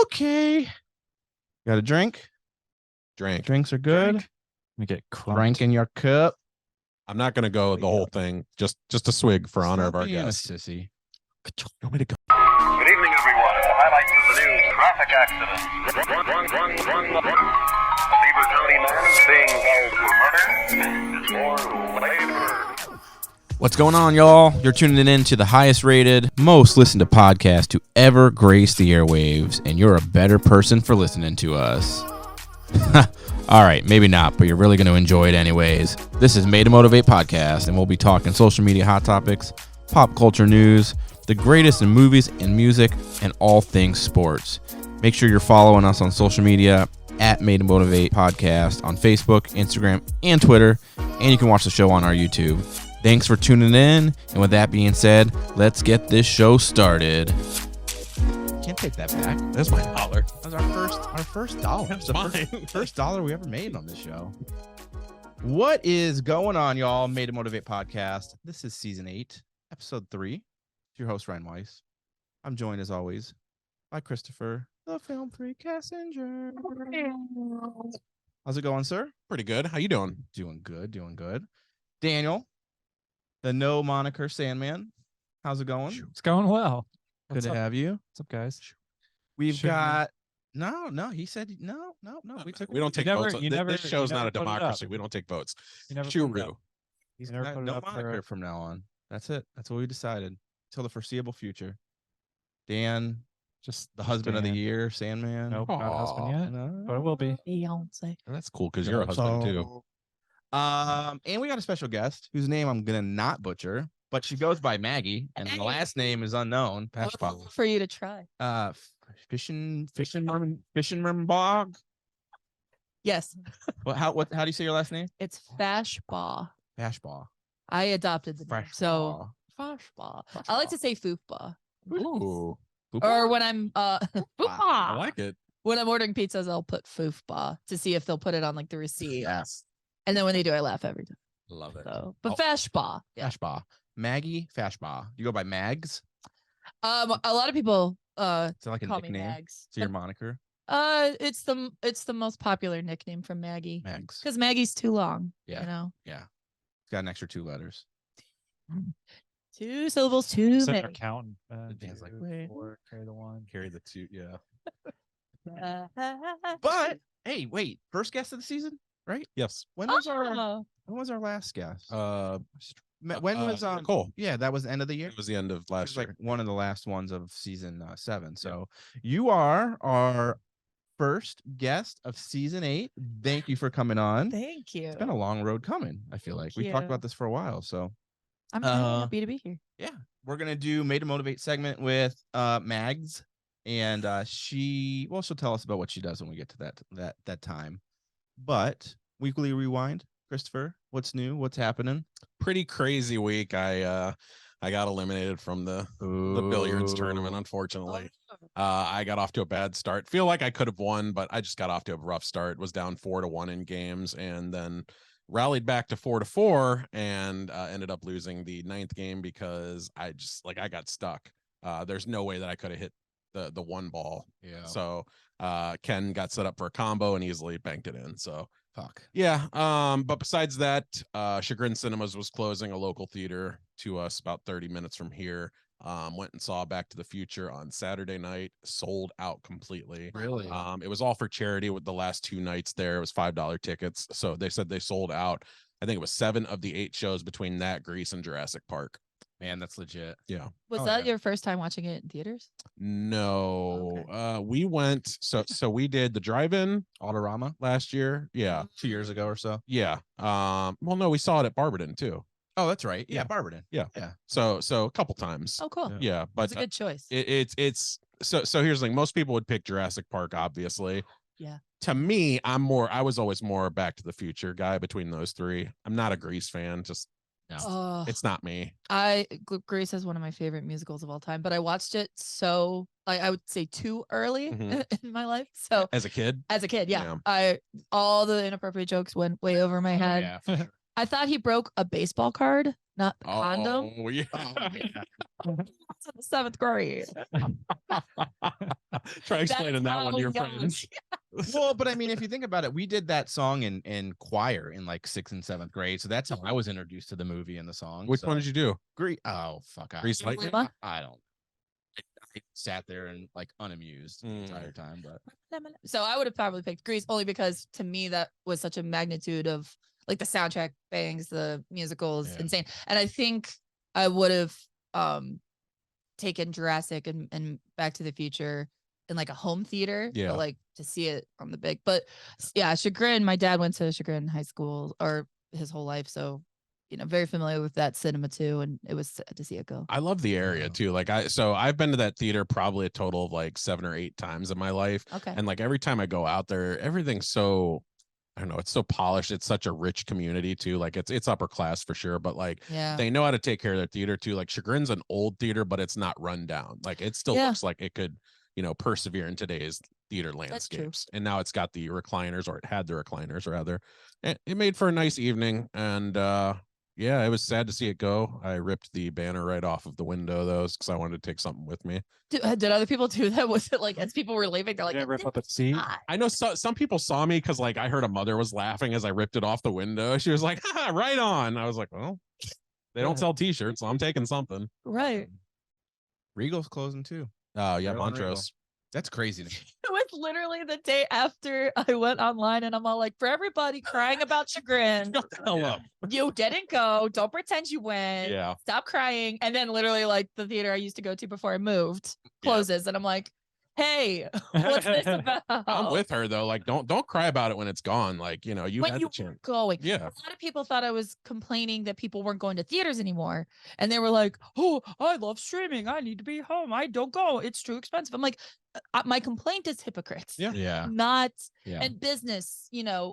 Okay. Got a drink? Drink. Drinks are good. Let me get crunked. Drink in your cup. I'm not going to go the whole thing. Just a swig for honor of our Being a guest. sissy. You want me to go? Good evening, everyone. The highlights of the news: traffic accidents. A Beaver County man is being held for murder. Is more later. What's going on, y'all? You're tuning in to the highest rated, most listened to podcast to ever grace the airwaves, and you're a better person for listening to us. All right, maybe not, but you're really going to enjoy it anyways. This is Made to Motivate Podcast, and we'll be talking social media hot topics, pop culture news, the greatest in movies and music, and all things sports. Make sure you're following us on social media at Made to Motivate Podcast on Facebook, Instagram, and Twitter, and you can watch the show on our YouTube. Thanks for tuning in, and with that being said, let's get this show started. Can't take that back. That's my dollar. That was our first dollar. That's The first dollar we ever made on this show. What is going on, y'all? Made to Motivate Podcast. This is season 8, episode 3. It's your host, Ryan Weiss. I'm joined as always by Christopher, the Film Freak Kessinger. How's it going, sir? Pretty good. How you doing? Doing good. Daniel, the no moniker Sandman. How's it going? It's going well. Good What's to up? have you. What's up, guys? We've Sure. got no. He said no. We don't take never- votes. you never- This show's you not never a put it up. democracy. We don't take votes. You never put it up. Churu. He's You never got put it no up for- moniker from now on. That's it. That's what we decided till the foreseeable future. Dan, just the husband of the Dan. year, Sandman. Nope, not husband yet, No. but it will be. Beyonce. That's cool because you're a husband too. And we got a special guest whose name I'm gonna not butcher, but she goes by Maggie, and the last name is unknown. Fashbaugh. For you to try. Fishing bog. Yes, How do you say your last name? it's Fashbaugh. Fashbaugh. I adopted the name. So Fashbaugh. Fashbaugh. I like to say Foofbaugh. Ooh, Or when I'm I Foofbaugh. like it. When I'm ordering pizzas, I'll put Foofbaugh to see if they'll put it on like the receipt. Yes. And then when they do, I laugh every time. Love it. So, but Oh. Fashbaugh. Yeah. Fashbaugh. Maggie Fashbaugh. You go by Mags? A lot of people Is that like a call me nickname? Mags. So your moniker? It's the most popular nickname from Maggie. Mags. Because Maggie's too long. Yeah. You know? Yeah. It's got an extra 2 letters. 2 syllables too Sit there many. counting. Dan's like, wait. Carry the one. Carry the 2. Yeah. But hey, wait, first guest of the season, right? Yes. When was Oh. our last guest? When When was Nicole? Yeah, that was the end of the year. It was the end of It last was like year. one of the last ones of season 7. So you are our first guest of season 8. Thank you for coming on. Thank you. It's been a long road coming. I feel like we talked you. about this for a while. So I'm happy to be here. yeah, we're gonna do Made to Motivate segment with Mags, and she'll tell us about what she does when we get to that time. But weekly rewind, Christopher, what's new? What's happening? Pretty crazy week. I got eliminated from the billiards tournament, unfortunately. I got off to a bad start. Feel like I could have won, but I just got off to a rough start. Was down 4-1 in games, and then rallied back to 4-4, and ended up losing the 9th game because I got stuck. There's no way that I could have hit the one ball. Yeah. So Ken got set up for a combo and easily banked it in. So Fuck. yeah. But besides that, Chagrin Cinemas was closing, a local theater to us about 30 minutes from here. Went and saw Back to the Future on Saturday night, sold out completely. Really? It was all for charity with the last 2 nights there. It was $5 tickets. So they said they sold out. I think it was 7 of the 8 shows between that, Grease, and Jurassic Park. Man, that's legit. Yeah. Was Oh, that yeah. your first time watching it in theaters? No. Okay. We went, so we did the drive-in Autorama last year. Yeah. 2 years ago or so. Yeah. Well, no, we saw it at Barberton too. Oh, that's right. Yeah. Yeah, Barberton. Yeah. Yeah. So a couple times. Oh, cool. Yeah, but That's a good choice. it's so here's the thing. Most people would pick Jurassic Park, obviously. Yeah. To me, I was always more Back to the Future guy between those 3. I'm not a Grease fan. Just Oh, it's not me. Grace is one of my favorite musicals of all time, but I watched it so I would say too early Mhm. in my life. So As a kid, as a kid, Yeah. all the inappropriate jokes went way over my head. Yeah. I thought he broke a baseball card, not a condom. Oh, yeah. That's in the 7th grade. Try explaining that That's one to your how young. friends. Well, but I mean, if you think about it, we did that song in choir in like 6th and 7th grade, so that's how I was introduced to the movie and the song. Which so. one did you do? Oh fuck! Grease Lightning? I don't. I sat there and like unamused the entire time, but So I would have probably picked Grease only because to me that was such a magnitude of like the soundtrack bangs, the musical is insane, and I think I would have taken Jurassic and Back to the Future in like a home theater, but like to see it on the big. But yeah, Chagrin. My dad went to Chagrin High School or his whole life, so very familiar with that cinema too, and it was sad to see it go. I love the area too. Like I've been to that theater probably a total of like 7 or 8 times in my life. Okay. And like every time I go out there, everything's so, I don't know, it's so polished. It's such a rich community too. Like it's upper class for sure, but like they know how to take care of their theater too. Like Chagrin's an old theater, but it's not run down. Like it still looks like it could, persevere in today's theater landscapes. And now it's got the recliners, or it had the recliners rather. It made for a nice evening, and yeah, it was sad to see it go. I ripped the banner right off of the window, though, because I wanted to take something with me. Did other people do that? Was it like as people were leaving, they're like, rip up a seat? I know some people saw me because like I heard a mother was laughing as I ripped it off the window. She was like, right on. I was like, well, they don't sell t-shirts, so I'm taking something. Right. Regal's closing too. Oh, yeah, Regal. Montrose. That's crazy to me. It was literally the day after I went online, and I'm all like, for everybody crying about Chagrin, Shut the hell up. you didn't go. Don't pretend you went. Yeah. Stop crying. And then literally like the theater I used to go to before I moved closes. And I'm like, hey, what's this about? I'm with her though. Like, don't cry about it when it's gone. Like, you when had you the chance. going. Yeah. A lot of people thought I was complaining that people weren't going to theaters anymore. And they were like, oh, I love streaming. I need to be home. I don't go. It's too expensive. I'm like, my complaint is hypocrites. Yeah. Not and business,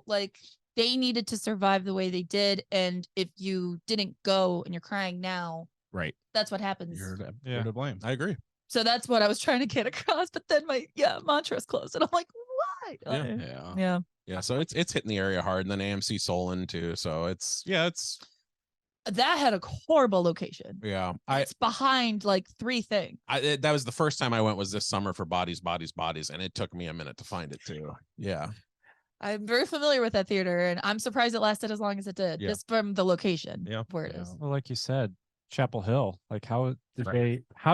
like they needed to survive the way they did. And if you didn't go and you're crying now, Right. that's what happens. You're to blame. I agree. So that's what I was trying to get across. But then Montrose closed, and I'm like, why? Yeah. So it's hitting the area hard, and then AMC Solon too. So it's that had a horrible location. Yeah. It's behind like 3 things. That was the first time I went was this summer for Bodies, and it took me a minute to find it too. Yeah. I'm very familiar with that theater, and I'm surprised it lasted as long as it did, just from the location where it is. Well, like you said, Chapel Hill. Like how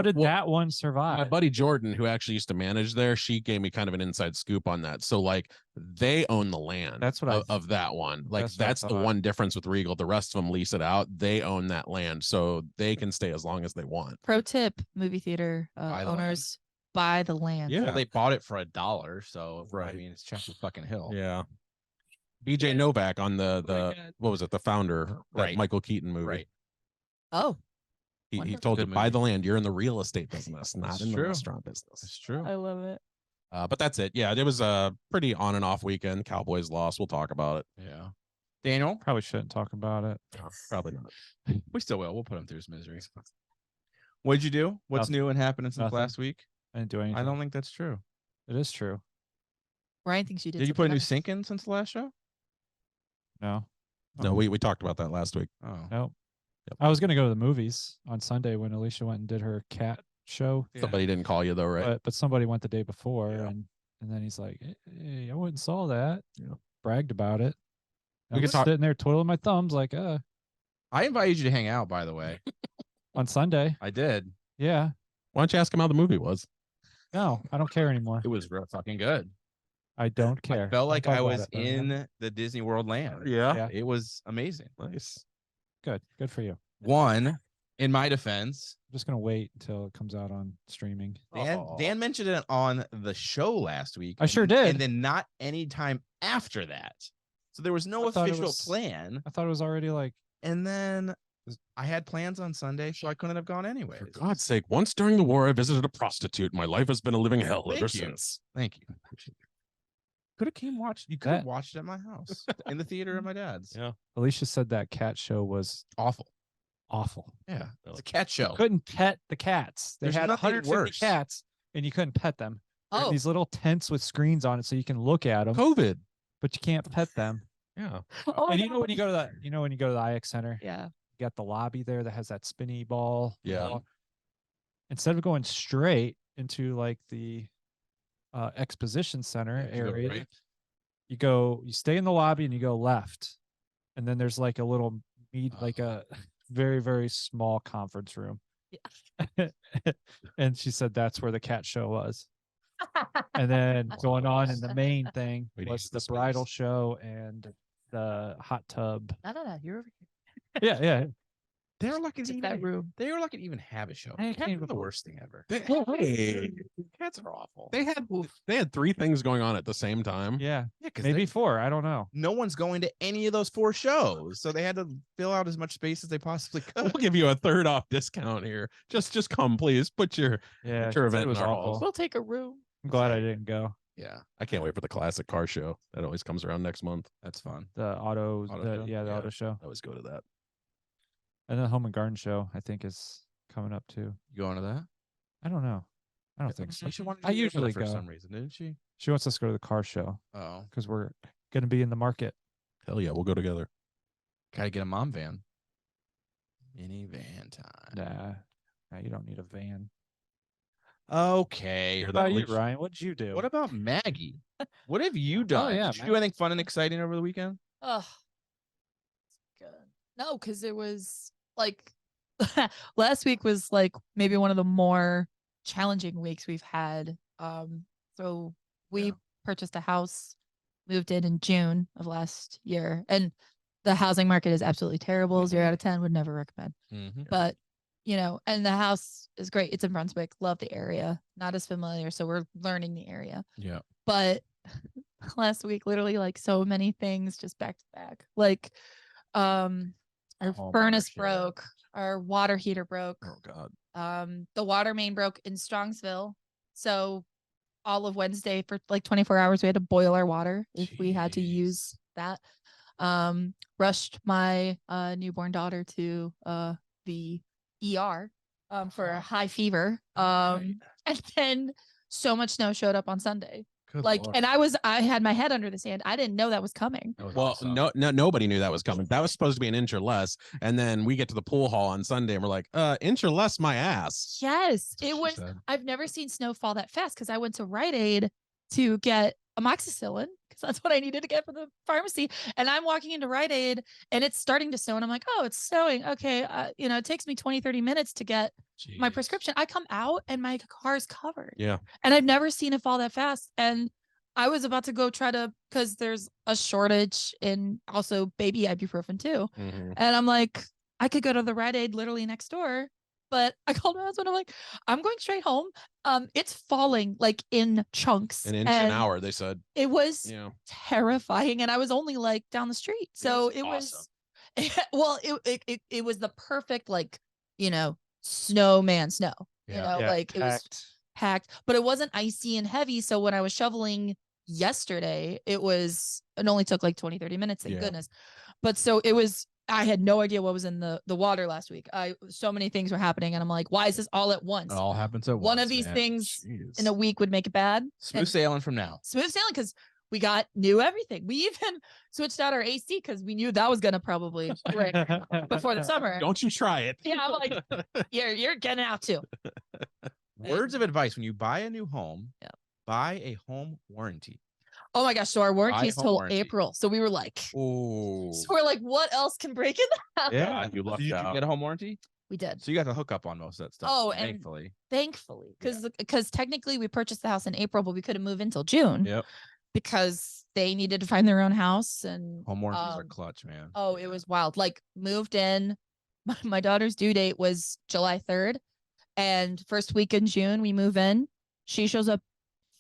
did that one survive? My buddy Jordan, who actually used to manage there, she gave me kind of an inside scoop on that. So like they own the land. That's what of that one. Like that's the one one difference with Regal. The rest of them lease it out. They own that land, so they can stay as long as they want. Pro tip: movie theater owners buy the land. Yeah, well, they bought it for $1, so I mean it's Chapel fucking Hill. Yeah. BJ Novak on the what was it? The founder, that Michael Keaton movie. Right. Oh. He told you, buy the land. You're in the real estate business, not in the restaurant business. It's true. I love it. But that's it. Yeah, it was a pretty on and off weekend. Cowboys lost. We'll talk about it. Yeah. Daniel? Probably shouldn't talk about it. Probably not. We still will. We'll put him through his misery. What'd you do? What's new and happening since last week? I didn't do anything. I don't think that's true. It is true. Ryan thinks you did. Did you put a new sync in since the last show? No. No, we talked about that last week. Oh. Nope. I was gonna go to the movies on Sunday when Alicia went and did her cat show. Somebody didn't call you though, right? But somebody went the day before, and then he's like, "Hey, I went and saw that." Bragged about it. I was sitting there twiddling my thumbs, like, I invited you to hang out, by the way. on Sunday. I did. Yeah. Why don't you ask him how the movie was? No, I don't care anymore. It was real fucking good. I don't care. I felt like I was in in the Disney World land. Yeah. It was amazing. Nice. Good for you. One, in my defense, I'm just gonna wait until it comes out on streaming. Dan mentioned it on the show last week. I sure did. And then not any time after that. So there was no official plan. I thought it was already like. And then I had plans on Sunday, so I couldn't have gone anyway. For God's sake, once during the war, I visited a prostitute. My life has been a living hell ever you. since. Thank you. Could have came watched. You could have watched it at my house in the theater at my dad's. Yeah. Alicia said that cat show was awful. Yeah, it's a cat show. You couldn't pet the cats. They There's had nothing 150 worse. cats, and you couldn't pet them. Oh. These little tents with screens on it, so you can look at them. COVID. But you can't pet them. Yeah. Oh, And you know when you go to the IX Center, yeah. you got the lobby there that has that spinny ball. Yeah. ball. Instead of going straight into like the exposition center You go area, right. you stay in the lobby and you go left, and then there's like a little like a very, very small conference room. Yeah. And she said that's where the cat show was. And then going on in the main thing Wait, was he's the the bridal space. show and the hot tub. No, you're over Yeah, yeah. They're lucky here. to Just that even, room. they were lucky to even have a show. I Cats can't are even the worst thing ever. Hey, Cats are awful. they had 3 things going on at the same time. Yeah. Yeah, because Maybe 4. I don't know. no one's going to any of those 4 shows, so they had to fill out as much space as they possibly We'll could. give you a third off discount here. Just come, please. Put your Yeah. Sure, she said event it was in our awful. halls. We'll take a room. I'm glad I didn't go. Yeah, I can't wait for the classic car show. That always comes around next month. that's fun. The auto Auto show? the Yeah. auto show. I always go to that. And the home and garden show, I think, is coming up too. You going to that? I don't know. I don't think so. She wanted I to go usually for go. some reason, didn't she? She wants us to go to the car show Oh, because we're gonna be in the market. Hell yeah, we'll go together. gotta get a mom van. Minivan time. Nah, you don't need a van. Okay. Hear What that, about you, Leash? Ryan? What'd you do? What about Maggie? What have you done? yeah, Did you do anything fun and exciting over the weekend? Oh, good. No, because it was like last week was like maybe one of the more challenging weeks we've had. So we purchased a house, moved in June of last year, and the housing market is absolutely terrible. 0 out of 10 would never recommend. Mm-hmm. But and the house is great. It's in Brunswick. Love the area. Not as familiar, so we're learning the area. Yeah. But last week, literally, like so many things just back to back. Like, our Hallmark furnace shit. broke, our water heater broke. Oh God. The water main broke in Strongsville. So all of Wednesday for like 24 hours, we had to boil our water if we had to use that. Rushed my newborn daughter to the ER for a high fever. And then so much snow showed up on Sunday. And I had my head under the sand. I didn't know that was coming. Well, awesome. nobody knew that was coming. That was supposed to be an inch or less. And then we get to the pool hall on Sunday and we're like, inch or less my ass. Yes, That's it what she was. said. I've never seen snow fall that fast because I went to Rite Aid to get amoxicillin because that's what I needed to get for the pharmacy. And I'm walking into Rite Aid and it's starting to snow. And I'm like, oh, it's snowing. Okay. It takes me 20, 30 minutes to get my prescription. I come out and my car's covered. Yeah. And I've never seen it fall that fast. And I was about to go because there's a shortage in also baby ibuprofen too. Mhm. And I'm like, I could go to the Rite Aid literally next door. But I called my husband. I'm like, I'm going straight home. It's falling like in chunks. An inch an hour, they said. It was Yeah. terrifying. And I was only like down the street. So it awesome. was, well, it was the perfect, like, snowman snow, like it was packed, but it wasn't icy and heavy. So when I was shoveling yesterday, it only took like 20, 30 minutes. Thank goodness. But so I had no idea what was in the water last week. So many things were happening and I'm like, why is this all at once? It all happens at once. One of these man. things Jeez. in a week would make it bad. Smooth sailing from now. Smooth sailing because we got new everything. We even switched out our AC because we knew that was gonna probably break before the summer. Don't you try it. Yeah, I'm like, you're getting out too. Words of advice when you buy a new home, Yeah. buy a home warranty. Oh my gosh, so our warranty is home till warranty. April. So we were like, Oh. so we're like, what else can break in the house? Yeah. You lucked Did you out. get a home warranty? We did. So you got to hook up on most of that stuff. Oh, and- thankfully. Thankfully, because technically we purchased the house in April, but we couldn't move until June. Yep. Because they needed to find their own house and Home warranties are clutch, man. oh, it was wild. Like moved in. My daughter's due date was July 3rd, and first week in June we move in. She shows up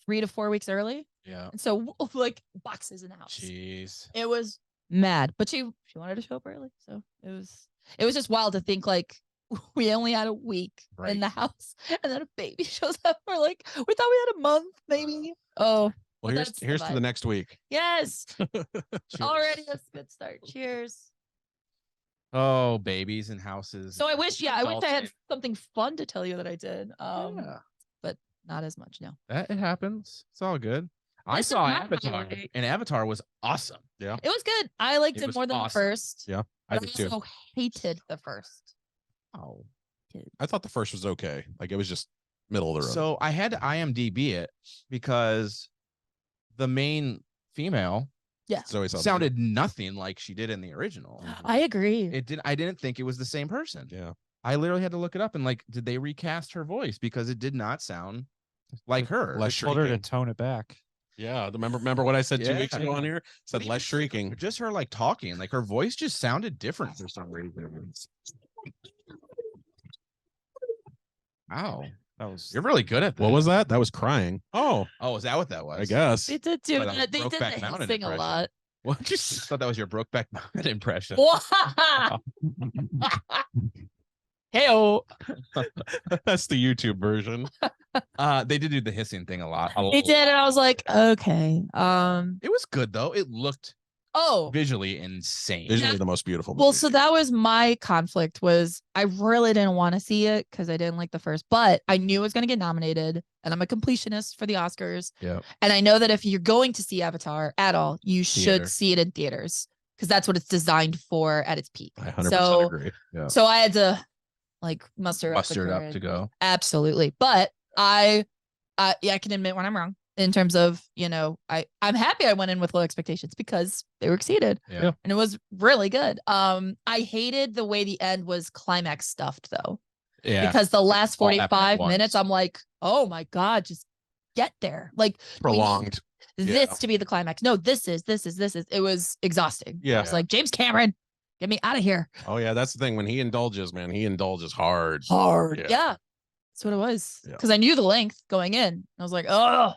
3 to 4 weeks early, Yeah. and so like boxes in the house. Jeez. It was mad, but she wanted to show up early, so it was just wild to think like we only had a week in the house, and then a baby shows up. We're like, we thought we had a month, maybe. Oh. Well, But here's that's the to the vibe. next week. Yes. Cheers. Already a good start. Cheers. Oh, babies and houses. So I wish I had Adulting. something fun to tell you that I did. Yeah. But not as much, no. It happens. It's all good. I This is saw not Avatar, right. and Avatar was awesome. Yeah, It was good. I liked It it was more than awesome. the first. yeah, I But did I too. also hated the first. Oh. I thought the first was okay. Like it was just middle of the road. So I had to IMDb it because the main female Zoe Saldana. sounded nothing like she did in the original. I agree. I didn't think it was the same person. Yeah. I literally had to look it up and like, did they recast her voice because it did not sound like her? Less Told her to shrieking. tone it back. Yeah. Remember what I said 2 weeks ago on here? Said Maybe less shrieking. Just her like talking, like her voice just sounded different for some reason. Wow, you're really good at that. What was that? That was crying. Oh, Oh, is that what that was? I guess. They did do But that was that. They did Brokeback the Mountain hissing a impression. lot. What? I thought that was your Brokeback Mountain impression. Hey-oh. That's the YouTube version. They did do the hissing thing a lot. They did, and I was like, okay. It was good though. It looked Oh, visually insane. Visually the most beautiful. well, movie. so that was my conflict. Was I really didn't want to see it because I didn't like the first, but I knew it was going to get nominated, and I'm a completionist for the Oscars. Yeah. And I know that if you're going to see Avatar at all, you Theater. should see it in theaters because that's what it's designed for at its peak. I 100% So, agree. Yeah. so I had to like muster up the Mustered up courage. to go. Absolutely. But I can admit when I'm wrong in terms of, I'm happy I went in with low expectations because they were exceeded. Yeah. And it was really good. I hated the way the end was climax stuffed though. Yeah. Because the last All happened at 45 once. minutes, I'm like, oh my God, just get there. Like we need Prolonged. this Yeah. to be the climax. No, this is. It was exhausting. Yeah. I was like, James Cameron, get me out of here. Oh yeah, that's the thing. When he indulges, man, he indulges hard. Hard. Yeah. Yeah. That's what it was. Yeah. Because I knew the length going in. I was like, oh.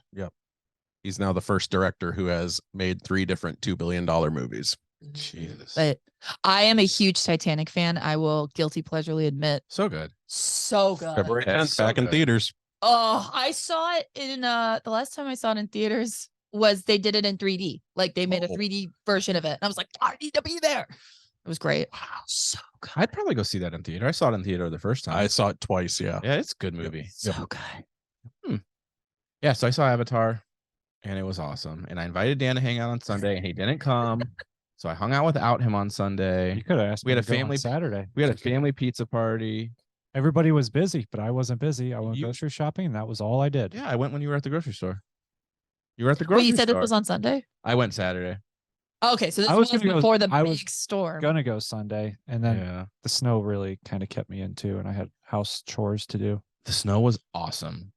He's now the first director who has made 3 different $2 billion movies. Jesus. But I am a huge Titanic fan. I will guilty pleasurely admit. So good. So good. February That's 10th, so back in good. theaters. Oh, I saw it in the last time I saw it in theaters was they did it in 3D. Like they made a Oh. 3D version of it. And I was like, I need to be there. It was great. Wow, so good. I'd probably go see that in theater. I saw it in theater the first time. I saw it twice. Yeah. Yeah, it's a good movie. So good. Yeah, so I saw Avatar and it was awesome. And I invited Dan to hang out on Sunday and he didn't come. So I hung out without him on You Sunday. could have asked We me had to a go on family- Saturday. We had a family pizza party. Everybody was busy, but I wasn't busy. I went You- grocery shopping, and that was all I did. Yeah, I went when you were at the grocery store. You were at the grocery Wait, you said store. this was on Sunday? I went Saturday. Okay, so this I was, was gonna go- before the I big was storm. Gonna go Sunday, and then Yeah. the snow really kind of kept me in too, and I had house chores to do. The snow was awesome.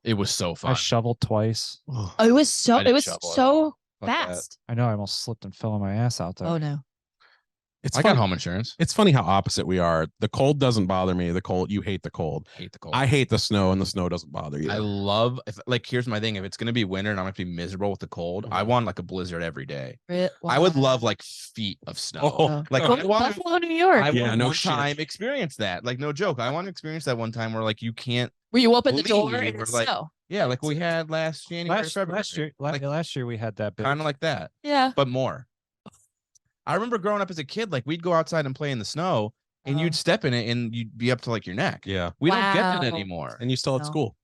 It was so fun. I shoveled twice. Oh, it was so I didn't it was shovel it. so Fuck that. fast. I know I almost slipped and fell on my ass out there. Oh no. It's I got funny. home insurance. It's funny how opposite we are. The cold doesn't bother me. The cold, you hate the cold. Hate the cold. I hate the snow, and the snow doesn't bother you. I love here's my thing. If it's gonna be winter and I'm gonna be miserable with the cold, I want like a blizzard every day. I would love like feet of snow. Oh, like Go I to want Buffalo, New York. I Yeah, want no one shit. time experience that. Like no joke. I want to experience that one time where like you can't. Where you open the door leave and or, it's like, snow. Yeah, like we had last January, Last year we had that big. kind of like that, Yeah. but more. I remember growing up as a kid, like we'd go outside and play in the snow, and you'd step in it and you'd be up to like your neck. yeah, We don't get that Wow. anymore. and you still at No. school.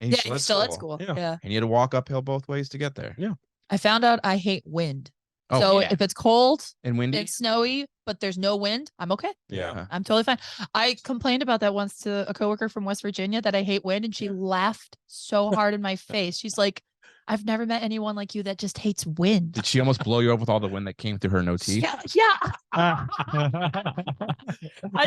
And Yeah, you're still at school. Yeah. Yeah. and you had to walk uphill both ways to get there. Yeah. I found out I hate wind. Oh, so yeah. if it's cold, And windy. it's snowy, but there's no wind, I'm okay. Yeah. I'm totally fine. I complained about that once to a coworker from West Virginia that I hate wind, and she laughed so hard in my face. She's like, I've never met anyone like you that just hates wind. Did she almost blow you up with all the wind that came through her no teeth? Yeah. I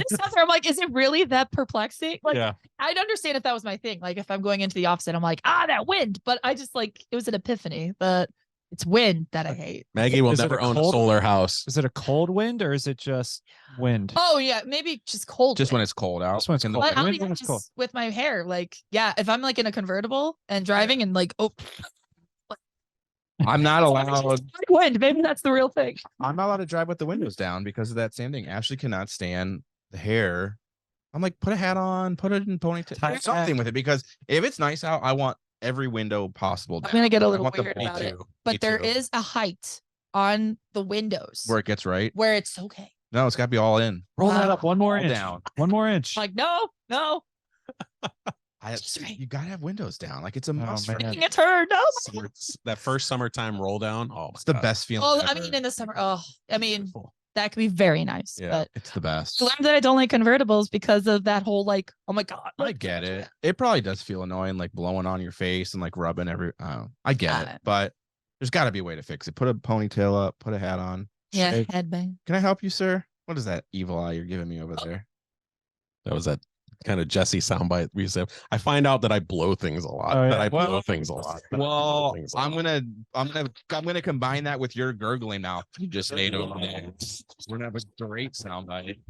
just sat there. I'm like, is it really that perplexing? Like, Yeah. I'd understand if that was my thing. Like, if I'm going into the office and I'm like, that wind. But I just like, it was an epiphany that it's wind that I hate. Maggie will Is it never a own a cold- solar house. Is it a cold wind or is it just wind? Oh, yeah. Maybe just cold. Just when wind. it's cold out. Just when it's in the cold. But winter. I'll wind be when it's cold. honest with my hair. Like, yeah, if I'm like in a convertible and driving and like, I'm not allowed. wind, maybe that's the real thing. I'm not allowed to drive with the windows down because of that same thing. Ashley cannot stand the hair. I'm like, put a hat on, put it in ponytail, Tie do it something back. with it because if it's nice out, I want every window possible down. I'm gonna get a I little want the weird me about it. too. Me But there too. is a height on the windows where it gets right. where it's okay. No, it's got to be all in. Roll that up one more All inch. down. One more inch. Like, no. You gotta have windows down. Like it's a must. man. Taking a turn. No. That first summertime roll down. Oh, It's the best feeling. Oh, I ever. mean, in the summer. Oh, I mean, that could be very nice. Yeah. But It's the best. I learned that I don't like convertibles because of that whole like, oh my god. I get it. It probably does feel annoying, like blowing on your face and like rubbing every. I get it, but there's got to be a way to fix it. Put a ponytail up. Put a hat on. Yeah, Hey, headbang. can I help you, sir? What is that evil eye you're giving me over there? That was that kind of Jesse soundbite we said. I find out that I blow things a lot. Oh, yeah. That I blow Well- things a lot. Well, I'm gonna combine that with your gurgling mouth you just made over there. We're gonna have a great soundbite.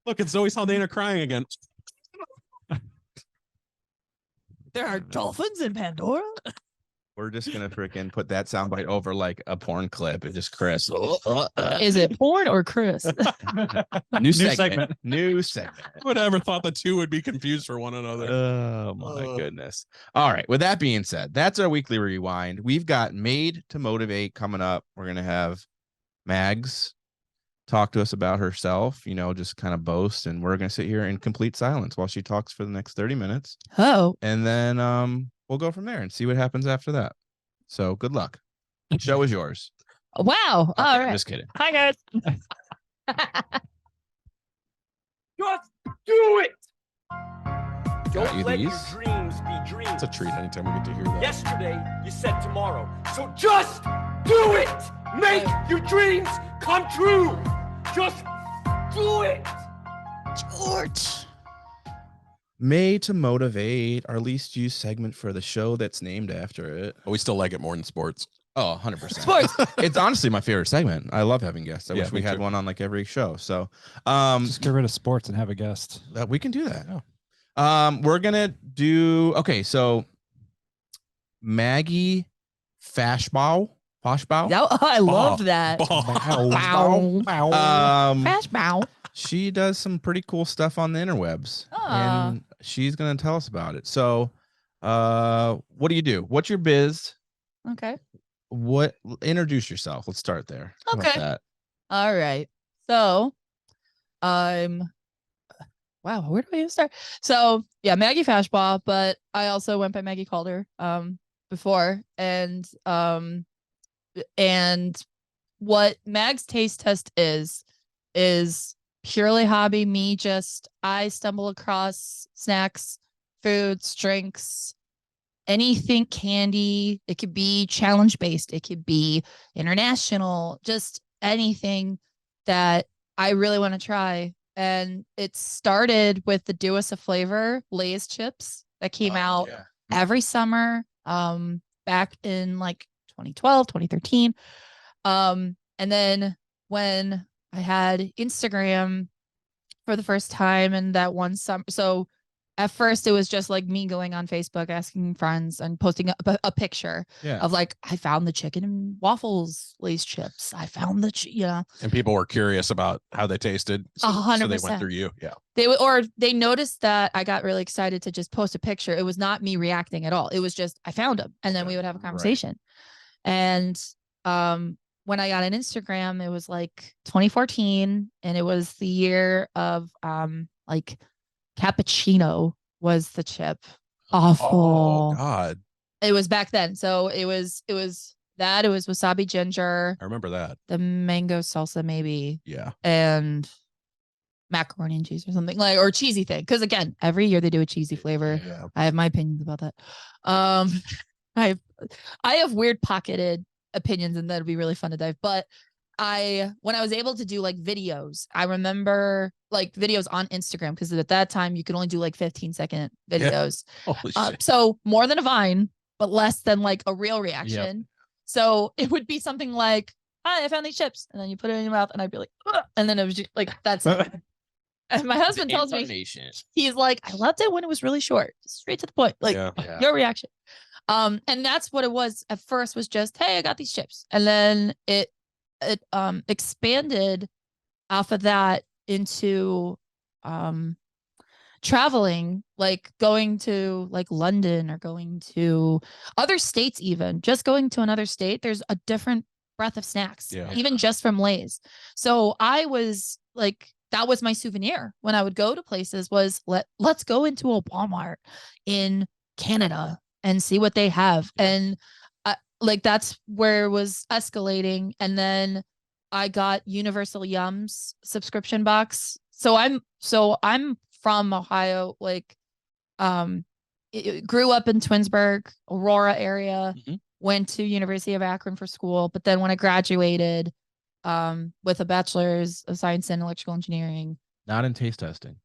Look, it's Zoe Saldana crying again. There are dolphins in Pandora. We're just gonna freaking put that soundbite over like a porn clip and just Chris. Is it porn or Chris? New segment. New segment. Would ever thought the two would be confused for one another? Oh my goodness. All right. With that being said, that's our weekly rewind. We've got Made to Motivate coming up. We're gonna have Mags talk to us about herself, just kind of boast, and we're gonna sit here in complete silence while she talks for the next 30 minutes. Oh, And then we'll go from there and see what happens after that. So good luck. The show is yours. wow. All Okay, right. Just kidding. Hi, guys. Just do it. Got Don't you let these? your dreams be dreams. It's a treat anytime we get to hear that. Yesterday, you said tomorrow. So just do it. Make your dreams come true. Just do it. George. Made to Motivate, our least used segment for the show that's named after it. But we still like it more than sports. Oh, 100%. Sports. It's honestly my favorite segment. I love having guests. I Yeah, wish we me had too. one on like every show. So Just get rid of sports and have a guest. we can do that. We're gonna do so Maggie Fashbaugh. I love that. Bow. Fashbaugh. She does some pretty cool stuff on the interwebs. Ah. And she's gonna tell us about it. So what do? What's your biz? Okay. Introduce yourself. Let's start there. How about Okay. that? All right. So, wow, where do I even start? So, yeah, Maggie Fashbaugh, but I also went by Maggie Calder before, and what Mag's Taste Test is purely hobby. Me, just I stumble across snacks, foods, drinks, anything candy. It could be challenge based, it could be international, just anything that I really want to try. And it started with the Do Us a Flavor Lay's chips that came out every summer back in like 2012, 2013. And then when I had Instagram for the first time, and that one summer, so at first it was just like me going on Facebook, asking friends and posting a picture of like, I found the chicken and waffles Lay's chips. I found And people were curious about how they tasted. So, 100%. so they went through you. Yeah. They noticed that I got really excited to just post a picture. It was not me reacting at all. It was just, I found them, and then we would have a conversation. And when I got an Instagram, it was like 2014, and it was the year of like cappuccino was the chip. Awful. Oh God. It was back then. So it was wasabi ginger, I remember that. the mango salsa maybe, Yeah. and macaroni and cheese or something, like, or cheesy thing. Because again, every year they do a cheesy flavor. Yeah. I have my opinions about that. I have weird pocketed opinions, and that'll be really fun to dive. But when I was able to do like videos, I remember like videos on Instagram, because at that time you could only do like 15-second videos. Holy shit. So more than a Vine, but less than like a real reaction. So it would be something like, hi, I found these chips. And then you put it in your mouth, and I'd be like, ugh. And then it was just like, that's it. And my husband tells me, he's like, I loved it when it was really short, straight to the point, like your reaction. And that's what it was at first, was just, hey, I got these chips. And then it expanded off of that into traveling, like going to like London, or going to other states, even just going to another state, there's a different breadth of snacks, even just from Lay's. So I was like that was my souvenir when I would go to places was let's go into a Walmart in Canada and see what they have. And like, that's where it was escalating. And then I got Universal Yums subscription box. So I'm from Ohio, like, grew up in Twinsburg, Aurora area, went to University of Akron for school. But then when I graduated, with a bachelor's of science in electrical engineering. Not in taste testing.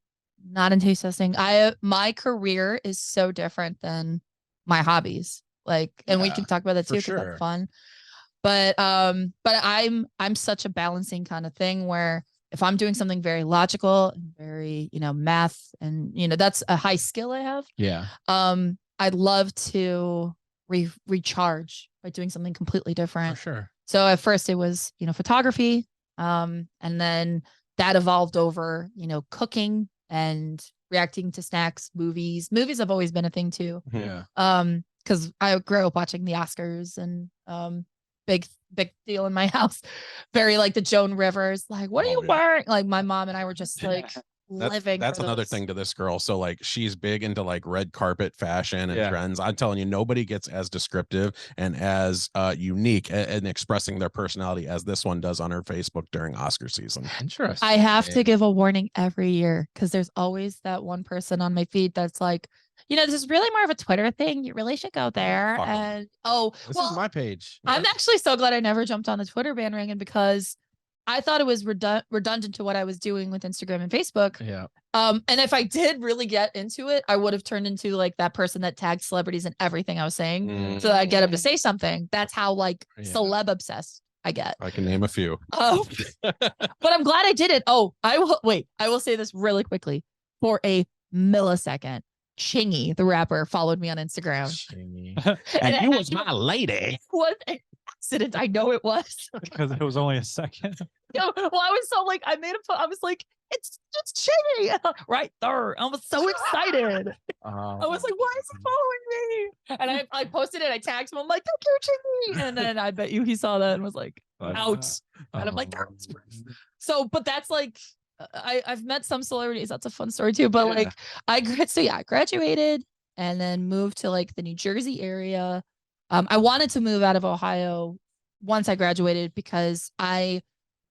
Not in taste testing. My career is so different than my hobbies. Like, and we can talk about that too, because that's fun. But I'm such a balancing kind of thing where if I'm doing something very logical and very, math, and that's a high skill I have. Yeah. I'd love to recharge by doing something completely different. For sure. So at first it was, photography. And then that evolved over, cooking and reacting to snacks, movies. Movies have always been a thing too. Yeah. Because I grew up watching the Oscars and big deal in my house. Very like the Joan Rivers, like, what are you wearing? Like, my mom and I were just like living. That's another thing to this girl. So like, she's big into like red carpet fashion and trends. I'm telling you, nobody gets as descriptive and as unique in expressing their personality as this one does on her Facebook during Oscar season. Interesting. I have to give a warning every year, because there's always that one person on my feed that's like, this is really more of a Twitter thing. You really should go there. And this is my page. I'm actually so glad I never jumped on the Twitter bandwagon, because I thought it was redundant to what I was doing with Instagram and Facebook. Yeah. And if I did really get into it, I would have turned into like that person that tagged celebrities in everything I was saying, so that I get them to say something. That's how like celeb obsessed I get. I can name a few. But I'm glad I did it. I will say this really quickly. For a millisecond, Chingy, the rapper, followed me on Instagram. And he was my lady. It was an accident. I know it was. Because it was only a second. Well, I was so like, I was like, it's just Chingy right there. I was so excited. I was like, why is he following me? And I posted it. I tagged him. I'm like, thank you, Chingy. And then I bet you he saw that and was like, out. And I'm like, so, but that's like, I've met some celebrities. That's a fun story too. But like, I graduated and then moved to like the New Jersey area. I wanted to move out of Ohio once I graduated, because I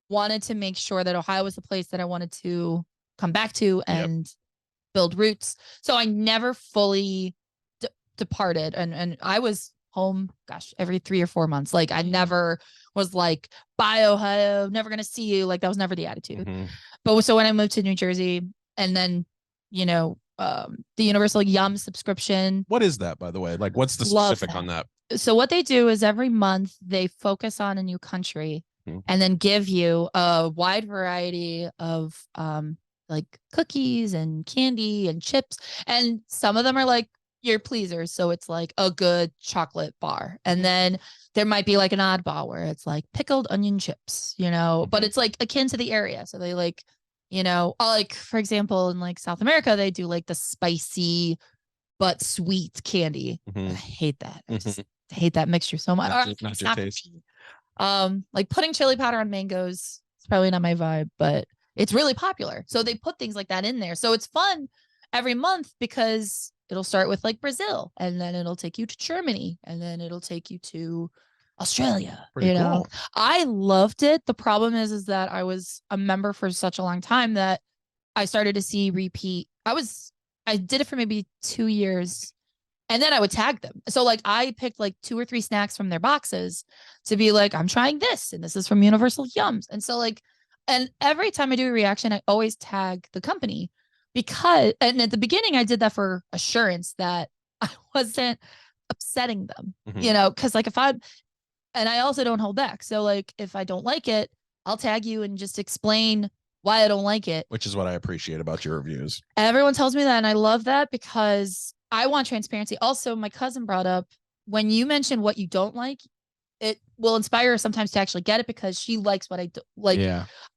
wanted to make sure that Ohio was the place that I wanted to come back to and build roots. So I never fully departed, and I was home, every 3 or 4 months. Like, I never was like, bye Ohio, never gonna see you. Like, that was never the attitude. But so when I moved to New Jersey, and then the Universal Yum subscription. What is that, by the way? Like, what's the specific on that? So what they do is every month they focus on a new country and then give you a wide variety of like cookies and candy and chips. And some of them are like your pleasers. So it's like a good chocolate bar. And then there might be like an oddball where it's like pickled onion chips, but it's like akin to the area. So they like, like, for example, in like South America, they do like the spicy but sweet candy. I hate that. I just hate that mixture so much. Not your taste. Like putting chili powder on mangoes, it's probably not my vibe, but it's really popular. So they put things like that in there. So it's fun every month, because it'll start with like Brazil, and then it'll take you to Germany, and then it'll take you to Australia. Pretty cool. I loved it. The problem is that I was a member for such a long time that I started to see repeat. I did it for maybe 2 years, and then I would tag them. So like, I picked like 2 or 3 snacks from their boxes to be like, I'm trying this, and this is from Universal Yums. And so like, and every time I do a reaction, I always tag the company, because, and at the beginning I did that for assurance that I wasn't upsetting them, because like and I also don't hold back. So like, if I don't like it, I'll tag you and just explain why I don't like it. Which is what I appreciate about your reviews. Everyone tells me that, and I love that, because I want transparency. Also, my cousin brought up, when you mention what you don't like, it will inspire her sometimes to actually get it, because she likes what I do. Like,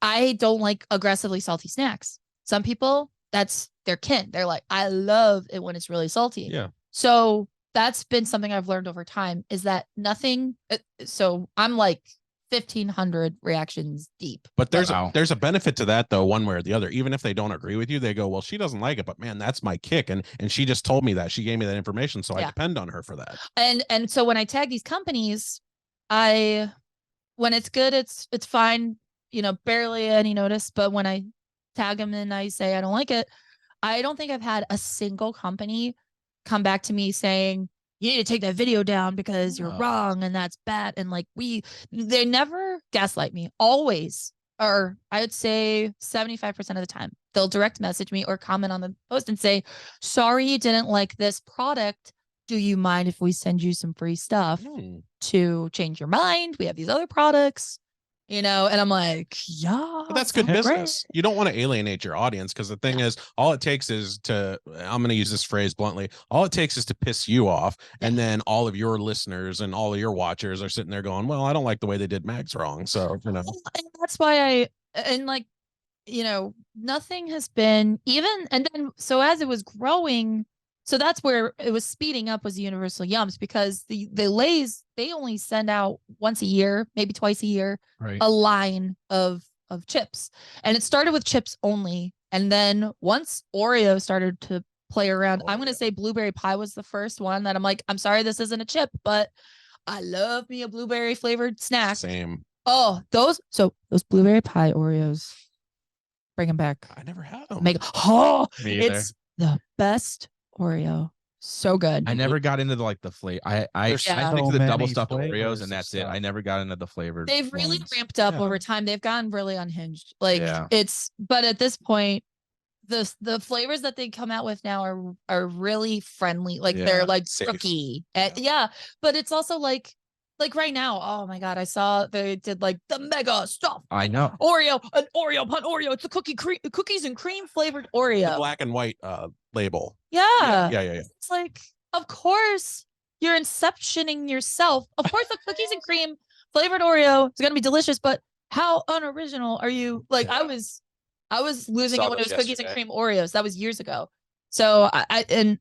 I don't like aggressively salty snacks. Some people, that's their kin. They're like, I love it when it's really salty. Yeah. So that's been something I've learned over time, is that nothing. So I'm like 1,500 reactions deep. But there's Wow. there's a benefit to that though, one way or the other. Even if they don't agree with you, they go, well, she doesn't like it, but man, that's my kick, and she just told me that, she gave me that information, so I Yeah. depend on her for that. And so when I tag these companies, when it's good, it's fine, barely any notice. But when I tag them and I say I don't like it, I don't think I've had a single company come back to me saying, you need to take that video down because you're wrong and that's bad. And like they never gaslight me. Always, or I would say 75% of the time, they'll direct message me or comment on the post and say, sorry, you didn't like this product. Do you mind if we send you some free stuff to change your mind? We have these other products, and I'm like, yeah, But that's good business. great. You don't want to alienate your audience, because the thing is, all it takes is I'm going to use this phrase bluntly, all it takes is to piss you off, and then all of your listeners and all of your watchers are sitting there going, well, I don't like the way they did Mags wrong. So, And that's why nothing has been even, and then, so as it was growing, so that's where it was speeding up, was the Universal Yums, because the Lays, they only send out once a year, maybe twice a year, a line of chips. And it started with chips only. And then once Oreo started to play around, I'm going to say blueberry pie was the first one that I'm like, I'm sorry, this isn't a chip, but I love me a blueberry flavored snack. Same. Oh, those blueberry pie Oreos, bring them back. I never had them. Me either. It's the best Oreo. So good. I never got into the flavor. I There's stick so to the double many stuffed Oreos, flavors and of that's it. stuff. I never got into the flavored. They've really ones. ramped up Yeah. over time. They've gotten really unhinged. Like Yeah. but at this point, the flavors that they come out with now are really friendly. Like they're like Safe. cookie. Yeah. But it's also like right now, oh my God, I saw they did like the mega stuff. I know. Oreo, an Oreo upon Oreo. It's a cookies and cream flavored Oreo. The black and white label. Yeah. Yeah. It's like, of course you're inceptioning yourself. Of course the cookies and cream flavored Oreo is gonna be delicious, but how unoriginal are you? Like I was losing Saw it when it those was cookies and yesterday. cream Oreos. That was years ago. So and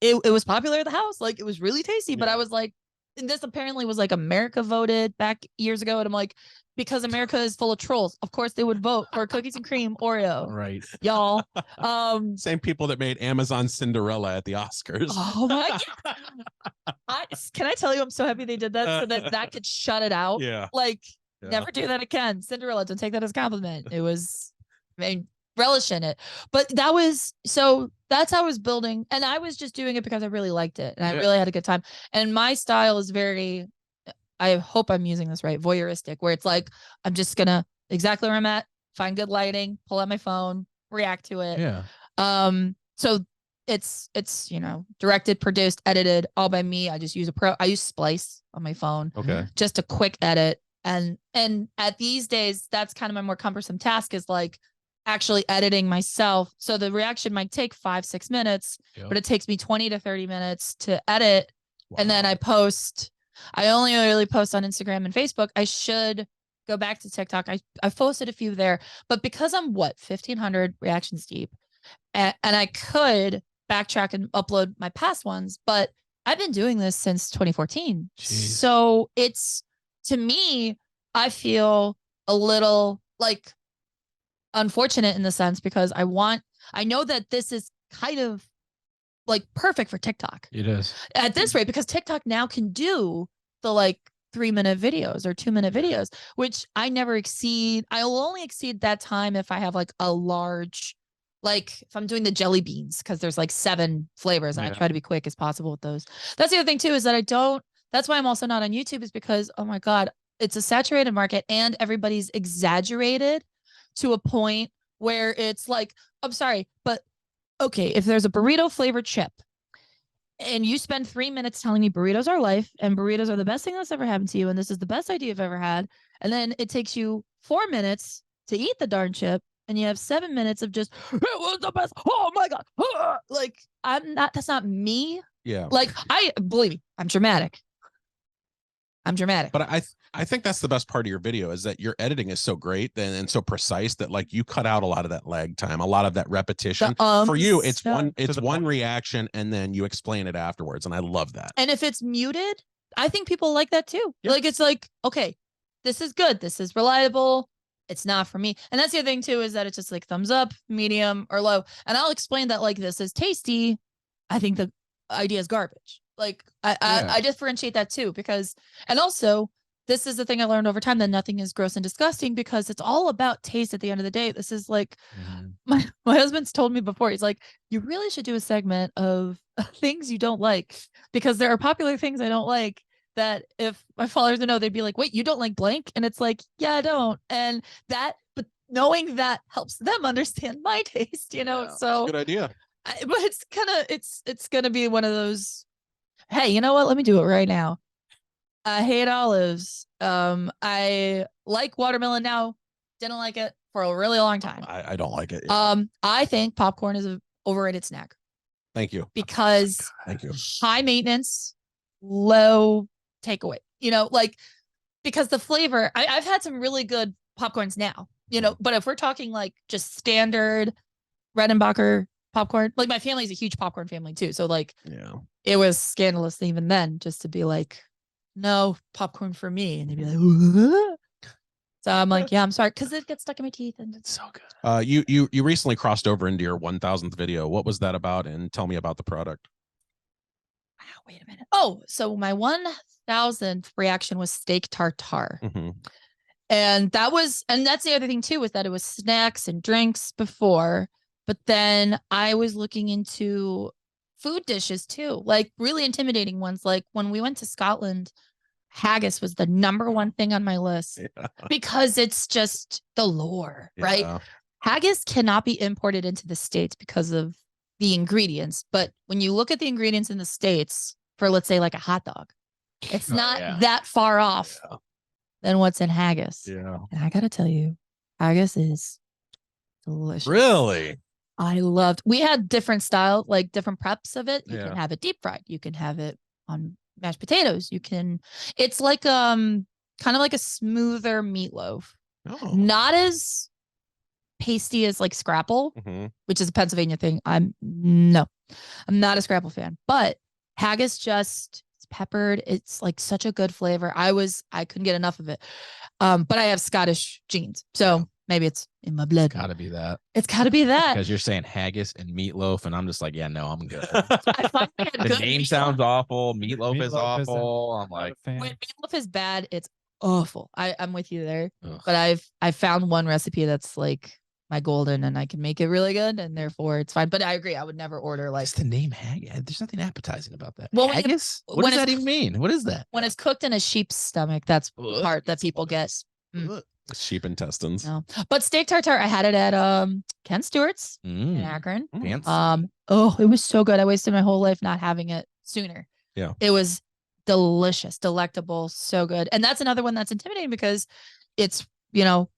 it was popular at the house. Like it was really tasty, but I was like, and this apparently was like America voted back years ago. And I'm like, because America is full of trolls, of course they would vote for cookies and cream Oreo, Right. y'all. Same people that made Amazon Cinderella at the Oscars. Oh my God. Can I tell you, I'm so happy they did that so that could shut it out. Yeah. Like, Yeah. never do that again. Cinderella, don't take that as a compliment. It was, relish in it. But that's how I was building. And I was just doing it because I really liked it. And I really had a good time. And my style is very, I hope I'm using this right, voyeuristic, where it's like, I'm just going to exactly where I'm at, find good lighting, pull out my phone, react to it. Yeah. So it's directed, produced, edited all by me. I just use I use Splice on my phone. Okay. Just a quick edit. And at these days, that's kind of my more cumbersome task, is like actually editing myself. So the reaction might take 5-6 minutes, but it takes me 20 to 30 minutes to edit. Wow. And then I post. I only really post on Instagram and Facebook. I should go back to TikTok. I've posted a few there, but because I'm 1,500 reactions deep, and I could backtrack and upload my past ones, but I've been doing this since 2014. Jeez. So it's, to me, I feel a little like unfortunate in the sense, because I know that this is kind of like perfect for TikTok It is. at this rate, because TikTok now can do the like 3-minute videos or 2-minute videos, which I never exceed. I will only exceed that time if I have like a large, like if I'm doing the jelly beans, because there's like 7 flavors and I try to be quick as possible with those. That's the other thing too, is that that's why I'm also not on YouTube, is because, oh my God, it's a saturated market and everybody's exaggerated to a point where it's like, I'm sorry, but okay, if there's a burrito flavored chip and you spend 3 minutes telling me burritos are life and burritos are the best thing that's ever happened to you, and this is the best idea you've ever had, and then it takes you 4 minutes to eat the darn chip, and you have 7 minutes of just, it was the best, oh my God, like, that's not me. Yeah. Like, believe me, I'm dramatic. But I think that's the best part of your video, is that your editing is so great and so precise that like you cut out a lot of that lag time, a lot of that repetition. For you, it's one reaction and then you explain it afterwards. And I love that. And if it's muted, I think people like that too. Yeah. Like, it's like, okay, this is good. This is reliable. It's not for me. And that's the other thing too, is that it's just like thumbs up, medium, or low. And I'll explain that like this is tasty. I think the idea is garbage. Like I differentiate that too, because, and also this is the thing I learned over time, that nothing is gross and disgusting, because it's all about taste at the end of the day. This is like my husband's told me before, he's like, you really should do a segment of things you don't like, because there are popular things I don't like that if my followers know, they'd be like, wait, you don't like blank? And it's like, yeah, I don't. And that, but knowing that helps them understand my taste, you know? So good idea. but it's kind of, it's going to be one of those, hey, you know what? Let me do it right now. I hate olives. I like watermelon now. Didn't like it for a really long time. I don't like it. I think popcorn is an overrated snack. Thank you. Because thank you. High maintenance, low takeaway. You know, like, because the flavor, I've had some really good popcorns now, you know, but if we're talking like just standard Redenbacher popcorn, like my family's a huge popcorn family too. So like, it was scandalous even then just to be like, no popcorn for me. And they'd be like, what? So I'm like, yeah, I'm sorry. Cause it gets stuck in my teeth and it's so good. You recently crossed over into your 1000th video. What was that about? And tell me about the product. Wow, wait a minute. Oh, so my 1000th reaction was steak tartare. And that's the other thing too, was that it was snacks and drinks before, but then I was looking into food dishes too, like really intimidating ones. Like when we went to Scotland, haggis was the #1 thing on my list because it's just the lore, right? Haggis cannot be imported into the States because of the ingredients. But when you look at the ingredients in the States for, let's say, like a hot dog, it's not that far off than what's in haggis. And I got to tell you, haggis is delicious. Really? We had different style, like different preps of it. You can have it deep fried. You can have it on mashed potatoes. It's like, kind of like a smoother meatloaf. Not as pasty as like scrapple, which is a Pennsylvania thing. I'm not a scrapple fan, but haggis it's peppered. It's like such a good flavor. I couldn't get enough of it. But I have Scottish genes. So maybe it's in my blood. Gotta be that. It's gotta be that. Because you're saying haggis and meatloaf, and I'm just like, yeah, no, I'm good. I finally had The good name meatloaf. sounds awful. Meatloaf is awful. I'm like, When meatloaf is bad, it's awful. I'm with you there. But I've found one recipe that's like my golden, and I can make it really good, and therefore it's fine. But I agree, I would never order like just the name haggis. There's nothing appetizing about that. Well, haggis? What does that even mean? What is that? When it's cooked in a sheep's stomach, that's the part that people get. Sheep intestines. No. But steak tartare, I had it at Ken Stewart's in Akron. Fancy. It was so good. I wasted my whole life not having it sooner. It was delicious, delectable, so good. And that's another one that's intimidating because it's,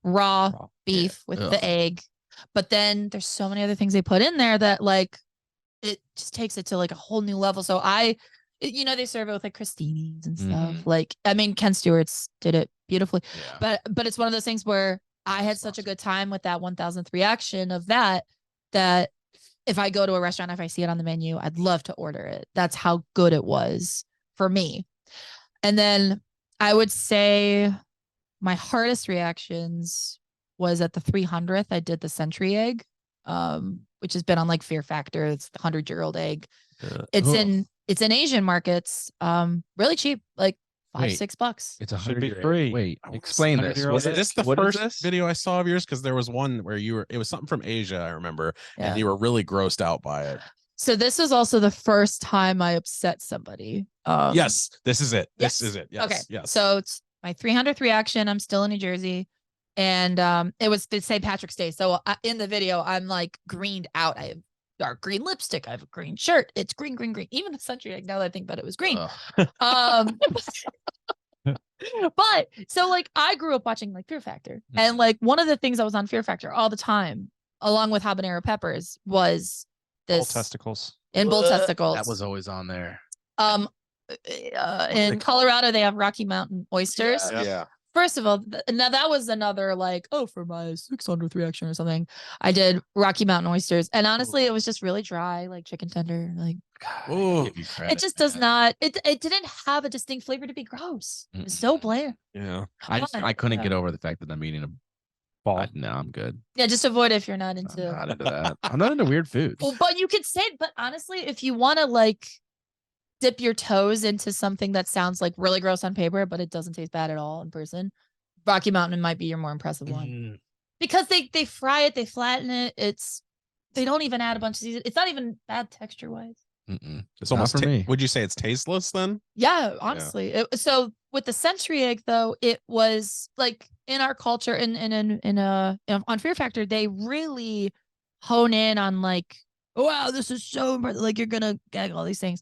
raw beef with the egg. But then there's so many other things they put in there that like it just takes it to like a whole new level. So they serve it with like crostinis and stuff. Like, I mean, Ken Stewart's did it beautifully, but it's one of those things where I had such a good time with that 1000th reaction of that if I go to a restaurant, if I see it on the menu, I'd love to order it. That's how good it was for me. And then I would say my hardest reactions was at the 300th. I did the century egg, which has been on like Fear Factor. It's the 100-year-old egg. It's in Asian markets, really cheap, like $5-6. It's Should be free. Wait, explain this. Was Was this the first video I saw of yours? Because there was one where it was something from Asia, I remember, and you were really grossed out by it. So this was also the first time I upset somebody. Yes, this is it. Yes. This is it. Yes. Okay. Yes. So it's my 300th reaction. I'm still in New Jersey. And it was the St. Patrick's Day. So in the video, I'm like greened out. I have dark green lipstick. I have a green shirt. It's green, green, green. Even the century egg, now that I think about it, was green. But so like I grew up watching like Fear Factor. And like one of the things that was on Fear Factor all the time, along with habanero peppers, was this Bull testicles. Bull testicles. That was always on there. In Colorado, they have Rocky Mountain oysters. Yeah. First of all, now that was another like, for my 600th reaction or something, I did Rocky Mountain oysters. And honestly, it was just really dry, like chicken tender, like Ooh. It just does not. It didn't have a distinct flavor to be gross. It was so bland. Yeah. I couldn't Yeah. get over the fact that I'm eating a ball. No, I'm good. Yeah, just avoid it if you're not I'm into. not into that. I'm not into weird foods. Well, but you could say, but honestly, if you want to like dip your toes into something that sounds like really gross on paper, but it doesn't taste bad at all in person, Rocky Mountain might be your more impressive one because they fry it, they flatten it. They don't even add a bunch of seasoning. It's not even bad texture wise. It's almost for me. Would you say it's tasteless then? Yeah, honestly. So with the century egg though, it was like in our culture on Fear Factor, they really hone in on like, wow, this is so important. Like you're gonna gag all these things.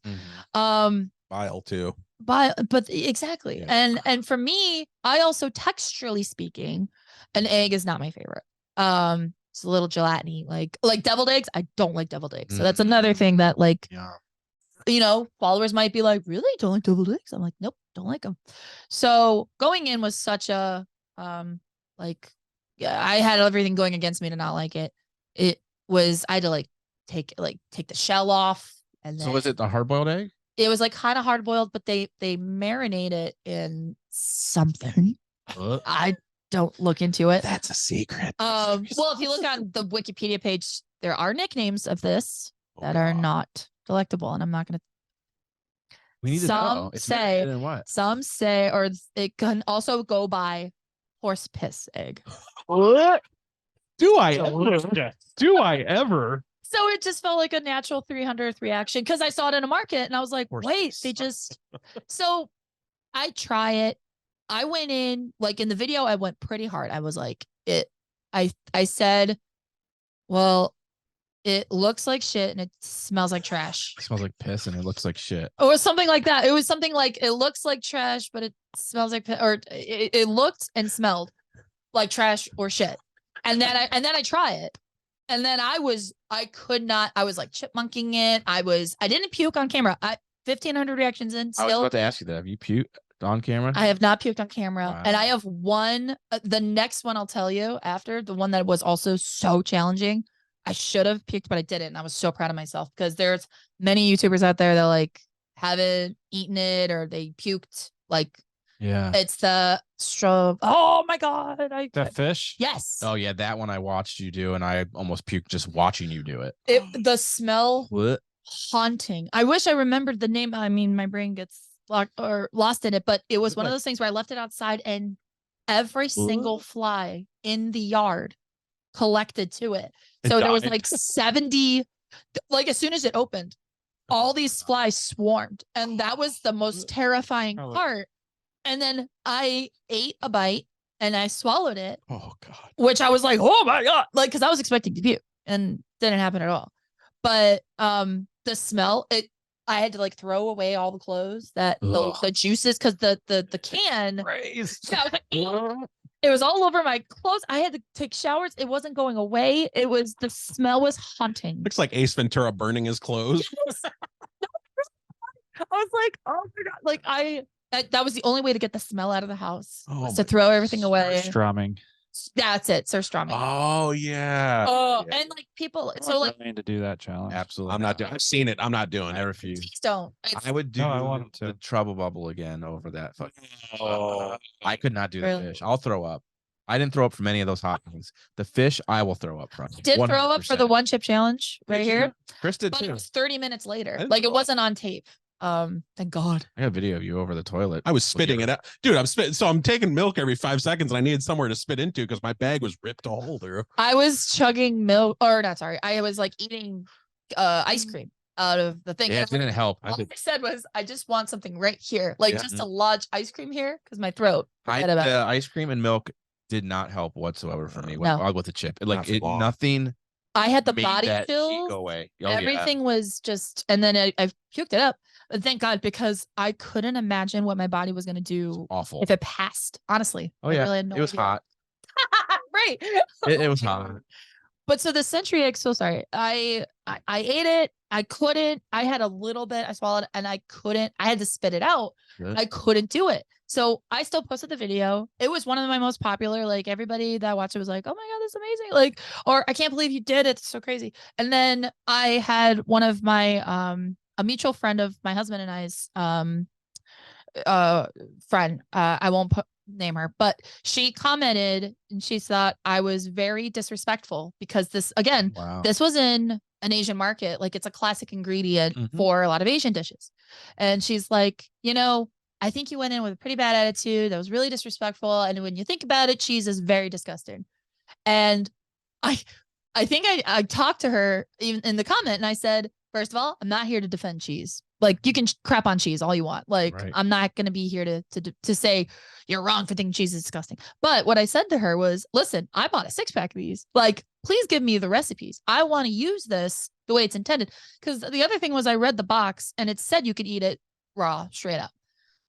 Bile too. But exactly. Yeah. And for me, I also texturally speaking, an egg is not my favorite. It's a little gelatiny, like deviled eggs. I don't like deviled eggs. So that's another thing that like, you know, followers might be like, really? Don't like deviled eggs? I'm like, nope, don't like them. So going in was such a, like, yeah, I had everything going against me to not like it. It was, I had to like take the shell off. And then So was it the hard boiled egg? it was like kind of hard boiled, but they marinate it in something. I don't look into it. That's a secret. Well, if you look on the Wikipedia page, there are nicknames of this that are not delectable, and I'm not going to. We need to know. It's marinated in what? Some say, or it can also go by horse piss egg. What? Do I ever? So it just felt like a natural 300th reaction because I saw it in a market and I was like, Horse wait, piss. they just. So I try it. I went in, like in the video, I went pretty hard. I was like, I said, well, it looks like shit and it smells like trash. It smells like piss and it looks like shit. Or something like that. It was something like it looks like trash, but it smells like or it looked and smelled like trash or shit. And then I try it. And then I was like chipmunking it. I didn't puke on camera. 1,500 reactions in. I was Still, about to ask you that. Have you puked on camera? I have not puked on camera. Wow. And I have one, the next one I'll tell you after, the one that was also so challenging. I should have puked, but I didn't. And I was so proud of myself because there's many YouTubers out there that like haven't eaten it or they puked. Like, yeah. it's the straw. Oh my God. The fish? Yes. Oh yeah, that one I watched you do, and I almost puked just watching you do it. The smell, What? haunting. I wish I remembered the name. I mean, my brain gets lost in it, but it was one of those things where I left it outside and every single fly in the yard collected to it. So there was like 70, like as soon as it opened, all these flies swarmed. And that was the most terrifying part. And then I ate a bite and I swallowed it. Oh God. Which I was like, oh my God. Like, cause I was expecting to puke and didn't happen at all. But the smell, I had to like throw away all the clothes that the juices, because the can, yeah, I was like, it was all over my clothes. I had to take showers. It wasn't going away. The smell was haunting. Looks like Ace Ventura burning his clothes. I was like, oh my God. Like that was the only way to get the smell out of the house, was to my throw everything away. Strumming. That's it. Surströmming. Oh yeah. Oh, and like people, so like, I need to do that challenge. Absolutely. I'm not doing. I've seen it. I'm not doing I it. refuse. please don't. I would do No, I want him to. the trouble bubble again over that. Oh. I could not do the Really? fish. I'll throw up. I didn't throw up from any of those hot things. The fish, I will throw up from. Did throw up for the 100%. one chip challenge right here, Chris did but it too. was 30 minutes later. didn't Like it throw up. wasn't on tape. Thank God. I got a video of you over the toilet. I was spitting it out, dude. I'm spitting. So I'm taking milk every 5 seconds, and I needed somewhere to spit into because my bag was ripped a hole through. I was chugging milk, or not. Sorry, I was like eating ice cream out of the thing. Yeah, And it didn't help. all I said was, I just want something right here, like Yeah. just to lodge ice cream here, because my throat. The Forget about it. ice cream and milk did not help whatsoever for me No. with the chip. Not Like for long. nothing I had the made body that heat chill. go away. Oh, yeah. Everything was just, and then I puked it up. But thank God, because I couldn't imagine what my body was going to do Awful. if it passed. Honestly. Oh I yeah, really had no it was idea. hot. Right. It was hot. But so the century egg, so sorry. I ate it. I couldn't. I had a little bit. I swallowed and I couldn't. I had to spit it out. Good. I couldn't do it. So I still posted the video. It was one of my most popular. Like everybody that watched it was like, oh my God, that's amazing. Like, or I can't believe you did it. It's so crazy. And then I had one of my a mutual friend of my husband and I's friend. I won't name her, but she commented and she thought I was very disrespectful because this, again, this was in an Asian market. Like, it's a classic ingredient for a lot of Asian dishes. And she's like, I think you went in with a pretty bad attitude. That was really disrespectful. And when you think about it, cheese is very disgusting. And I think I talked to her even in the comment and I said, first of all, I'm not here to defend cheese. Like, you can crap on cheese all you want. Like, I'm not going to be here to say you're wrong for thinking cheese is disgusting. But what I said to her was, listen, I bought a 6-pack of these. Like, please give me the recipes. I want to use this the way it's intended. Because the other thing was I read the box and it said you could eat it raw, straight up.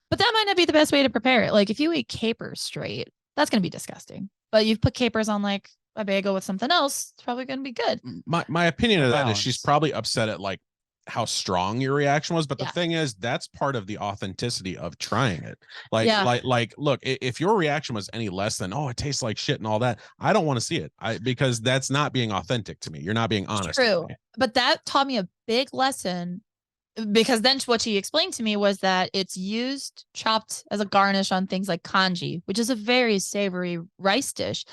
But that might not be the best way to prepare it. Like, if you eat capers straight, that's going to be disgusting. But you put capers on like a bagel with something else, it's probably going to be good. My opinion of that is she's probably upset at like how strong your reaction was, but the thing is, that's part of the authenticity of trying it. Like look, if your reaction was any less than, oh, it tastes like shit and all that, I don't want to see it. Because that's not being authentic to me. You're not being honest. True. But that taught me a big lesson, because then what she explained to me was that it's used chopped as a garnish on things like congee, which is a very savory rice dish.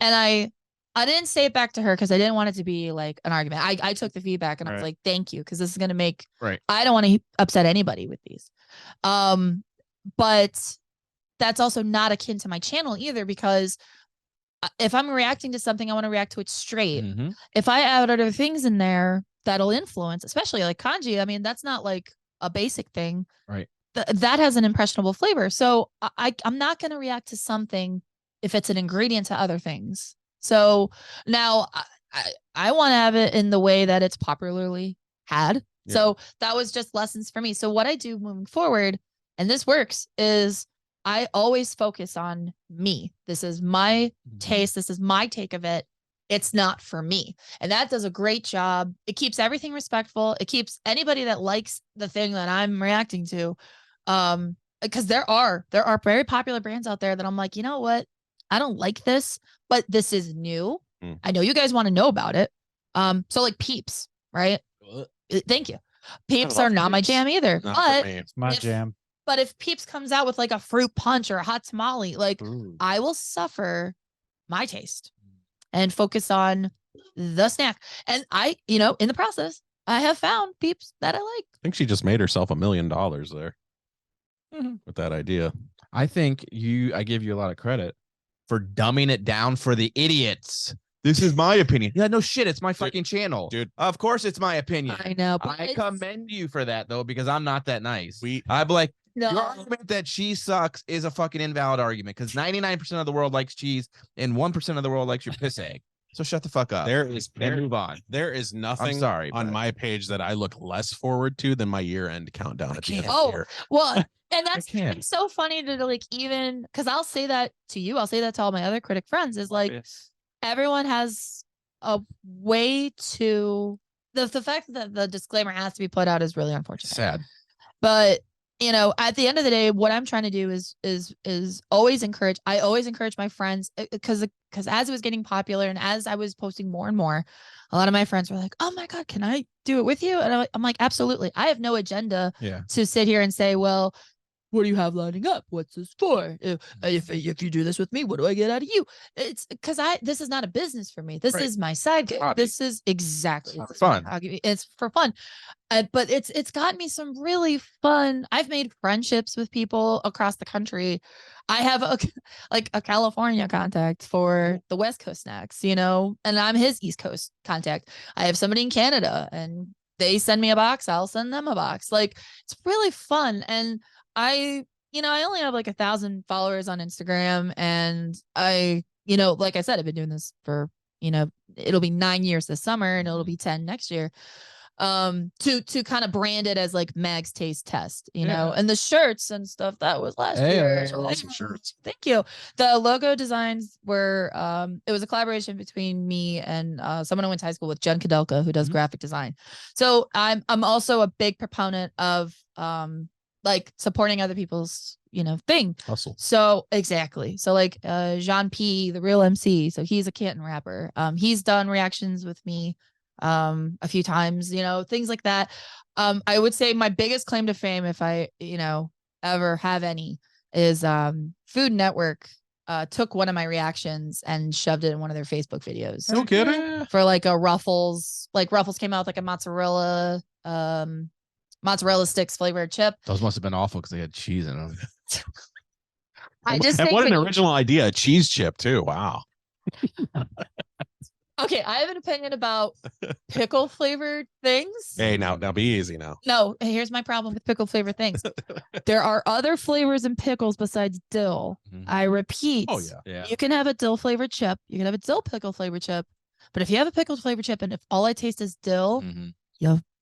And I didn't say it back to her because I didn't want it to be like an argument. I took the feedback and I was like, thank you, because this is going to make, I don't want to upset anybody with these. But that's also not akin to my channel either, because if I'm reacting to something, I want to react to it straight. If I add other things in there, that'll influence, especially like congee. I mean, that's not like a basic thing. That has an impressionable flavor. So I'm not going to react to something if it's an ingredient to other things. So now I want to have it in the way that it's popularly had. So that was just lessons for me. So what I do moving forward, and this works, is I always focus on me. This is my taste. This is my take of it. It's not for me. And that does a great job. It keeps everything respectful. It keeps anybody that likes the thing that I'm reacting to. Because there are very popular brands out there that I'm like, you know what? I don't like this, but this is new. I know you guys want to know about it. So like Peeps, right? Thank you. Peeps are not my jam either. But It's my jam. But if Peeps comes out with like a fruit punch or a hot tamale, like I will suffer my taste and focus on the snack. And I, in the process, I have found Peeps that I like. I think she just made herself $1 million there with that idea. I think I give you a lot of credit for dumbing it down for the idiots. This is my opinion. Yeah, no shit. It's my fucking channel. Dude. Of course it's my opinion. I know. But I commend you for that, though, because I'm not that nice. I'd be like, your argument that cheese sucks is a fucking invalid argument, because 99% of the world likes cheese and 1% of the world likes your piss egg. So shut the fuck up. Move on. There is nothing on my page that I look less forward to than my year-end countdown at the end of the year. Well, and that's it's so funny to like, even because I'll say that to you, I'll say that to all my other critic friends, is like everyone has a way to the fact that the disclaimer has to be put out is really unfortunate. Sad. But at the end of the day, what I'm trying to do is always encourage. I always encourage my friends, because as it was getting popular and as I was posting more and more, a lot of my friends were like, "Oh my God, can I do it with you?" And I'm like, absolutely. I have no agenda to sit here and say, well, what do you have lining up? What's this for? If you do this with me, what do I get out of you? It's because this is not a business for me. This is my side gig. This is exactly fun. It's for fun. But it's gotten me some really fun. I've made friendships with people across the country. I have a California contact for the West Coast snacks, and I'm his East Coast contact. I have somebody in Canada and they send me a box. I'll send them a box. Like, it's really fun. And I only have like 1,000 followers on Instagram, and like I said, I've been doing this for, it'll be 9 years this summer and it'll be 10 next year. To kind of brand it as like Mag's Taste Test, and the shirts and stuff that was last year. Awesome shirts. Thank you. The logo designs were, it was a collaboration between me and someone I went to high school with, Jen Kadelka, who does graphic design. So I'm also a big proponent of, like supporting other people's, thing. Hustle. So exactly. So like Jean P, the real MC. So he's a Canton rapper. He's done reactions with me a few times, things like that. I would say my biggest claim to fame, if I, ever have any, is Food Network took one of my reactions and shoved it in one of their Facebook videos. No kidding. For like a Ruffles, came out with like a mozzarella sticks flavored chip. Those must have been awful because they had cheese in them. I just And think what an when original idea, a cheese chip too. Wow. okay, I have an opinion about pickle flavored things. Hey, now be easy now. No, here's my problem with pickle flavored things. There are other flavors in pickles besides dill. Mhm. I repeat. Oh yeah. Yeah. You can have a dill flavored chip. You can have a dill pickle flavored chip. But if you have a pickle flavored chip and if all I taste is dill, Mhm.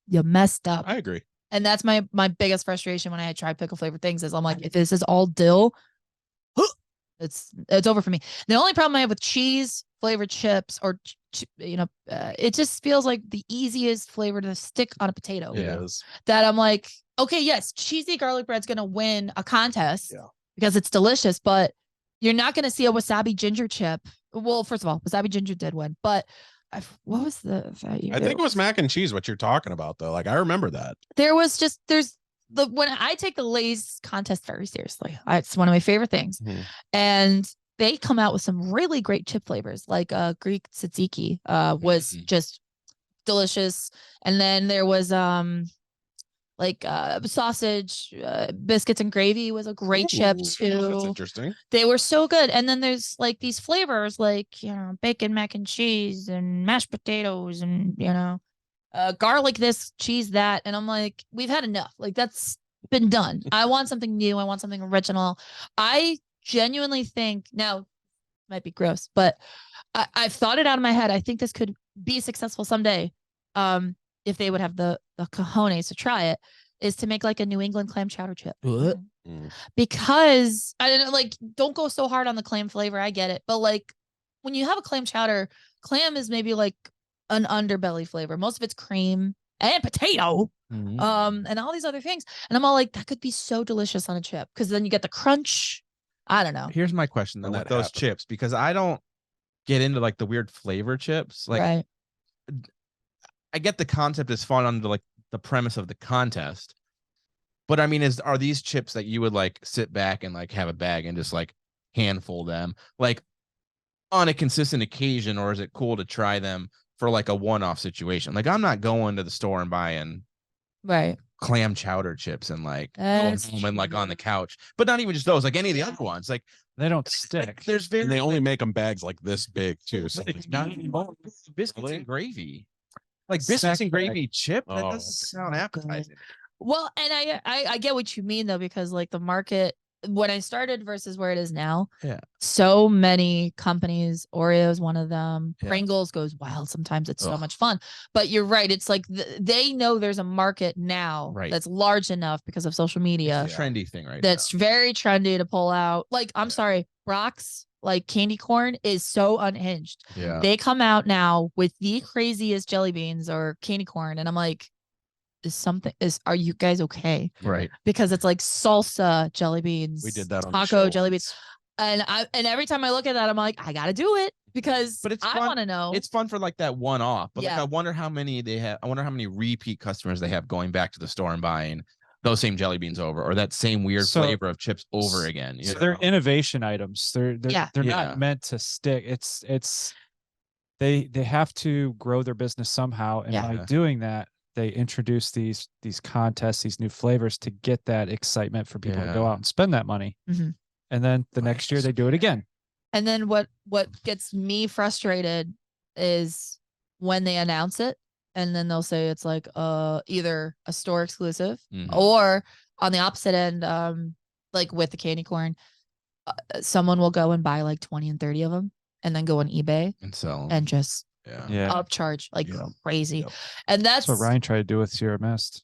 you messed up. I agree. And that's my biggest frustration when I tried pickle flavored things is I'm like, if this is all dill, it's over for me. The only problem I have with cheese flavored chips or it just feels like the easiest flavor to stick on a potato. It is. That I'm like, okay, yes, cheesy garlic bread's gonna win a contest because it's delicious, but you're not gonna see a wasabi ginger chip. Well, first of all, wasabi ginger did win, but what was the? I think it was mac and cheese. What you're talking about, though, like I remember that. When I take the Lay's contest very seriously, it's one of my favorite things, and they come out with some really great chip flavors, like Greek tzatziki was just delicious, and then there was sausage biscuits and gravy was a great chip too. That's interesting. They were so good. And then there's like these flavors like bacon mac and cheese and mashed potatoes and garlic this, cheese that, and I'm like, we've had enough. Like that's been done. I want something new. I want something original. I genuinely think now might be gross, but I've thought it out in my head. I think this could be successful someday. If they would have the cojones to try it, is to make like a New England clam chowder chip. Because I don't know, like, don't go so hard on the clam flavor. I get it. But like when you have a clam chowder, clam is maybe like an underbelly flavor. Most of it's cream and potato. And all these other things. And I'm all like, that could be so delicious on a chip. Because then you get the crunch. I don't know. Here's my question though And with that those happens. chips, because I don't get into like the weird flavor chips. Like Right. I get the concept is fun under like the premise of the contest. But I mean, are these chips that you would like sit back and like have a bag and just like handful them like on a consistent occasion, or is it cool to try them for like a one-off situation? Like I'm not going to the store and buying clam chowder chips and like going home and like on the couch, but not even just those, like any of the other ones. Like They don't stick. there's And they only make them bags like this big too. So it's not anymore. Biscuits Really? and gravy. Like biscuits and gravy chip? That Oh, doesn't sound appetizing. Well, and I get what you mean though, because like the market when I started versus where it is now, so many companies, Oreo's one of them, Pringles goes wild sometimes. It's so much fun. But you're right. It's like they know there's a market now that's large enough because of social media. It's a trendy thing right That's now. very trendy to pull out. Like, I'm sorry, Brock's like candy corn is so unhinged. Yeah. They come out now with the craziest jelly beans or candy corn. And I'm like, are you guys okay? Right. Because it's like salsa jelly beans. we did that on taco jelly beans. And every time I look at that, I'm like, I gotta do it because I want to know. It's fun for like that one off, but like Yeah. I wonder how many they have. I wonder how many repeat customers they have going back to the store and buying those same jelly beans over, or that same weird flavor of chips over again. You So know? they're innovation items. They're Yeah. not meant to stick. They have to grow their business somehow, and by doing that, they introduce these contests, these new flavors to get that excitement for people to go out and spend that money. Mhm. And then the next year they do it again. And then what gets me frustrated is when they announce it and then they'll say it's like either a store exclusive or on the opposite end, like with the candy corn, someone will go and buy like 20 and 30 of them and then go on eBay and sell and just upcharge like crazy. And that's what Ryan tried to do with Sierra Mist.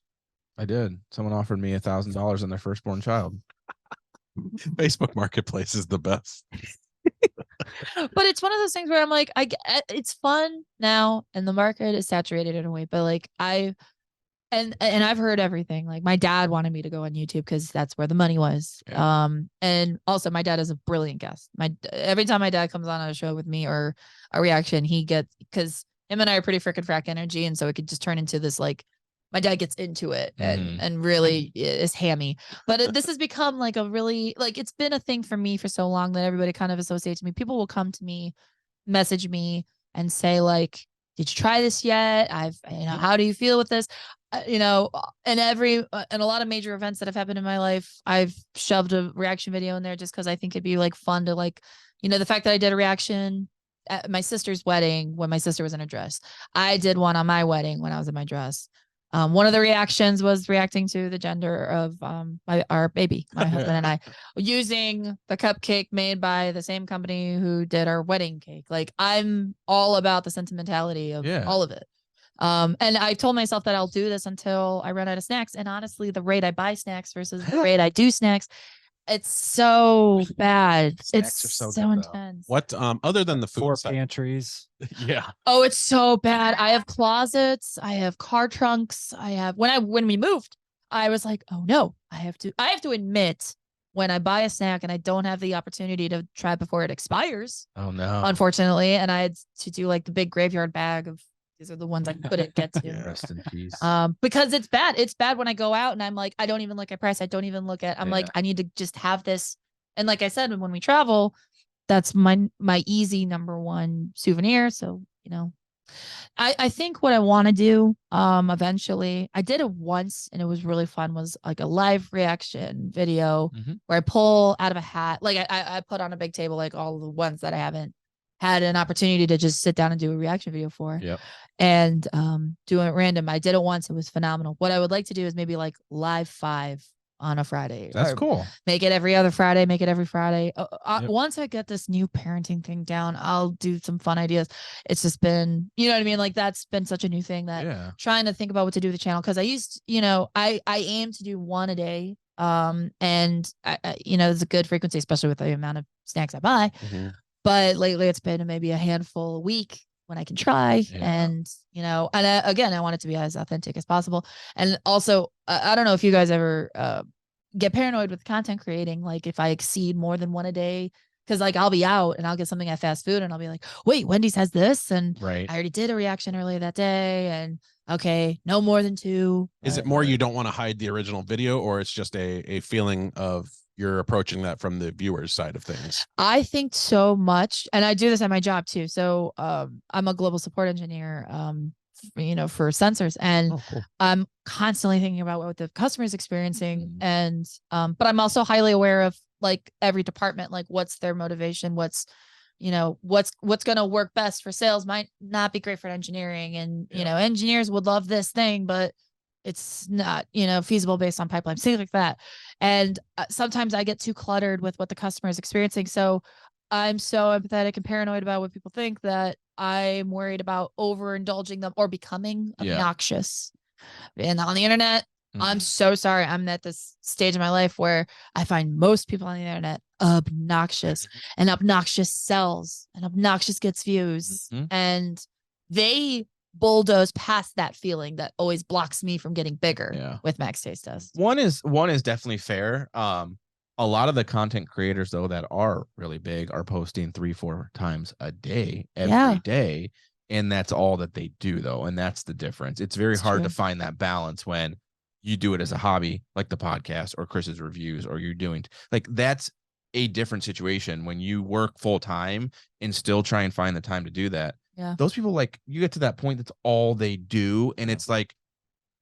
I did. Someone offered me $1,000 on their firstborn child. Facebook Marketplace is the best. But it's one of those things where I'm like, it's fun now and the market is saturated in a way, but like and I've heard everything. Like my dad wanted me to go on YouTube because that's where the money was. Yeah. And also my dad is a brilliant guest. Every time my dad comes on a show with me or a reaction, he gets, because him and I are pretty frickin' frack energy, and so it could just turn into this like my dad gets into it and really is hammy. But this has become like a really like it's been a thing for me for so long that everybody kind of associates me. People will come to me, message me, and say like, "Did you try this yet? How do you feel with this?" And and a lot of major events that have happened in my life, I've shoved a reaction video in there just because I think it'd be like fun to like, the fact that I did a reaction at my sister's wedding when my sister was in a dress. I did one on my wedding when I was in my dress. One of the reactions was reacting to the gender of our baby, my husband and I, using the cupcake made by the same company who did our wedding cake. Like I'm all about the sentimentality of all of it. And I told myself that I'll do this until I run out of snacks. And honestly, the rate I buy snacks versus the rate I do snacks, it's so bad. Snacks It's are so good, though. intense. What other than the food 4 side? pantries. Yeah. Oh, it's so bad. I have closets. I have car trunks. I have when we moved, I was like, oh no, I have to admit when I buy a snack and I don't have the opportunity to try it before it expires. Oh no. Unfortunately, and I had to do like the big graveyard bag of these are the ones I couldn't get to. Rest in peace. Because it's bad. It's bad when I go out and I'm like, I don't even look at price. I don't even look at. I'm like, I need to just have this. And like I said, when we travel, that's my easy number one souvenir. So I think what I want to do eventually, I did it once and it was really fun, was like a live reaction video where I pull out of a hat, like I put on a big table like all the ones that I haven't had an opportunity to just sit down and do a reaction video for. Yep. And do it random. I did it once. It was phenomenal. What I would like to do is maybe like live 5 on a Friday. That's cool. Make it every other Friday. Make it every Friday. Once I get this new parenting thing down, I'll do some fun ideas. It's just been, you know what I mean? Like that's been such a new thing that trying to think about what to do with the channel. Cause I used, I aim to do 1 a day. And I it's a good frequency, especially with the amount of snacks I buy. But lately it's been maybe a handful a week when I can try. And, again, I want it to be as authentic as possible. And also, I don't know if you guys ever get paranoid with content creating. Like if I exceed more than 1 a day, because like I'll be out and I'll get something at fast food and I'll be like, wait, Wendy's has this. And I already did a reaction earlier that day. And okay, no more than 2. Is it more you don't want to hide the original video, or it's just a feeling of you're approaching that from the viewer's side of things? I think so much. And I do this at my job too. So I'm a global support engineer, for sensors. And I'm constantly thinking about what the customer is experiencing. And but I'm also highly aware of like every department, like what's their motivation, what's going to work best for sales might not be great for engineering. And, engineers would love this thing, but it's not, feasible based on pipelines, things like that. And sometimes I get too cluttered with what the customer is experiencing. So I'm so empathetic and paranoid about what people think that I'm worried about overindulging them or becoming obnoxious. And on the internet, I'm so sorry. I'm at this stage in my life where I find most people on the internet obnoxious, and obnoxious sells, and obnoxious gets views. And they bulldoze past that feeling that always blocks me from getting bigger with Max Taste Test. One is definitely fair. A lot of the content creators though that are really big are posting 3-4 times a day every day, and that's all that they do though, and that's the difference. It's very hard to find that balance when you do it as a hobby like the podcast or Chris's reviews, or you're doing like that's a different situation when you work full time and still try and find the time to do that. Those people, like, you get to that point that's all they do, and it's like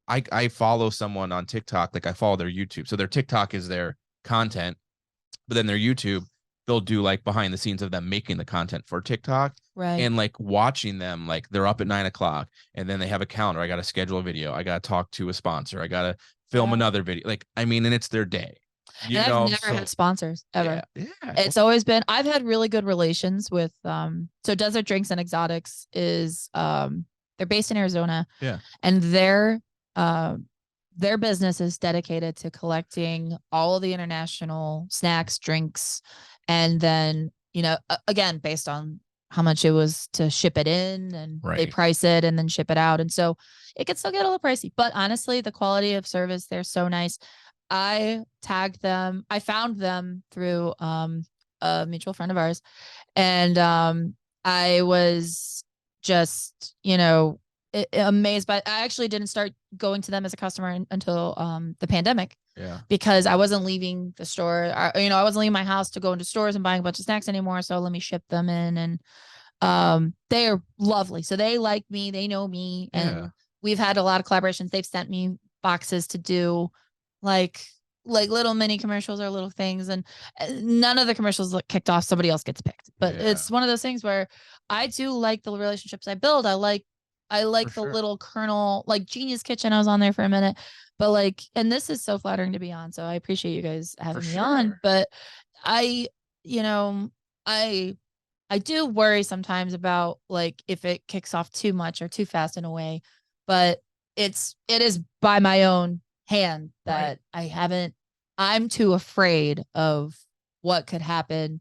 I follow someone on TikTok, like I follow their YouTube, so their TikTok is their content, but then their YouTube, they'll do like behind the scenes of them making the content for TikTok, and like watching them, like they're up at 9 o'clock and then they have a calendar. I got to schedule a video, I got to talk to a sponsor, I got to film another video, like I mean, and it's their day. I've never had sponsors ever. It's always been, I've had really good relations with so Desert Drinks and Exotics is they're based in Arizona, and their business is dedicated to collecting all of the international snacks, drinks, and then again based on how much it was to ship it in, and they price it and then ship it out, and so it can still get a little pricey, but honestly the quality of service, they're so nice. I tagged them. I found them through a mutual friend of ours, and I was just, amazed by. I actually didn't start going to them as a customer until the pandemic. Yeah. Because I wasn't leaving the store. I wasn't leaving my house to go into stores and buying a bunch of snacks anymore. So let me ship them in, and they are lovely. So they like me, they know me, and we've had a lot of collaborations. They've sent me boxes to do like little mini commercials or little things, and none of the commercials kicked off. Somebody else gets picked, but it's one of those things where I do like the relationships I build. I like the little kernel, like Genius Kitchen. I was on there for a minute, but and this is so flattering to be on. So I appreciate you guys having me on, but I do worry sometimes about if it kicks off too much or too fast in a way, but it is by my own hand that I'm too afraid of what could happen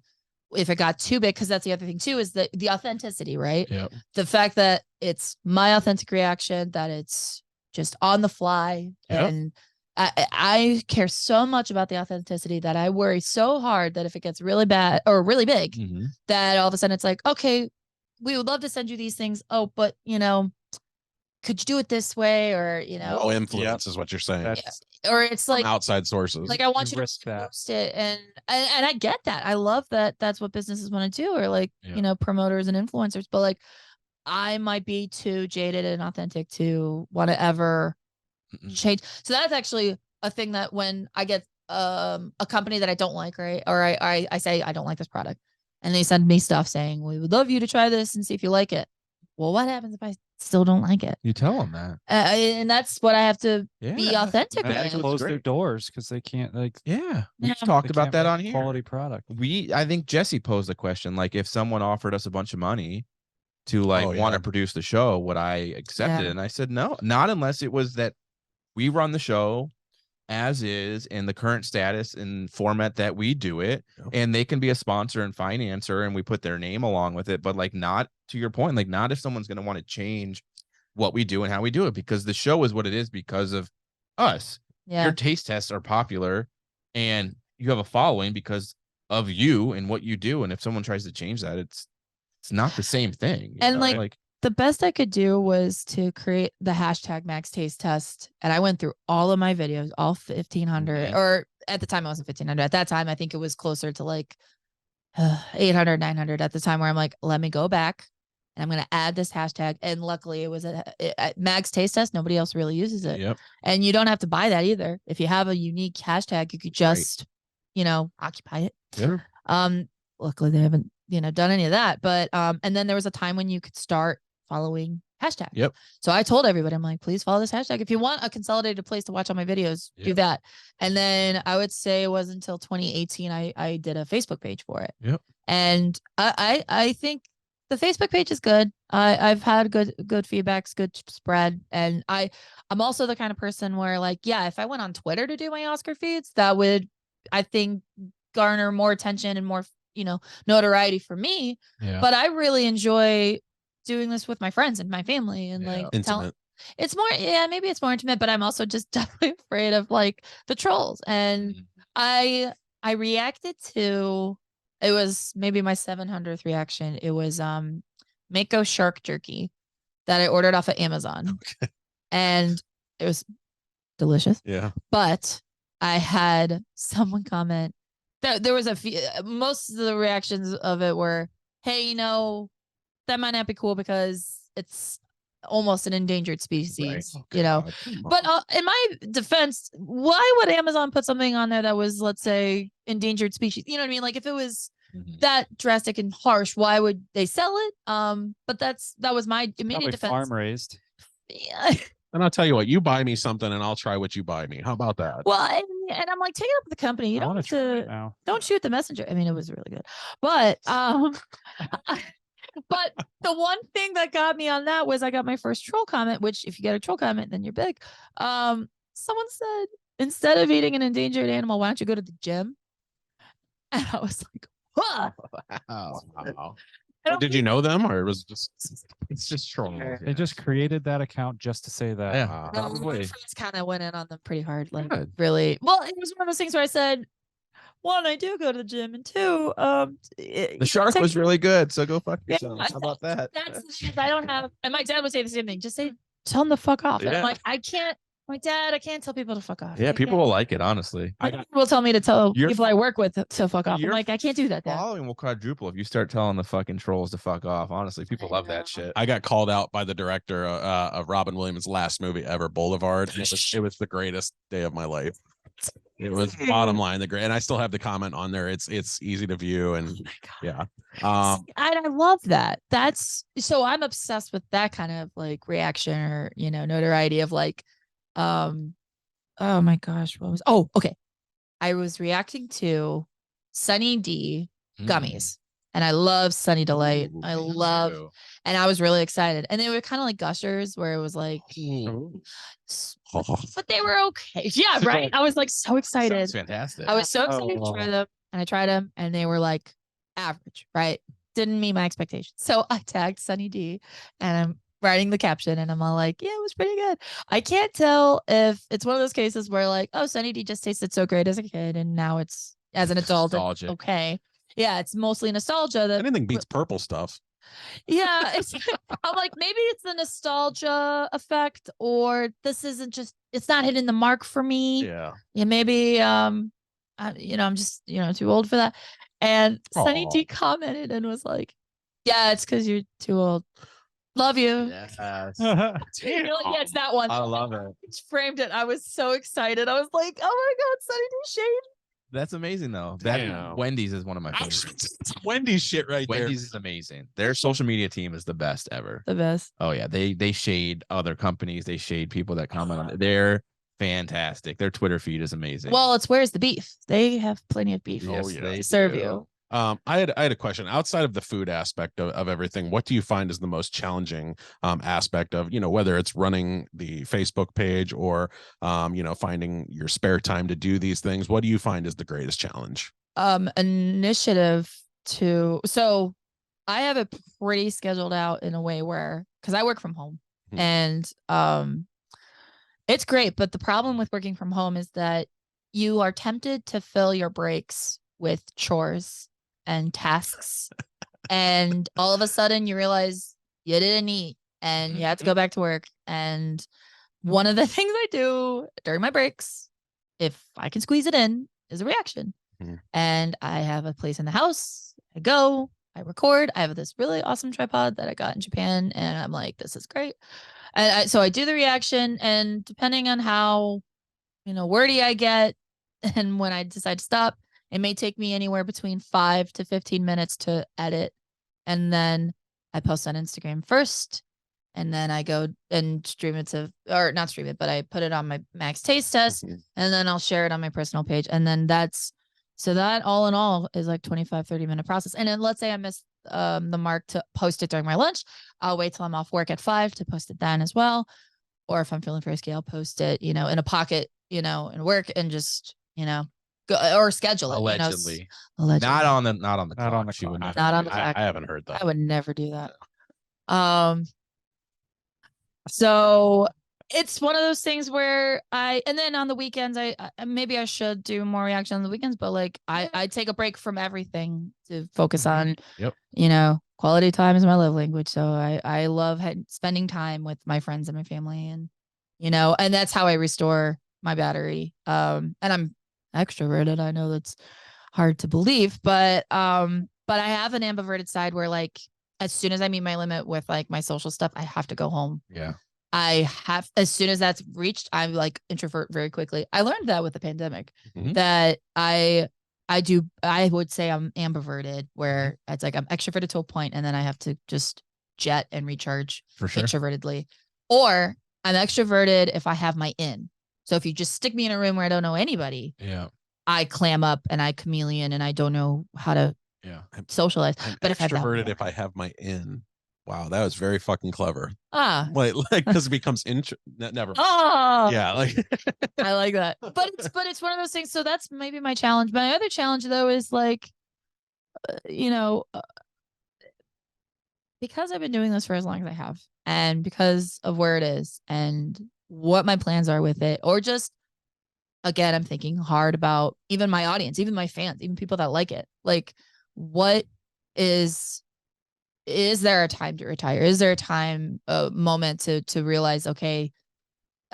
if it got too big. Cause that's the other thing too, is the authenticity, right? Yep. The fact that it's my authentic reaction, that it's just on the fly. Yep. And I care so much about the authenticity that I worry so hard that if it gets really bad or really big, that all of a sudden it's okay, we would love to send you these things. Oh, but could you do it this way? Or, low influence is what you're saying. Or it's from outside sources. I want you to post it. And I get that. I love that. That's what businesses want to do, or promoters and influencers. But I might be too jaded and authentic to want to ever change. So that's actually a thing that when I get a company that I don't like, right? Or I say, I don't like this product, and they send me stuff saying, we would love you to try this and see if you like it. Well, what happens if I still don't like it? You tell them that. And that's what I have to be authentic about. They close their doors because they can't we've talked about that on here. Quality product. I think Jesse posed the question, if someone offered us a bunch of money to want to produce the show, would I accept it? And I said, no, not unless it was that we run the show as is in the current status and format that we do it, and they can be a sponsor and financer and we put their name along with it, but not to your point, not if someone's going to want to change what we do and how we do it, because the show is what it is because of us. Your taste tests are popular and you have a following because of you and what you do, and if someone tries to change that, it's not the same thing. And the best I could do was to create the hashtag Max Taste Test. And I went through all of my videos, all 1,500, or at the time it wasn't 1,500. At that time, I think it was closer to 800, 900 at the time, where I'm let me go back and I'm going to add this hashtag. And luckily it was a Max Taste Test. Nobody else really uses it. Yep. And you don't have to buy that either. If you have a unique hashtag, you could just, occupy it. Sure. Luckily they haven't, done any of that. But, and then there was a time when you could start following hashtag. Yep. So I told everybody, I'm please follow this hashtag. If you want a consolidated place to watch all my videos, do that. And then I would say it was until 2018, I did a Facebook page for it. Yep. And I think the Facebook page is good. I've had good feedbacks, good spread. And I'm also the kind of person where if I went on Twitter to do my Oscar feeds, that would, I think, garner more attention and more, notoriety for me. Yeah. But I really enjoy doing this with my friends and my family, and intimate. It's more, maybe it's more intimate, but I'm also just definitely afraid of the trolls. And I reacted to, it was maybe my 700th reaction. It was Mako shark jerky that I ordered off of Amazon. Okay. And it was delicious. Yeah. But I had someone comment that there was most of the reactions of it were, hey, that might not be cool because it's almost an endangered species, But in my defense, why would Amazon put something on there that was, let's say, endangered species? You know what I mean? If it was that drastic and harsh, why would they sell it? But that was my immediate defense. Farm raised. Yeah. And I'll tell you what, you buy me something and I'll try what you buy me. How about that? Well, and I'm take it up with the company. You don't have to, don't shoot the messenger. I mean, it was really good, but but the one thing that got me on that was I got my first troll comment, which if you get a troll comment, then you're big. Someone said, instead of eating an endangered animal, why don't you go to the gym? And I was like, huh. Wow. Did you know them, or it was it's just trolling? They just created that account just to say that. Yeah. My friends kind of went in on them pretty hard. Really. Well, it was one of those things where I said, one, I do go to the gym, and two, The shark was really good, so go fuck yourself. How about that? That's the thing is I don't have, and my dad would say the same thing. Just tell them to fuck off. And I'm Yeah. like, I can't. My dad, I can't tell people to fuck off. Yeah, I people can't. will like it, honestly. My dad will tell me to tell Your- people I work with to fuck off. I'm your like, I can't do that, Dad. Following will quadruple if you start telling the fucking trolls to fuck off. Honestly, people love that shit. I got called out by the director of Robin Williams' last movie ever, Boulevard. It was the greatest day of my life. It was bottom line the great, and I still have the comment on there. It's easy to view, and yeah. I love that. That's so I'm obsessed with that kind of like reaction or notoriety of like, oh my gosh, okay. I was reacting to Sunny D gummies. And I love Sunny Delight. I love, and I was really excited. And they were kind of like gushers where it was like, but they were okay. Yeah, right. I was like so excited. Sounds fantastic. I was so excited to try them, and I tried them, and they were like average, right? Didn't meet my expectations. So I tagged Sunny D, and I'm writing the caption, and I'm all like, yeah, it was pretty good. I can't tell if it's one of those cases where like, oh, Sunny D just tasted so great as a kid, and now it's as an adult, it's okay. Yeah, it's mostly nostalgia. That anything beats purple stuff. Yeah, I'm like, maybe it's the nostalgia effect, or this isn't just, it's not hitting the mark for me. Yeah, maybe I'm just too old for that. And Sunny D commented and was like, yeah, it's because you're too old. Love you. Yes. Yeah, it's that one. I love it. Framed it. I was so excited. I was like, oh my God, Sunny D shade. That's amazing though. Damn. That Wendy's is one of my favorites. Wendy's shit right there. Wendy's is amazing. Their social media team is the best ever. The best. Oh yeah, they shade other companies. They shade people that comment on it. They're fantastic. Their Twitter feed is amazing. Well, it's where's the beef? They have plenty of beef. Yes, they they serve do. you. I had a question outside of the food aspect of everything. What do you find is the most challenging aspect of, whether it's running the Facebook page or, finding your spare time to do these things? What do you find is the greatest challenge? Initiative so I have it pretty scheduled out in a way where, because I work from home and it's great. But the problem with working from home is that you are tempted to fill your breaks with chores and tasks. And all of a sudden you realize you didn't eat and you have to go back to work. And one of the things I do during my breaks, if I can squeeze it in, is a reaction. And I have a place in the house. I go, I record. I have this really awesome tripod that I got in Japan. And I'm like, this is great. And so I do the reaction, and depending on how, wordy I get and when I decide to stop, it may take me anywhere between 5 to 15 minutes to edit. And then I post on Instagram first. And then I go and stream it or not stream it, but I put it on my Max Taste Test. And then I'll share it on my personal page. And then so that all in all is like 25, 30-minute process. And then let's say I missed the mark to post it during my lunch. I'll wait till I'm off work at 5 to post it then as well. Or if I'm feeling frisky, I'll post it, in a pocket, in work, and just, go or schedule it. Allegedly. Allegedly. Not on the clock. Not on the clock. I haven't heard that. I would never do that. So it's one of those things where and then on the weekends, I maybe I should do more reaction on the weekends, but like I take a break from everything to focus on, quality time is my love language. So I love spending time with my friends and my family, and, and that's how I restore my battery. And I'm extroverted. I know that's hard to believe, but I have an ambiverted side where like, as soon as I meet my limit with like my social stuff, I have to go home. Yeah. As soon as that's reached, I'm like introvert very quickly. I learned that with the pandemic, that I would say I'm ambiverted, where it's like I'm extroverted to a point, and then I have to just jet and recharge for sure introvertedly. Or I'm extroverted if I have my in. So if you just stick me in a room where I don't know anybody, I clam up and I chameleon and I don't know how to socialize. But if extroverted if I have my in. Wow, that was very fucking clever. Like because it becomes never. Yeah, like I like that. But it's one of those things. So that's maybe my challenge. My other challenge though is like, because I've been doing this for as long as I have, and because of where it is and what my plans are with it, or just again, I'm thinking hard about even my audience, even my fans, even people that like it. Like, what is there a time to retire? Is there a moment to realize, okay,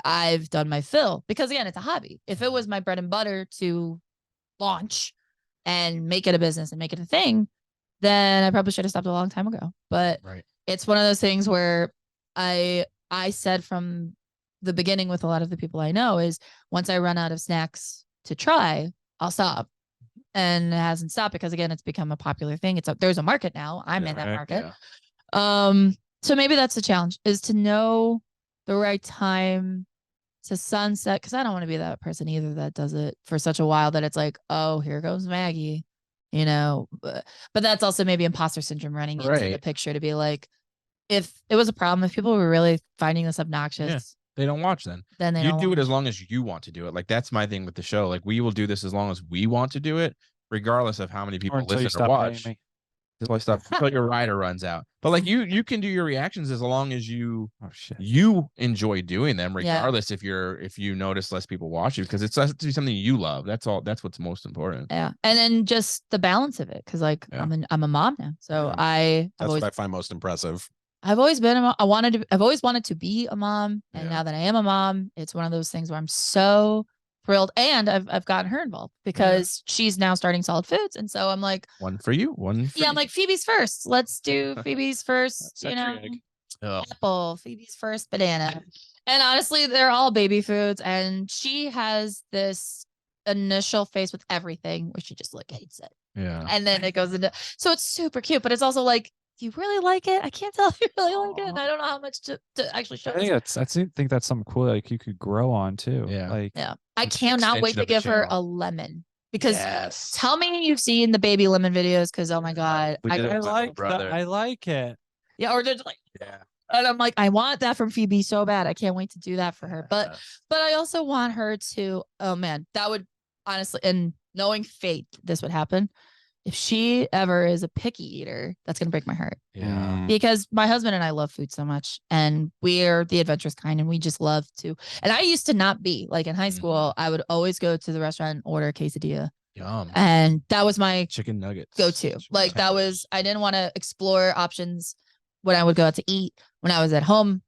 I've done my fill? Because again, it's a hobby. If it was my bread and butter to launch and make it a business and make it a thing, then I probably should have stopped a long time ago. But it's one of those things where I said from the beginning with a lot of the people I know is once I run out of snacks to try, I'll stop. And it hasn't stopped because again, it's become a popular thing. There's a market now. I'm in that market. So maybe that's the challenge, is to know the right time to sunset. Cause I don't want to be that person either that does it for such a while that it's like, oh, here goes Maggie, you know, but that's also maybe imposter syndrome running into the picture to be like, if it was a problem, if people were really finding this obnoxious, they don't watch then they you don't do it as long as you want to do it. Like that's my thing with the show. Like we will do this as long as we want to do it, regardless of how many people listen or watch. Until your rider runs out. But like you can do your reactions as long as you enjoy doing them, regardless if you notice less people watch you, because it's something you love. That's all. That's what's most important. Yeah, and then just the balance of it, because like I'm a mom now, so that's what I find most impressive. I've always been I've always wanted to be a mom, and now that I am a mom, it's one of those things where I'm so thrilled, and I've gotten her involved because she's now starting Solid Foods, and so I'm like, one for you, I'm like, Phoebe's first. Let's do Phoebe's first. You know, apple. Phoebe's first banana, and honestly, they're all baby foods, and she has this initial phase with everything where she just like hates it, and then it goes into, so it's super cute, but it's also like, do you really like it? I can't tell if you really like it. And I don't know how much to actually show. I think that's something cool. Like you could grow on too. Like, I cannot wait to give her a lemon, because tell me you've seen the baby lemon videos. Cause oh my God, I like it. Yeah. Or just like, and I'm like, I want that from Phoebe so bad. I can't wait to do that for her. But I also want her to, oh man, that would honestly, and knowing fate, this would happen. If she ever is a picky eater, that's going to break my heart. Because my husband and I love food so much, and we're the adventurous kind, and we just love to. And I used to not be like in high school. I would always go to the restaurant and order a quesadilla. Yum. And that was my chicken nuggets go-to. Like that was, I didn't want to explore options when I would go out to eat. When I was at home,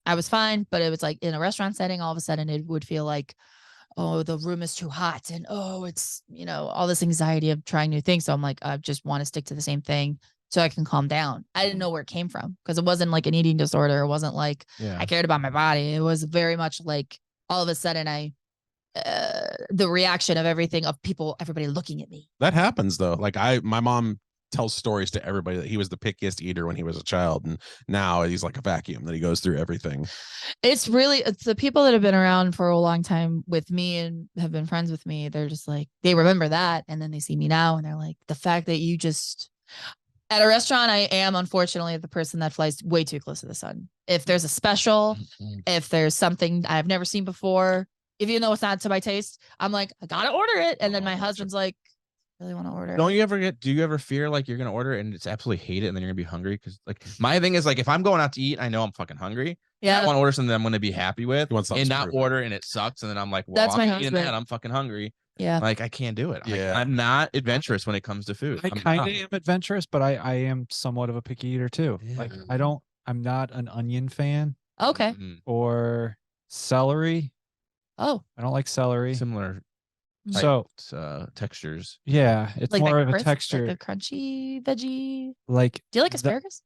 I was fine. But it was like in a restaurant setting, all of a sudden it would feel like, oh, the room is too hot, and oh, it's, you know, all this anxiety of trying new things. So I'm like, I just want to stick to the same thing so I can calm down. I didn't know where it came from, because it wasn't like an eating disorder. It wasn't like I cared about my body. It was very much like all of a sudden the reaction of everything, of everybody looking at me. That happens though. Like my mom tells stories to everybody that he was the pickiest eater when he was a child, and now he's like a vacuum, that he goes through everything. It's the people that have been around for a long time with me and have been friends with me, they're just like, they remember that, and then they see me now and they're like, the fact that you just at a restaurant, I am unfortunately the person that flies way too close to the sun. If there's a special, if there's something I've never seen before, even though it's not to my taste, I'm like, I gotta order it. And then my husband's like, really want to order. Do you ever fear like you're gonna order it and it's absolutely hate it, and then you're gonna be hungry? Because like my thing is, like, if I'm going out to eat, I know I'm fucking hungry. I want to order something that I'm gonna be happy with, and not order and it sucks, and then I'm like, well, that's I'm my eating husband. that, I'm fucking hungry. Like I can't do it. I'm not adventurous when it comes to food. I kind of am adventurous, but I am somewhat of a picky eater too. Like I'm not an onion fan. Okay. Or celery. Oh, I don't like celery. Similar. So textures. Yeah, it's like more of a texture. Like a crunchy veggie. Like, do you like asparagus?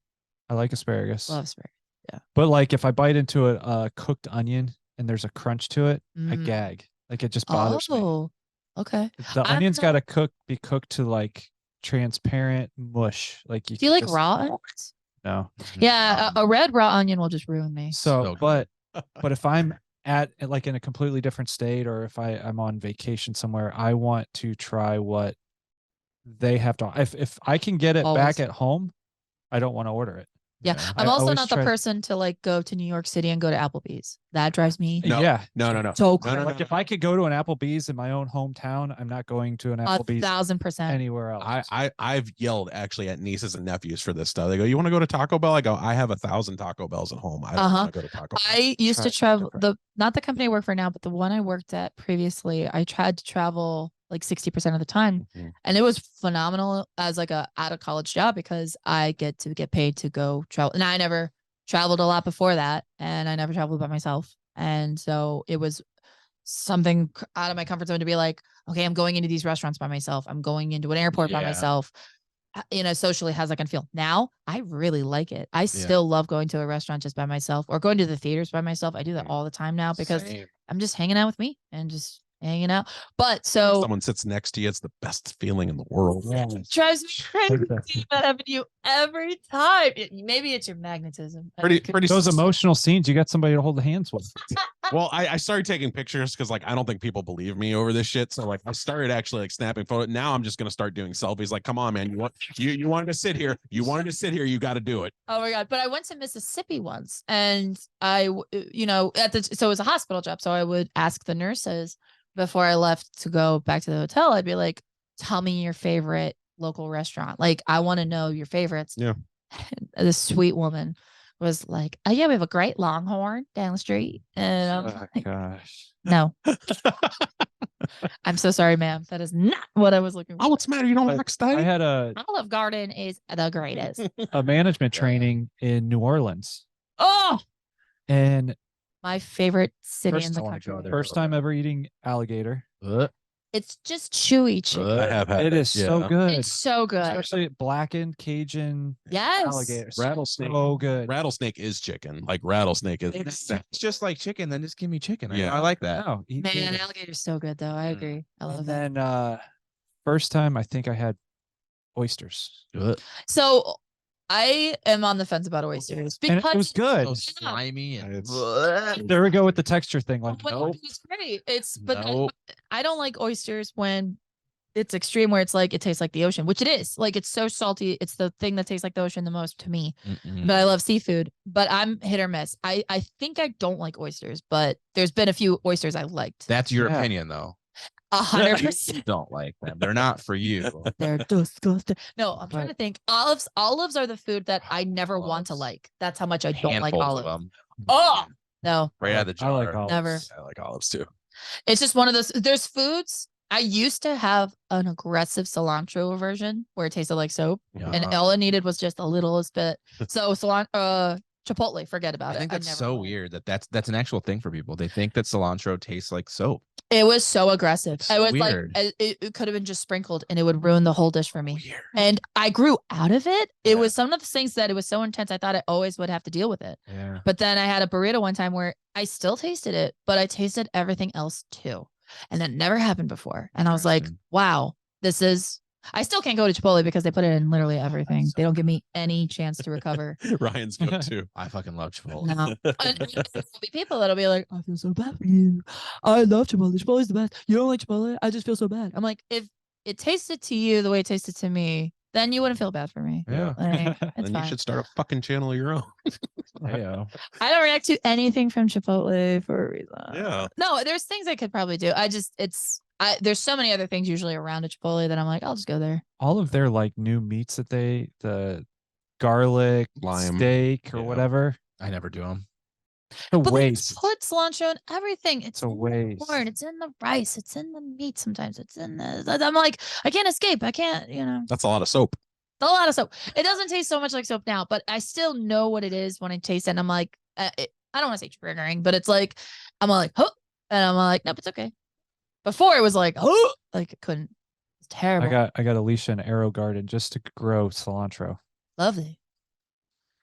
I like asparagus. Love asparagus. Yeah. But like if I bite into a cooked onion and there's a crunch to it, I gag. Like it just bothers me. Oh, okay. The onion's got to be cooked to like transparent mush. Like do you like raw onions? No. Yeah, a red raw onion will just ruin me. So but if I'm at like in a completely different state, or if I'm on vacation somewhere, I want to try what they have to. If I can get it back at home, I don't want to order it. Yeah. Yeah. I'm I also always not the try- person to like go to New York City and go to Applebee's. That drives me No. Yeah. No. so No, crazy. no, Like if I could go to an Applebee's in my own hometown, I'm not going to an Applebee's 1,000%. anywhere else. I've yelled actually at nieces and nephews for this stuff. They go, "You want to go to Taco Bell?" I go, "I have 1,000 Taco Bells at home. I don't want to go to Taco Bell." I used to Try travel different. not the company I work for now, but the one I worked at previously. I tried to travel like 60% of the time, Mhm. and it was phenomenal as like a out of college job because I get paid to go travel. And I never traveled a lot before that, and I never traveled by myself, and so it was something out of my comfort zone to be like, okay, I'm going into these restaurants by myself. I'm going into an airport by Yeah. myself. Socially, how's that gonna feel? Now I really like it. I still love going to a restaurant just by myself or going to the theaters by myself. I do that all the time now because Same. I'm just hanging out with me and just hanging out. But so Someone sits next to you, it's the best feeling in the world. it drives me crazy that happened to you every time. Maybe it's your magnetism. Pretty Those emotional scenes, you got somebody to hold the hands with. Well, I started taking pictures because like I don't think people believe me over this shit. So like I started actually like snapping photos. Now I'm just gonna start doing selfies. Like, come on, man, you wanted to sit here. You wanted to sit here. You got to do it. Oh my God. But I went to Mississippi once and so it was a hospital job. So I would ask the nurses before I left to go back to the hotel. I'd be like, tell me your favorite local restaurant. Like, I want to know your favorites. Yeah. And this sweet woman was like, oh yeah, we have a great Longhorn down the street. And I'm like, Gosh. no. I'm so sorry, ma'am. That is not what I was looking for. Oh, what's the matter? You don't like steak? I had a Olive Garden is the greatest. management training in New Orleans, Oh, and my favorite city First in the I wanna country. go there. First time ever eating alligator. It's just chewy chicken. I have had It is so yeah. good, It's so good. especially blackened Cajun Yes. alligator. Rattlesnake. So good. Rattlesnake is chicken. Like rattlesnake is. It's just like chicken. Then just give me chicken. Yeah. I like that. No, Man, alligator's so good though. I agree. I love and that. then first time I think I had oysters. So I am on the fence about oysters And because it was good. So slimy and It's- There we go with the texture thing. Like, Well, it's great. But Nope. I don't like oysters when it's extreme where it's like it tastes like the ocean, which it is. Like it's so salty. It's the thing that tastes like the ocean the most to me. But I love seafood. But I'm hit or miss. I think I don't like oysters, but there's been a few oysters I liked. That's your Yeah. opinion, though. 100%. You don't like them. They're not for you. They're disgusting. No, I'm trying to think. Olives are the food that I never want to Olives. like. That's how much I don't like Handfuls olives. of them. Oh no, Right out of the I jar. like olives. never. I like olives too. It's just one of those. There's foods. I used to have an aggressive cilantro version where it tasted like soap, and all it needed was just a little bit. So cilantro, Chipotle, forget about it. I think that's never so liked it. weird that's an actual thing for people. They think that cilantro tastes like soap. It was so aggressive. It's I was weird. like, it could have been just sprinkled, and it would ruin the whole dish for me. Weird. And I grew out of it. It Yeah. was some of the things that it was so intense. I thought I always would have to deal with it. yeah. But then I had a burrito one time where I still tasted it, but I tasted everything else too. And that never happened before. And I was like, Interesting. wow, I still can't go to Chipotle because they put it in literally everything. They don't give me any chance to recover. Ryan's go too. I fucking love Chipotle. No. And there'll be people that'll be like, I feel so bad for you. I love Chipotle. Chipotle's the best. You don't like Chipotle? I just feel so bad. I'm like, if it tasted to you the way it tasted to me, then you wouldn't feel bad for me. Yeah. Like, it's Then you fine. should start a fucking channel of your own. Yeah. I don't react to anything from Chipotle for a reason. Yeah. No, there's things I could probably do. There's so many other things usually around a Chipotle that I'm like, I'll just go there. All of their like new meats that the garlic Lime. steak or Yeah. whatever. I never do them. A But waste. they put cilantro in everything. It's a in the waste. corn. It's in the rice. It's in the meat. Sometimes it's in the. I'm like, I can't escape. I can't. That's a lot of soap. A lot of soap. It doesn't taste so much like soap now, but I still know what it is when I taste it. And I'm like, I don't want to say triggering, but it's like, I'm like, huh, and I'm like, nope, it's okay. Before it was like, oh, like it couldn't. It's terrible. I got Alicia an arrow garden just to grow cilantro. Lovely.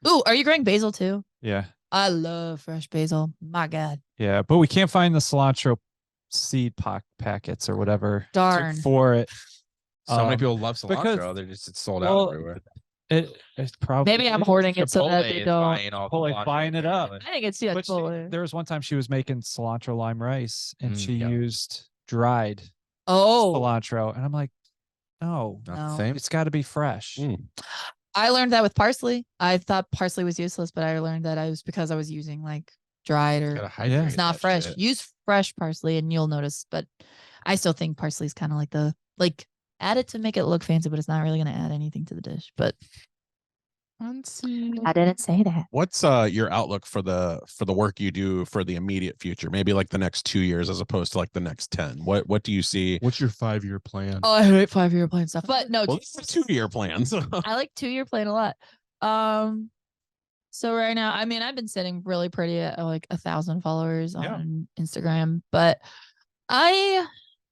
Ooh, are you growing basil too? Yeah. I love fresh basil. My God. Yeah. But we can't find the cilantro seed packets or whatever Darn. for it. So many people love because- cilantro. It's sold well, out everywhere. It's probably Maybe I'm hoarding it so that Chipotle they is don't. buying all the Chipotle cilantro, buying it up. apparently. I think it's yeah. But Chipotle. there was one time she was making cilantro lime rice and she yeah. used dried Oh, cilantro. And I'm like, no, Not No. the same. it's got to be fresh. Mm. I learned that with parsley. I thought parsley was useless, but I learned that I was because I was using like dried or it's not fresh. Shit. Use fresh parsley and you'll notice. But I still think parsley is kind of like add it to make it look fancy, but it's not really going to add anything to the dish. But I didn't say that. What's your outlook for the work you do for the immediate future? Maybe like the next 2 years as opposed to like the next 10. What do you see? What's your 5-year plan? Oh, I hate 5-year plan stuff. But no, Well, this is a 2-year plan. So. I like 2-year plan a lot. So right now, I mean, I've been sitting really pretty at like 1,000 followers on Instagram, but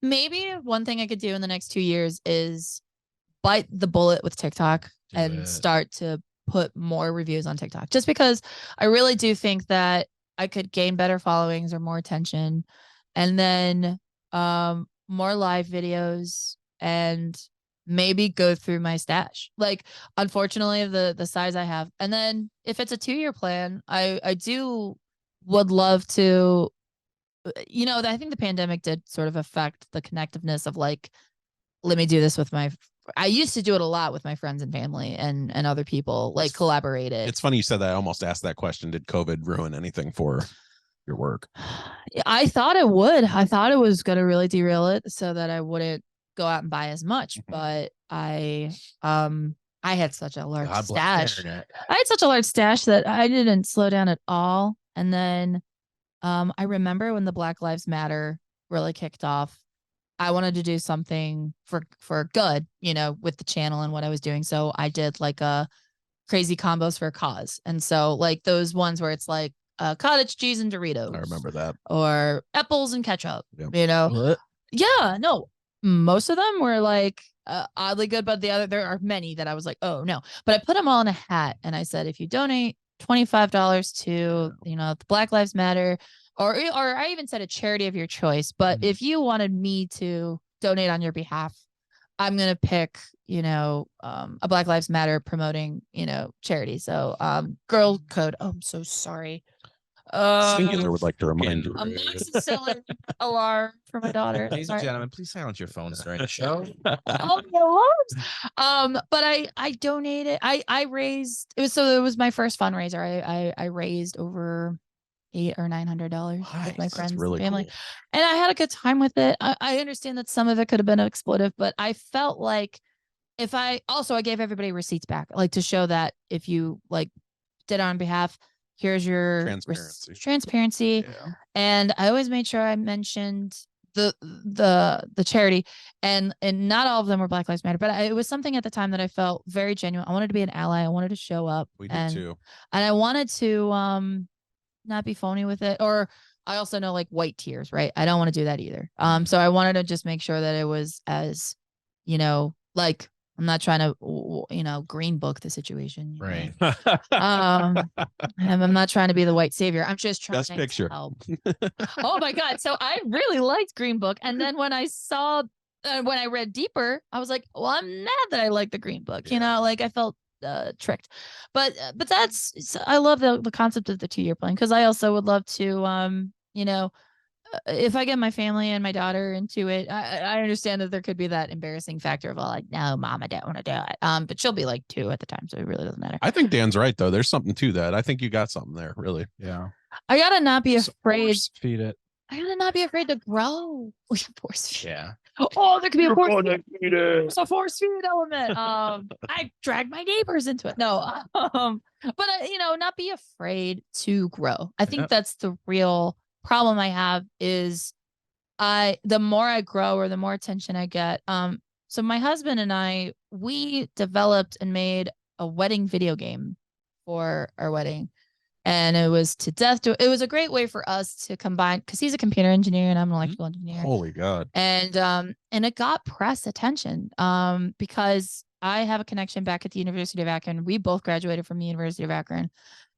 maybe one thing I could do in the next 2 years is bite the bullet with TikTok and start to put more reviews on TikTok, just because I really do think that I could gain better followings or more attention, and then more live videos, and maybe go through my stash. Like, unfortunately, the size I have. And then if it's a 2-year plan, I would love to, I think the pandemic did sort of affect the connectiveness of like, let me do this with I used to do it a lot with my friends and family and other people, like collaborated. It's funny you said that. I almost asked that question. Did COVID ruin anything for your work? I thought it would. I thought it was going to really derail it so that I wouldn't go out and buy as much. But I had such a large stash. I had such a large stash that I didn't slow down at all. And then I remember when the Black Lives Matter really kicked off, I wanted to do something for good, with the channel and what I was doing. So I did like a crazy combos for a cause. And so like those ones where it's like cottage cheese and Doritos. I remember that. Or apples and ketchup, Yep. What? Yeah, no, most of them were like oddly good, but there are many that I was like, oh no. But I put them all in a hat and I said, if you donate $25 to, the Black Lives Matter, or I even said a charity of your choice. But if you wanted me to donate on your behalf, I'm going to pick, a Black Lives Matter promoting, charity. So Girl Code. Oh, I'm so sorry. Singular would like to remind you. A maxillary alarm for my daughter. Ladies and gentlemen, please silence your phones during the show. Oh, my alarms. But I donated. I raised. It was my first fundraiser. I raised over $800 or $900 with my friends really and family. Cool. And I had a good time with it. I understand that some of it could have been exploitive, but I felt like I gave everybody receipts back, like to show that if you like did it on behalf, here's your transparency. Yeah. And I always made sure I mentioned the charity, and not all of them were Black Lives Matter, but it was something at the time that I felt very genuine. I wanted to be an ally. I wanted to show up. We did too. And I wanted to not be phony with it. Or I also know like white tears, right? I don't want to do that either. So I wanted to just make sure that it was as, like, I'm not trying to, green book the situation. Right. I'm not trying to be the white savior. I'm just trying to help. Oh my God. So I really liked Green Book. And then when I saw, when I read deeper, I was like, well, I'm mad that I like the Green Book, like I felt tricked. But I love the concept of the 2-year plan, because I also would love to, if I get my family and my daughter into it, I understand that there could be that embarrassing factor of like, no, mom, I don't want to do it. But she'll be like 2 at the time, so it really doesn't matter. I think Dan's right though. There's something to that. I think you got something there, really. Yeah. I gotta not be afraid. Feed it. I gotta not be afraid to grow. Force feed. Yeah. Oh, there could be a force feed. There's a force feed element. I drag my neighbors into it. No, but not be afraid to grow. I think that's the real problem I have is the more I grow or the more attention I get. So my husband and I, we developed and made a wedding video game for our wedding. And it was to death. It was a great way for us to combine, because he's a computer engineer and I'm an electrical engineer. Holy God. And it got press attention because I have a connection back at the University of Akron. We both graduated from the University of Akron.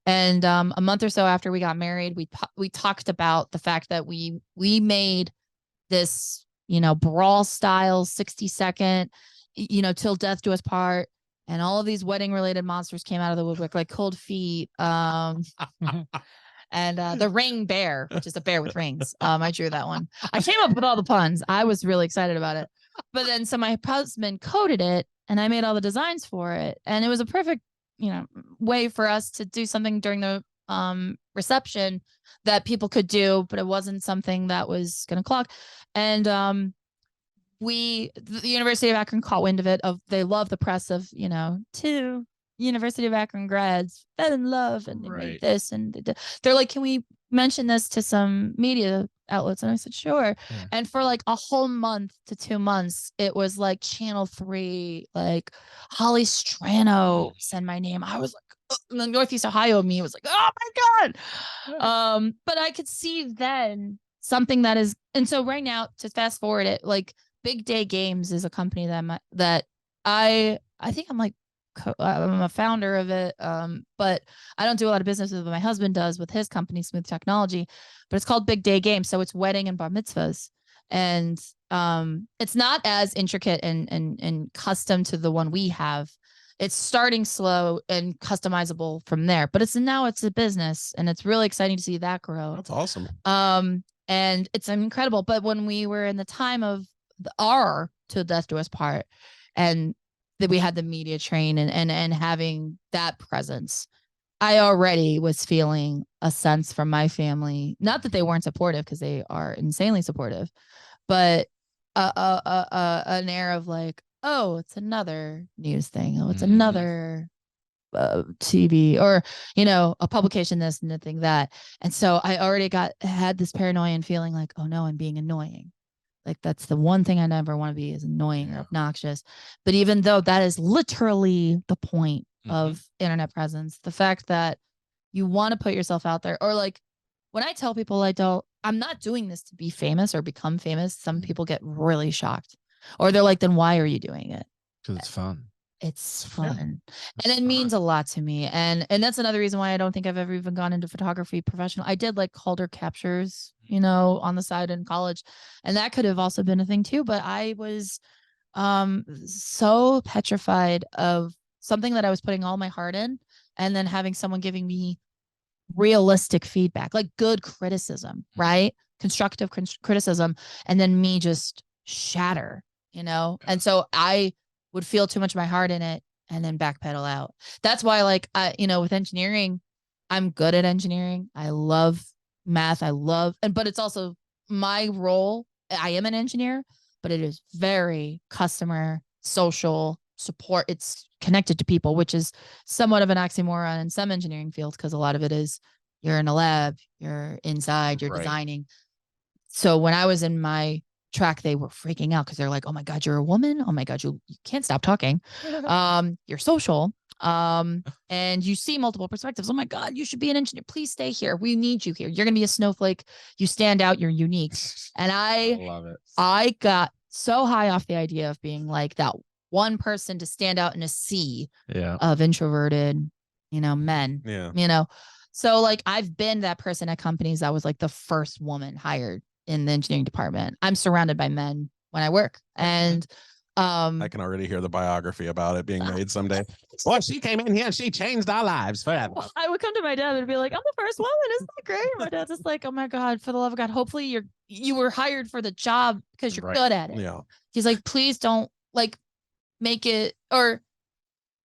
And a month or so after we got married, we talked about the fact that we made this, brawl style 60-second, till death do us part. And all of these wedding related monsters came out of the woodwork, like cold feet. And the ring bear, which is a bear with rings. I drew that one. I came up with all the puns. I was really excited about it. But then so my husband coded it, and I made all the designs for it. And it was a perfect, way for us to do something during the reception that people could do, but it wasn't something that was going to clog. And the University of Akron caught wind of it. They love the press of, two University of Akron grads fell in love and they made this, and they're like, can we mention this to some media outlets? And I said, sure. Yeah. And for like a whole month to 2 months, it was like Channel 3, like Holly Strano said my name. I was like, in the Northeast Ohio me was like, oh my God. But I could see then something that is, and so right now, to fast forward it, like Big Day Games is a company that I think I'm like, I'm a founder of it, but I don't do a lot of business with it, but my husband does with his company, Smooth Technology. But it's called Big Day Games, so it's wedding and bar mitzvahs, and it's not as intricate and custom to the one we have. It's starting slow and customizable from there, but it's a business, and it's really exciting to see that grow. That's awesome. And it's incredible. But when we were in the time of our Till Death Do Us Part, and that we had the media train and having that presence, I already was feeling a sense from my family, not that they weren't supportive, because they are insanely supportive, but an air of like, oh, it's another news thing. Oh, it's another TV or, a publication, this and the thing that. And so I already had this paranoia and feeling like, oh no, I'm being annoying. Like, that's the one thing I never want to be, is annoying or obnoxious. But even though that is literally the point of internet presence, the fact that you want to put yourself out there, or like when I tell people I'm not doing this to be famous or become famous, some people get really shocked, or they're like, then why are you doing it? Because it's fun. It's fun. And it means a lot to me. And that's another reason why I don't think I've ever even gone into photography professional. I did like Calder captures, on the side in college, and that could have also been a thing too. But I was so petrified of something that I was putting all my heart in, and then having someone giving me realistic feedback, like good criticism, right? Constructive criticism, and then me just shatter, And so I would feel too much of my heart in it and then backpedal out. That's why, like, with engineering, I'm good at engineering. I love math. But it's also my role. I am an engineer, but it is very customer, social support. It's connected to people, which is somewhat of an oxymoron in some engineering fields, because a lot of it is you're in a lab, you're inside, you're designing. So when I was in my track, they were freaking out because they're like, oh my God, you're a woman. Oh my God, you can't stop talking. You're social. And you see multiple perspectives. Oh my God, you should be an engineer. Please stay here. We need you here. You're going to be a snowflake. You stand out. You're unique. And I love it. I got so high off the idea of being like that one person to stand out in a sea of introverted, men, So like, I've been that person at companies that was like the first woman hired in the engineering department. I'm surrounded by men when I work, and I can already hear the biography about it being made someday. Well, she came in here and she changed our lives forever. I would come to my dad and be like, I'm the first woman. Isn't that great? My dad's just like, oh my God, for the love of God, hopefully you were hired for the job because you're good at it. Yeah. He's like, please don't like make it, or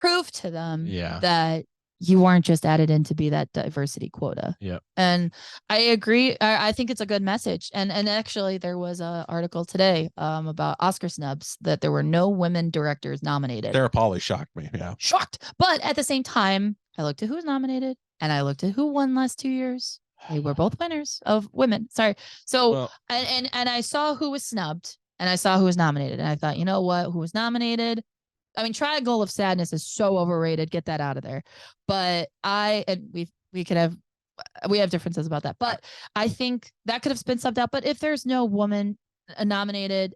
prove to them that you weren't just added in to be that diversity quota. Yeah. And I agree. I think it's a good message. And actually there was an article today about Oscar snubs, that there were no women directors nominated. Sarah Polley shocked me. Yeah. Shocked. But at the same time, I looked at who was nominated, and I looked at who won last 2 years. They were both winners of women. Sorry. So, and I saw who was snubbed, and I saw who was nominated. And I thought, you know what, who was nominated? I mean, Triangle of Sadness is so overrated. Get that out of there. But we have differences about that. But I think that could have been subbed out. But if there's no woman nominated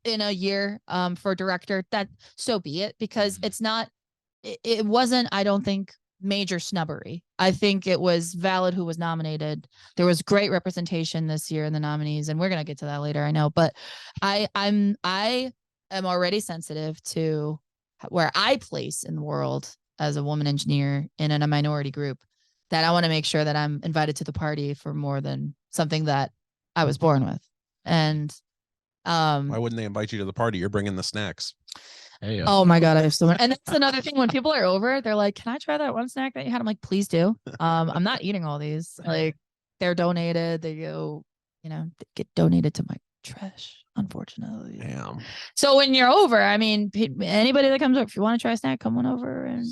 in a year for director, that so be it, because it wasn't, I don't think, major snubbery. I think it was valid who was nominated. There was great representation this year in the nominees, and we're gonna get to that later, I know. But I am already sensitive to where I place in the world as a woman engineer in a minority group, that I want to make sure that I'm invited to the party for more than something that I was born with. And why wouldn't they invite you to the party? You're bringing the snacks. Hey, Oh my God, I have so many. And that's another thing. When people are over, they're like, "Can I try that one snack that you had?" I'm like, "Please do." I'm not eating all these. Like, they're donated. They go, they get donated to my trash, unfortunately. Damn. So when you're over, I mean, anybody that comes over, if you want to try a snack, come on over and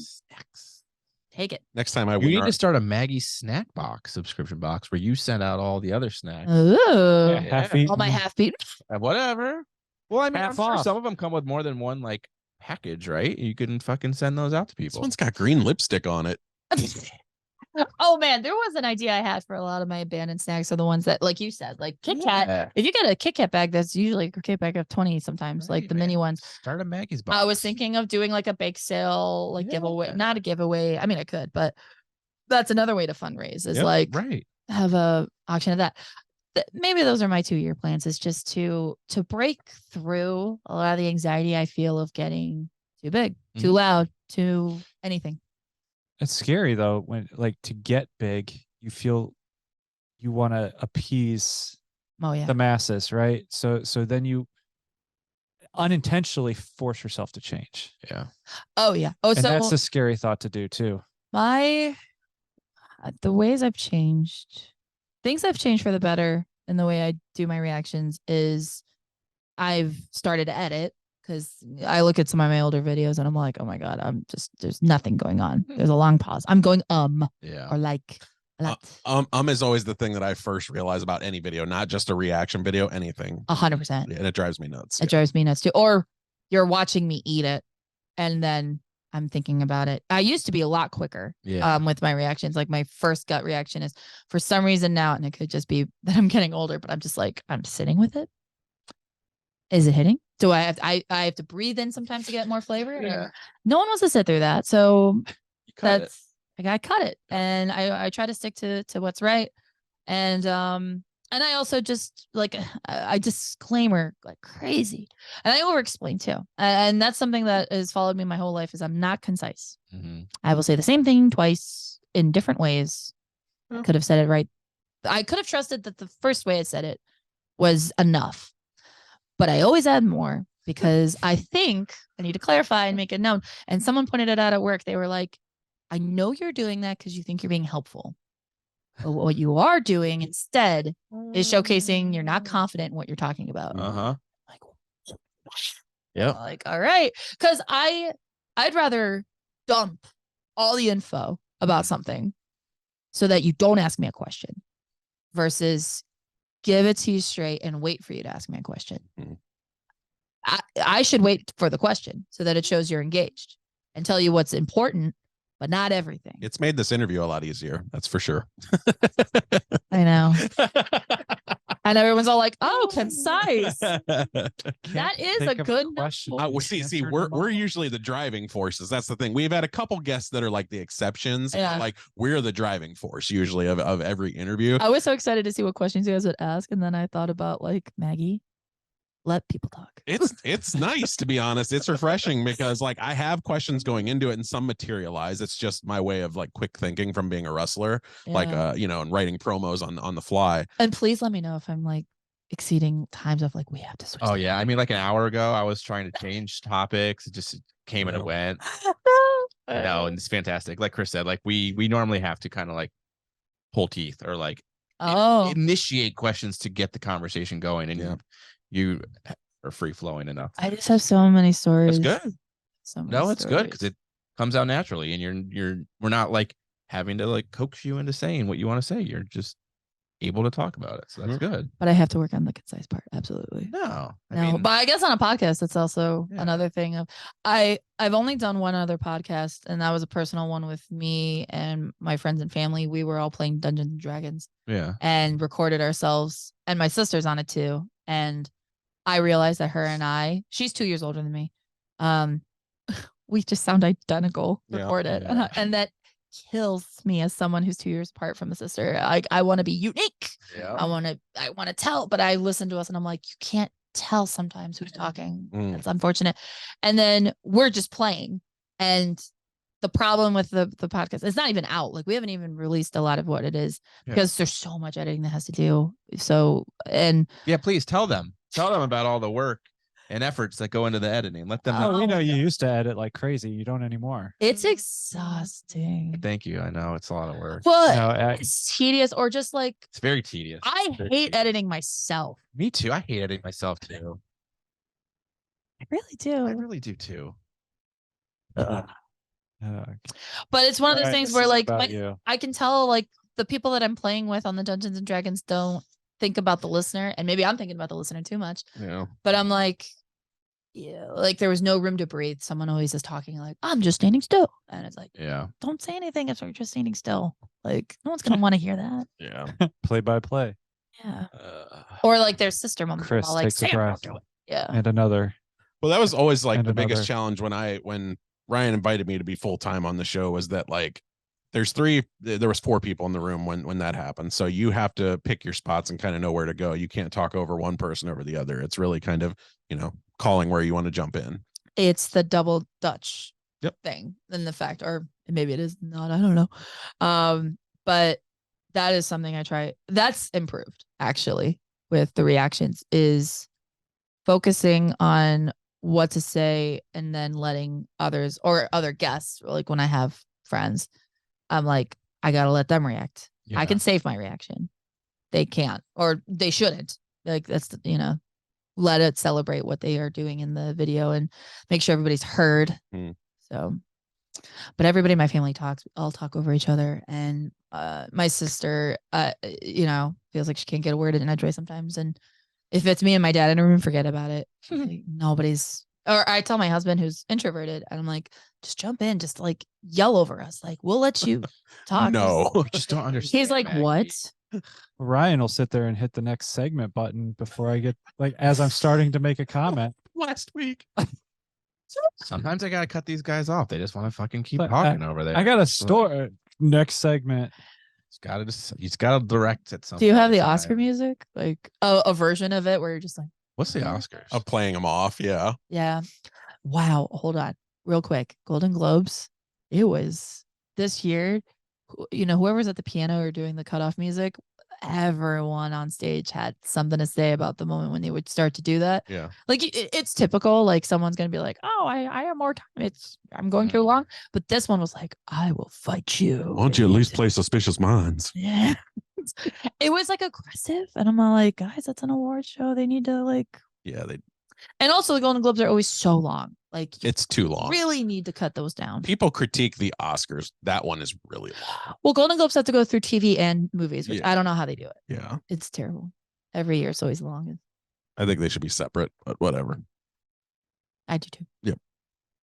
take it. Next time You need to start a Maggie snack box subscription box where you send out all the other snacks. Ooh. Half-eaten. All my half-beat. Whatever. Well, I mean, Half I'm sure off. some of them come with more than one like package, right? You can fucking send those out to This people. one's got green lipstick on it. Oh man, there was an idea I had for a lot of my abandoned snacks are the ones that, like you said, like Kit Kat. Yeah. If you get a Kit Kat bag, that's usually a Kit bag of 20 sometimes, like Right, the man. mini ones. Start a Maggie's box. I was thinking of doing like a bake sale, like giveaway, not a giveaway. I mean, I could, but that's another way to fundraise is right. have a auction of that. Maybe those are my 2-year plans, is just to break through a lot of the anxiety I feel of getting too big, too loud, too anything. It's scary though, when like to get big, you feel you want to appease the masses, right? So then you unintentionally force yourself to change. Yeah. Oh yeah. Oh, and so that's a scary thought to do too. the ways I've changed, things I've changed for the better in the way I do my reactions is I've started to edit, because I look at some of my older videos and I'm like, oh my God, there's nothing going on. There's a long pause. I'm going, or like, is always the thing that I first realize about any video, not just a reaction video, anything. 100%. And it drives me nuts. It drives me nuts too. Or you're watching me eat it and then I'm thinking about it. I used to be a lot quicker with my reactions. Like my first gut reaction is, for some reason now, and it could just be that I'm getting older, but I'm just like, I'm sitting with it. Is it hitting? Do I have to breathe in sometimes to get more flavor? Yeah. No one wants to sit through that. So I cut it. And I try to stick to what's right. And I also just like, I disclaimer like crazy. And I over explain too. And that's something that has followed me my whole life, is I'm not concise. I will say the same thing twice in different ways. I could have said it right. I could have trusted that the first way I said it was enough. But I always add more, because I think I need to clarify and make it known. And someone pointed it out at work. They were like, I know you're doing that because you think you're being helpful. But what you are doing instead is showcasing you're not confident in what you're talking about. Like, like, all right. Because I'd rather dump all the info about something so that you don't ask me a question, versus give it to you straight and wait for you to ask me a question. I should wait for the question so that it shows you're engaged and tell you what's important, but not everything. It's made this interview a lot easier. That's for sure. I know. And everyone's all like, oh, concise. That is a good question. See, we're usually the driving forces. That's the thing. We've had a couple guests that are like the exceptions. Yeah. Like, we're the driving force usually of every interview. I was so excited to see what questions you guys would ask. And then I thought about like, Maggie, let people talk. It's nice, to be honest. It's refreshing, because like I have questions going into it and some materialize. It's just my way of like quick thinking from being a wrestler, like and writing promos on the fly. And please let me know if I'm like exceeding times of like, we have to switch. Oh yeah. I mean, like an hour ago, I was trying to change topics. It just came and it went. No, and it's fantastic. Like Chris said, like we normally have to kind of like pull teeth or like initiate questions to get the conversation going, and you are free flowing enough. I just have so many stories. That's good. It's good because it comes out naturally, and we're not like having to like coax you into saying what you want to say. You're just able to talk about it. So that's good. But I have to work on the concise part. Absolutely. No, I mean, but I guess on a podcast, that's also another thing of I've only done one other podcast, and that was a personal one with me and my friends and family. We were all playing Dungeons and Dragons. Yeah. And recorded ourselves, and my sister's on it too. And I realized that her and she's 2 years older than me. We just sound identical recorded. And that kills me as someone who's 2 years apart from a sister. I want to be unique. Yeah. I want to tell, but I listen to us and I'm like, you can't tell sometimes who's talking. It's unfortunate. And then we're just playing. And the problem with the podcast, it's not even out. Like we haven't even released a lot of what it is because there's so much editing that has to do. So, and please tell them about all the work and efforts that go into the editing. Let them Oh, know. we know you used to edit like crazy. You don't anymore. It's exhausting. Thank you. I know it's a lot of work. But No, it's tedious, or just like It's very tedious. I Very hate tedious. editing myself. Me too. I hate editing myself too. I really do. I really do too. Uh, But it's one of those Right, things this where is like about you. I can tell like the people that I'm playing with on the Dungeons and Dragons don't think about the listener, and maybe I'm thinking about the listener too much. Yeah. But I'm like, yeah, like there was no room to breathe. Someone always is talking like, I'm just standing still, and it's like, Yeah. don't say anything if you're just standing still. Like no one's gonna want to hear that. Yeah. Play by play. Yeah. Or like their sister mom. Chris All like, takes a "Sam, breath. don't do it." Yeah. And another. Well, that was always like And the biggest another. challenge when Ryan invited me to be full time on the show, was that like there was 4 people in the room when that happened. So you have to pick your spots and kind of know where to go. You can't talk over one person over the other. It's really kind of, calling where you want to jump in. It's the double Dutch Yep. thing than the fact, or maybe it is not, I don't know. But that is something I try. That's improved actually with the reactions, is focusing on what to say and then letting others or other guests, like when I have friends, I'm like, I gotta let them react. Yeah. I can save my reaction. They can't, or they shouldn't. Like that's let it celebrate what they are doing in the video and make sure everybody's heard. So, but everybody in my family all talk over each other, and my sister feels like she can't get a word in edgewise sometimes, and if it's me and my dad, I don't even forget about it. Like, nobody's, or I tell my husband who's introverted, and I'm like, just jump in, just like yell over us, like we'll let you talk. No, Just don't understand. He's like, what? Ryan will sit there and hit the next segment button before I get as I'm starting to make a comment. last week. Sometimes I gotta cut these guys off. They just want to fucking keep But talking over there. I got a story. Next segment. You just gotta direct it. Do you have the Oscar music? Like a version of it where you're just like, What's the Oscars? Of playing them off. Yeah. yeah. Wow. Hold on. Real quick. Golden Globes. It was this year. Whoever's at the piano or doing the cutoff music, everyone on stage had something to say about the moment when they would start to do that. Yeah. Like it's typical. Like someone's gonna be like, "Oh, I have more time. I'm going too long." But this one was like, "I will fight you." Why don't you at least play Suspicious Minds? Yeah. It was like aggressive, and I'm all like, guys, that's an award show. They need to like. Yeah, And also, the Golden Globes are always so long. Like, you it's too long. really need to cut those down. People critique the Oscars. That one is really long. Well, Golden Globes have to go through TV and movies, which Yeah. I don't know how they do it. Yeah. It's terrible. Every year, it's always the longest. I think they should be separate, but whatever. I do too.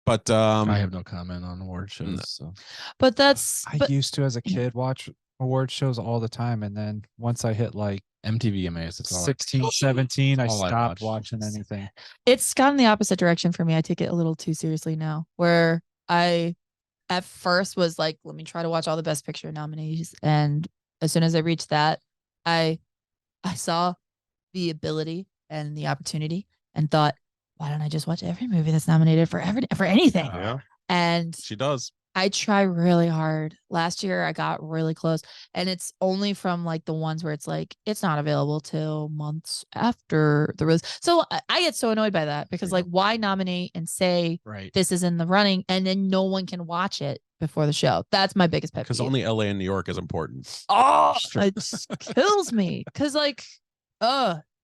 But I have no comment on award shows. No. So. But that's. I used to, as a kid, watch award shows all the time. And then once I hit like MTV Amazed. It's all 16, 17, I all I stopped watched. watching anything. It's gone the opposite direction for me. I take it a little too seriously now, where I at first was like, let me try to watch all the Best Picture nominees. And as soon as I reached that, I saw the ability and the opportunity and thought, why don't I just watch every movie that's nominated for anything? yeah, And she does. I try really hard. Last year I got really close, and it's only from like the ones where it's like it's not available till months after the release. So I get so annoyed by that because like why nominate and say Right. this is in the running and then no one can watch it before the show. That's my biggest pet Because peeve. only LA and New York is important. Oh, it just kills me because like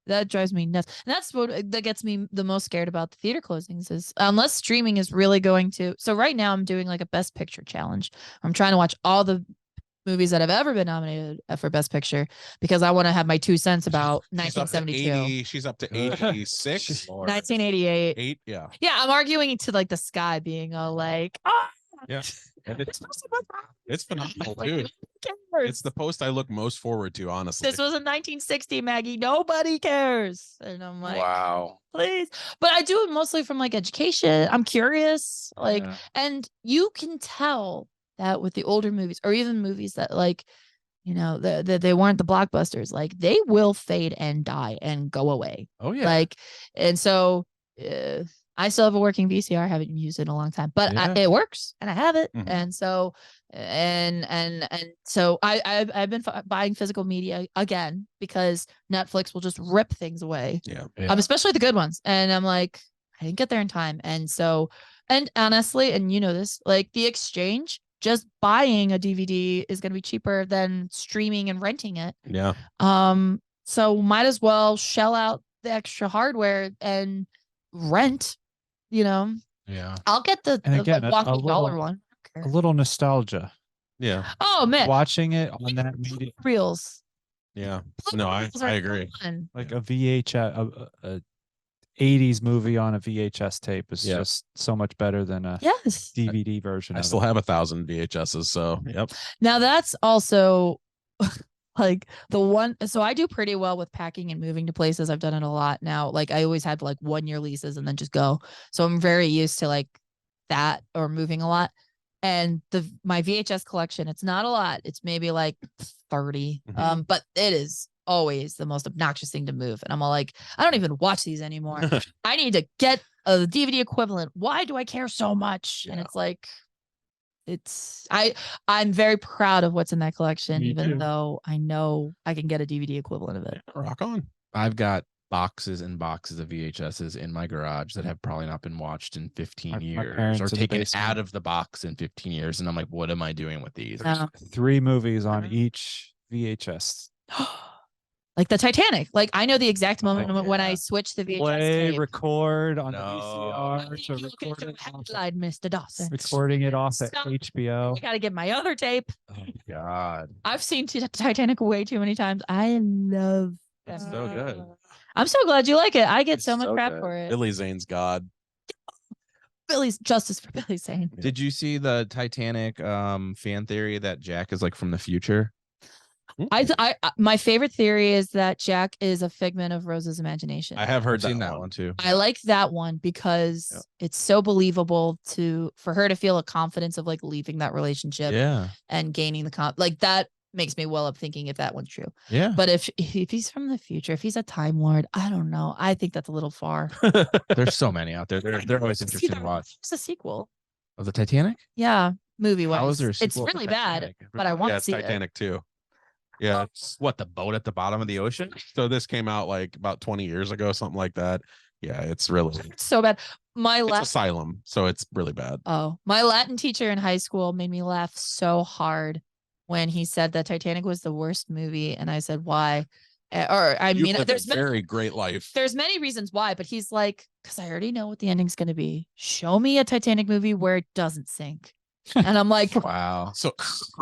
that drives me nuts. And that's what that gets me the most scared about the theater closings is unless streaming is really going to. So right now I'm doing like a Best Picture challenge. I'm trying to watch all the movies that have ever been nominated for Best Picture because I want to have my 2 cents about 1972. She's up to 86. 1988. 8, yeah. Yeah, I'm arguing to like the sky being all like, oh, Yeah. And it's phenomenal, like, dude. who cares? It's the post I look most forward to, honestly. This was in 1960, Maggie. Nobody cares. And I'm like, Wow. please. But I do it mostly from like education. I'm curious. Like, Yeah. and you can tell that with the older movies or even movies that like, they weren't the blockbusters. Like they will fade and die and go away. Oh yeah. Like, and so I still have a working VCR. I haven't used it in a long time, but Yeah. it works and I have it. Mhm. And so, and so I've been buying physical media again because Netflix will just rip things away, Yeah. Yeah. especially the good ones. And I'm like, I didn't get there in time. And so, and honestly, and you know this, like the exchange, just buying a DVD is going to be cheaper than streaming and renting it. Yeah. So might as well shell out the extra hardware and rent, Yeah. I'll get the again, a wonky little- dollar one. A little nostalgia. Yeah. Oh man, Watching it on that media, reels. Yeah. No, I agree. Fun. like a VHS, a 80s movie on a VHS tape is Yeah. just so much better than a Yes. DVD version. I of still it. have 1,000 VHSs, so yep. Now that's also like the one. So I do pretty well with packing and moving to places. I've done it a lot now. Like I always had like 1-year leases and then just go. So I'm very used to like that or moving a lot. And my VHS collection, it's not a lot. It's maybe like 30. But it is always the most obnoxious thing to move. And I'm all like, I don't even watch these anymore. I need to get a DVD equivalent. Why do I care so much? And it's like, I'm very proud of what's in that collection, even though I know I can get a DVD equivalent of it. Rock on. I've got boxes and boxes of VHSs in my garage that have probably not been watched in 15 My years parents or in the taken basement. out of the box in 15 years. And I'm like, what am I doing with these? 3 movies on each VHS. Like the Titanic. Like I know the exact moment when I switched the VHS Play, tape. record on No. the VCR to record it off, Headline, Mr. Dawson. recording it off at Stop. HBO. I gotta get my other tape. Oh God. I've seen Titanic way too many times. I love that. It's so good. I'm so glad you like it. I get It's so much so crap good. for it. Billy Zane's God. Billy's justice for Billy Zane. Did you see the Titanic fan theory that Jack is like from the future? My favorite theory is that Jack is a figment of Rose's imagination. I have heard I've seen that that one too. I like that one because it's so believable for her to feel a confidence of like leaving that relationship Yeah. and gaining like that makes me well up thinking if that one's true. Yeah. But if he's from the future, if he's a time lord, I don't know. I think that's a little far. There's so many out there. They're always interesting to watch. It's a sequel. Of the Titanic? Yeah, movie How wise. is there a It's sequel to really bad, Titanic? but I want Yeah, to it's see Titanic too. Yeah. It's, What, the boat at the bottom of the ocean? so this came out like about 20 years ago, something like that. Yeah, it's really it. It's so bad. it's Asylum, so it's really bad. My Latin teacher in high school made me laugh so hard when he said that Titanic was the worst movie, and I said why. There's very great life. There's many reasons why, but he's like, because I already know what the ending's going to be. Show me a Titanic movie where it doesn't sink. And I'm like, Wow. So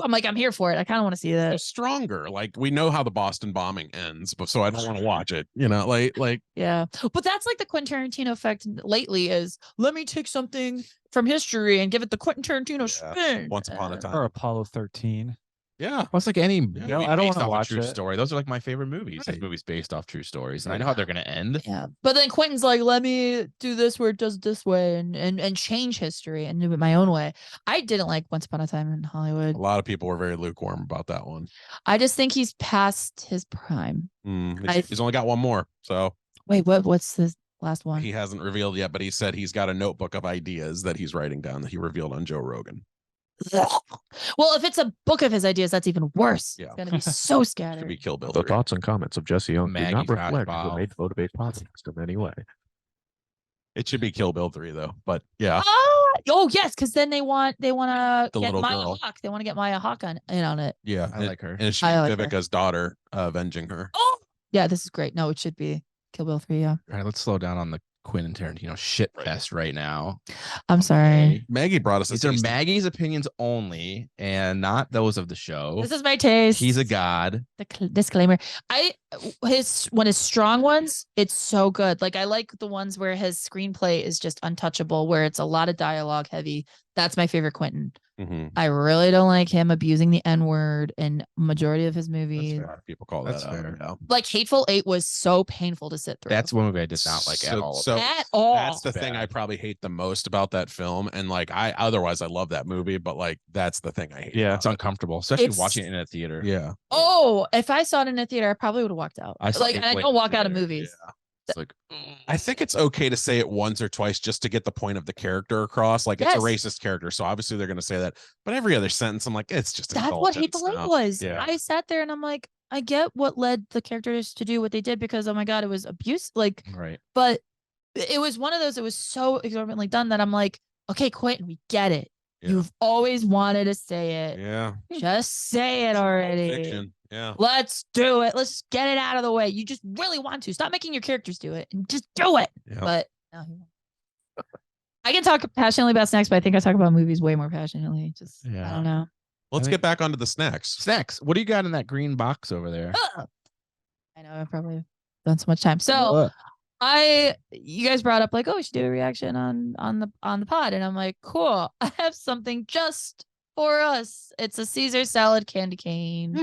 I'm here for it. I kind of want to see that. stronger. Like we know how the Boston bombing ends, but so I don't want to watch it. You know, like Yeah. But that's like the Quentin Tarantino effect lately is let me take something from history and give it the Quentin Tarantino spin. Once Upon a Time. Or Apollo 13. Yeah. Well, it's like any movie I don't based wanna off watch a true it. story. Those are like my favorite movies. Right. Like movies based off true stories. And I know how they're gonna end. Yeah. But then Quentin's like, let me do this where it does it this way and change history and do it my own way. I didn't like Once Upon a Time in Hollywood. A lot of people were very lukewarm about that one. I just think he's past his prime. He's only got one more, so Wait, what's the last one? he hasn't revealed yet, but he said he's got a notebook of ideas that he's writing down that he revealed on Joe Rogan. Well, if it's a book of his ideas, that's even worse. Yeah. It's gonna be so Could scattered. be Kill Bill. The 3. thoughts and comments of Jesse Young do Maggie not reflect Fashbaugh. the Made to Motivate podcast in any way. It should be Kill Bill 3 though, but yeah. Oh yes, because then they want to The get little Maya girl. Hawke. They want to get Maya Hawke in on it. Yeah. I like her. And it should I be like her. Vivica's daughter avenging her. Oh yeah, this is great. No, it should be Kill Bill 3. Yeah. All right, let's slow down on the Quentin Tarantino shit fest right now. I'm sorry. Maggie brought us a These are tasty- Maggie's opinions only and not those of the show. This is my taste. He's a god. Disclaimer. When his strong ones, it's so good. Like I like the ones where his screenplay is just untouchable, where it's a lot of dialogue heavy. That's my favorite Quentin. Mhm. I really don't like him abusing the N-word in majority of his movies. That's fair. People call That's that fair. out. Like Hateful Eight was so painful to sit through. That's one movie I did not like at all. At all. That's the thing Bad. I probably hate the most about that film. And like otherwise I love that movie, but like that's the thing I hate. Yeah. It's uncomfortable, especially It's- watching it in a theater. Yeah. Oh, if I saw it in a theater, I probably would have walked out. I saw And I Hateful Eight don't walk out of theater. movies. It's like, I think it's okay to say it once or twice just to get the point of the character across. Like it's a Yes. racist character, so obviously they're going to say that. But every other sentence, I'm like, it's just That's what indulgence Hateful Eight now. was. Yeah. I sat there and I'm like, I get what led the characters to do what they did because oh my god, it was abuse. Like, right. but it was one of those, it was so exorbitantly done that I'm like, okay, Quentin, we get it. Yeah. You've always wanted to say it. Yeah. Just say it already. Fiction. Yeah. Let's do it. Let's just get it out of the way. You just really want to. Stop making your characters do it and just do it. Yeah. But no, he won't. I can talk passionately about snacks, but I think I talk about movies way more passionately. Just, I don't know. Let's get back onto the snacks. Snacks. What do you got in that green box over there? I know I've probably done so much time. So you guys brought up like, oh, we should do a reaction on the pod. And I'm like, cool. I have something just for us. It's a Caesar salad candy cane.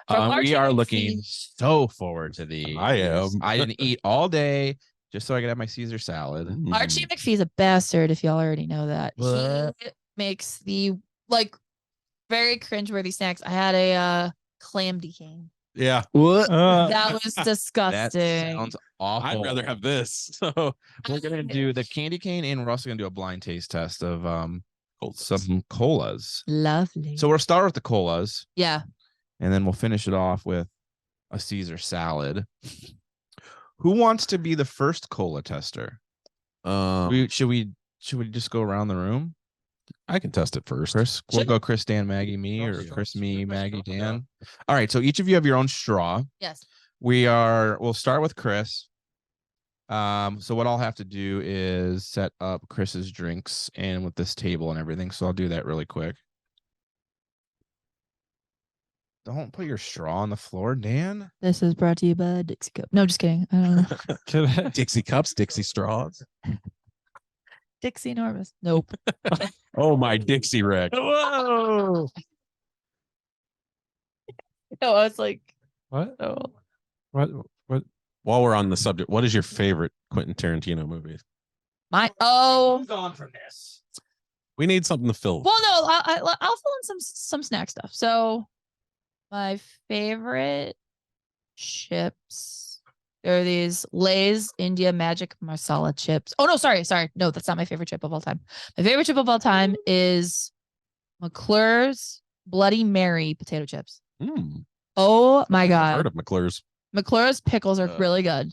We are looking so forward to these. I am. I didn't eat all day just so I could have my Caesar salad. Archie McPhee's a bastard, if y'all already know that. What? He makes the like very cringeworthy snacks. I had a clam cane. Yeah. What? That was disgusting. That sounds awful. I'd rather have this. So we're gonna do the candy cane, and we're also gonna do a blind taste test of some colas. Lovely. So we'll start with the colas. Yeah. And then we'll finish it off with a Caesar salad. Who wants to be the first cola tester? Should we just go around the room? I can test it first. Chris, we'll go Chris, Dan, Maggie, me, or Chris, me, Maggie, Dan. All right. So each of you have your own straw. Yes. We'll start with Chris. So what I'll have to do is set up Chris's drinks and with this table and everything. So I'll do that really quick. Don't put your straw on the floor, Dan. This is brought to you by Dixie Cup. No, just kidding. I don't know. Dixie cups, Dixie straws. Dixie enormous. Nope. Oh, my Dixie Rick. Whoa. No, I was like, what? Oh. What? While we're on the subject, what is your favorite Quentin Tarantino movie? On from this. We need something to fill. Well, no, I'll fill in some snack stuff. So my favorite chips, there are these Lay's India Magic Masala chips. Oh, no, sorry. No, that's not my favorite chip of all time. My favorite chip of all time is McClure's Bloody Mary potato chips. Oh, my God. I've heard of McClure's. McClure's pickles are really good.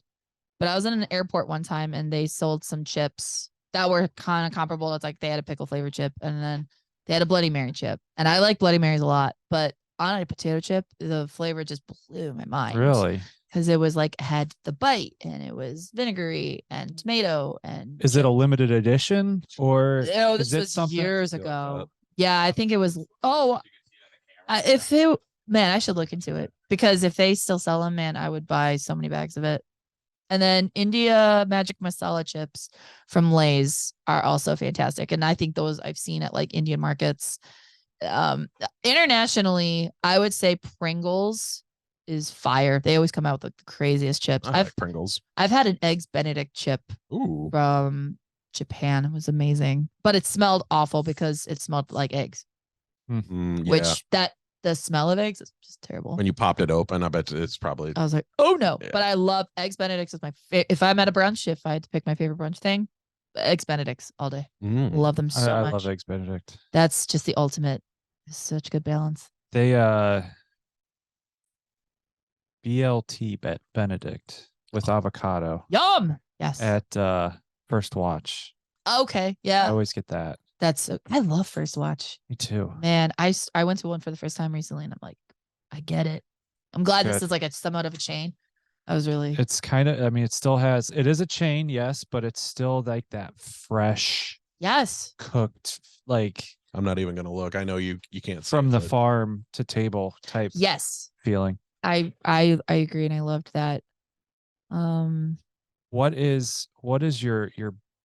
But I was in an airport one time and they sold some chips that were kind of comparable. It's like they had a pickle flavored chip and then they had a Bloody Mary chip. And I like Bloody Marys a lot, but on a potato chip, the flavor just blew my mind. Really? Because it was like, had the bite and it was vinegary and tomato. And is it a limited edition or this was years ago? Yeah, I think it was. Man, I should look into it because if they still sell them, man, I would buy so many bags of it. And then India Magic Masala chips from Lay's are also fantastic. And I think those I've seen at like Indian markets. Internationally, I would say Pringles is fire. They always come out with the craziest chips. I like Pringles. I've had an Eggs Benedict chip from Japan. It was amazing, but it smelled awful because it smelled like eggs. Which the smell of eggs is just terrible. When you popped it open, I bet it's probably. I was like, oh no! Yeah. But I love Eggs Benedicts. Is my if I'm at a brunch, if I had to pick my favorite brunch thing, Eggs Benedicts all day. Love them so much. I love Eggs Benedict. That's just the ultimate. It's such good balance. They BLT Benedict with avocado. Yum. Yes. At First Watch. Okay. Yeah. I always get that. I love First Watch. Me too. Man, I went to one for the first time recently and I'm like, I get it. I'm glad this is like somewhat of a chain. It's kind of, I mean, it is a chain, yes, but it's still like that fresh. Yes. Cooked, like. I'm not even going to look. I know you can't. From the farm to table type. Yes. Feeling. I agree. And I loved that. What is your